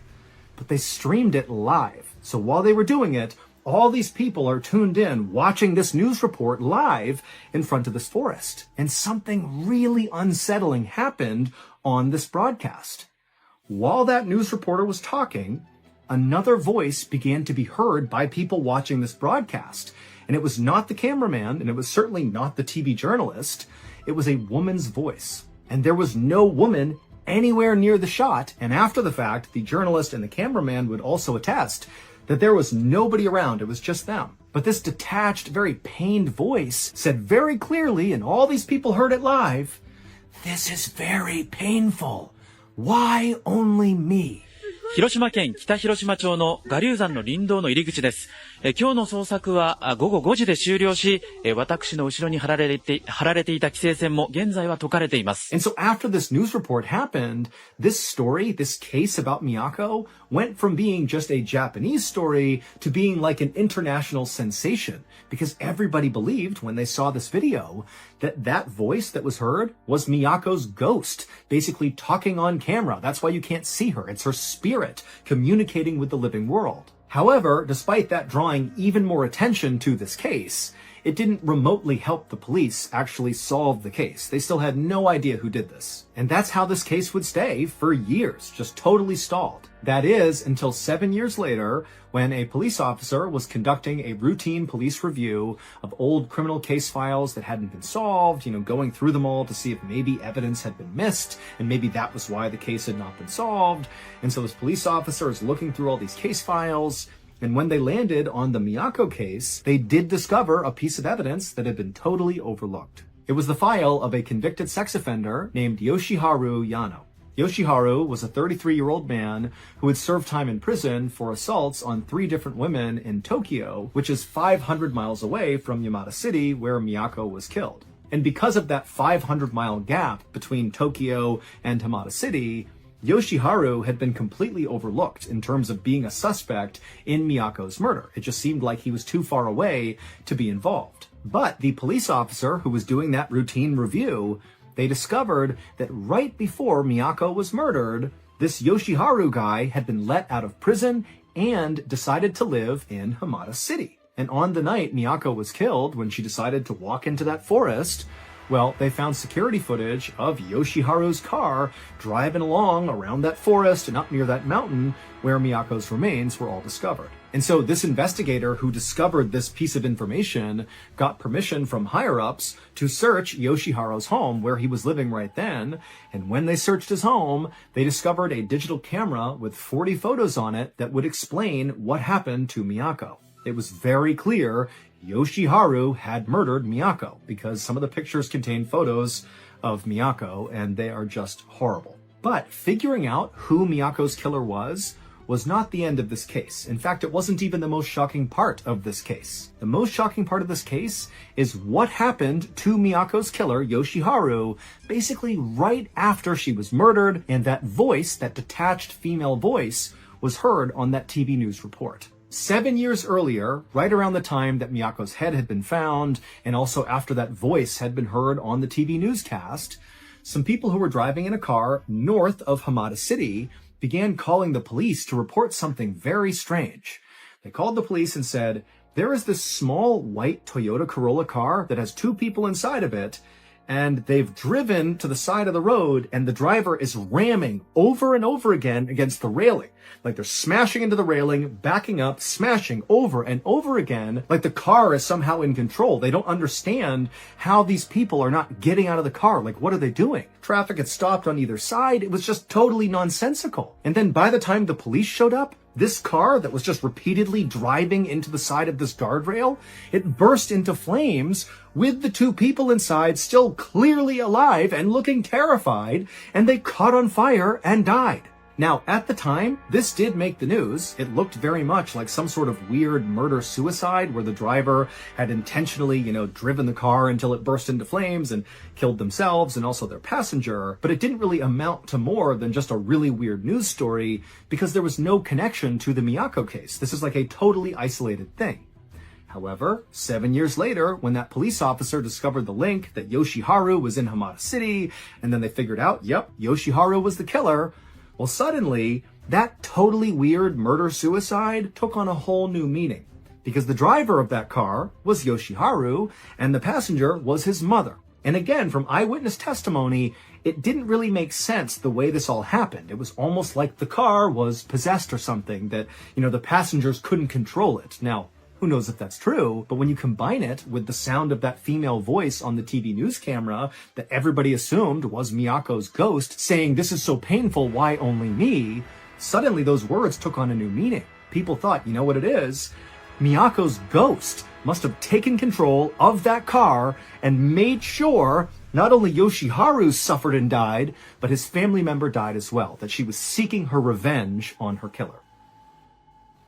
But they streamed it live. So while they were doing it, all these people are tuned in, watching this news report live in front of this forest. And something really unsettling happened on this broadcast. While that news reporter was talking, another voice began to be heard by people watching this broadcast. And it was not the cameraman, and it was certainly not the TV journalist. It was a woman's voice. And there was no woman anywhere near the shot. And after the fact, the journalist and the cameraman would also attest that there was nobody around. It was just them. But this detached, very pained voice said very clearly, and all these people heard it live, "This is very painful. Why only me?" 広島県北広島町の我流山の林道の入り口です。今日の捜索は午後5時で終了し、私の後ろに張られていた規制線も現在は解かれています。And so after this news report happened, this story, this case about Miyako, went from being just a Japanese story to being like an international sensation, because everybody believed when they saw this video that that voice that was heard was Miyako's ghost, basically talking on camera. That's why you can't see her. It's her spirit communicating with the living world. However, despite that drawing even more attention to this case, it didn't remotely help the police actually solve the case. They still had no idea who did this. And that's how this case would stay for years, just totally stalled. That is, until 7 years later, when a police officer was conducting a routine police review of old criminal case files that hadn't been solved, going through them all to see if maybe evidence had been missed, and maybe that was why the case had not been solved. And so this police officer is looking through all these case files, and when they landed on the Miyako case, they did discover a piece of evidence that had been totally overlooked. It was the file of a convicted sex offender named Yoshiharu Yano. Yoshiharu was a 33-year-old man who had served time in prison for assaults on 3 different women in Tokyo, which is 500 miles away from Yamada City, where Miyako was killed. And because of that 500-mile gap between Tokyo and Hamada City, Yoshiharu had been completely overlooked in terms of being a suspect in Miyako's murder. It just seemed like he was too far away to be involved. But the police officer who was doing that routine review, they discovered that right before Miyako was murdered, this Yoshiharu guy had been let out of prison and decided to live in Hamada City. And on the night Miyako was killed, when she decided to walk into that forest, well, they found security footage of Yoshiharu's car driving along around that forest and up near that mountain where Miyako's remains were all discovered. And so this investigator who discovered this piece of information got permission from higher-ups to search Yoshiharu's home where he was living right then. And when they searched his home, they discovered a digital camera with 40 photos on it that would explain what happened to Miyako. It was very clear Yoshiharu had murdered Miyako because some of the pictures contain photos of Miyako and they are just horrible. But figuring out who Miyako's killer was was not the end of this case. In fact, it wasn't even the most shocking part of this case. The most shocking part of this case is what happened to Miyako's killer, Yoshiharu, basically right after she was murdered, and that voice, that detached female voice, was heard on that TV news report. 7 years earlier, right around the time that Miyako's head had been found, and also after that voice had been heard on the TV newscast, some people who were driving in a car north of Hamada City began calling the police to report something very strange. They called the police and said, there is this small white Toyota Corolla car that has 2 people inside of it, and they've driven to the side of the road, and the driver is ramming over and over again against the railing. Like they're smashing into the railing, backing up, smashing over and over again, like the car is somehow in control. They don't understand how these people are not getting out of the car. Like, what are they doing? Traffic had stopped on either side. It was just totally nonsensical. And then by the time the police showed up, this car that was just repeatedly driving into the side of this guardrail, it burst into flames with the 2 people inside still clearly alive and looking terrified, and they caught on fire and died. Now, at the time, this did make the news. It looked very much like some sort of weird murder-suicide where the driver had intentionally, driven the car until it burst into flames and killed themselves and also their passenger. But it didn't really amount to more than just a really weird news story because there was no connection to the Miyako case. This is like a totally isolated thing. However, 7 years later, when that police officer discovered the link that Yoshiharu was in Hamada City, and then they figured out, yep, Yoshiharu was the killer, well, suddenly, that totally weird murder-suicide took on a whole new meaning. Because the driver of that car was Yoshiharu, and the passenger was his mother. And again, from eyewitness testimony, it didn't really make sense the way this all happened. It was almost like the car was possessed or something, that, the passengers couldn't control it. Now, who knows if that's true, but when you combine it with the sound of that female voice on the TV news camera that everybody assumed was Miyako's ghost saying, this is so painful, why only me? Suddenly those words took on a new meaning. People thought, you know what it is? Miyako's ghost must have taken control of that car and made sure not only Yoshiharu suffered and died, but his family member died as well, that she was seeking her revenge on her killer.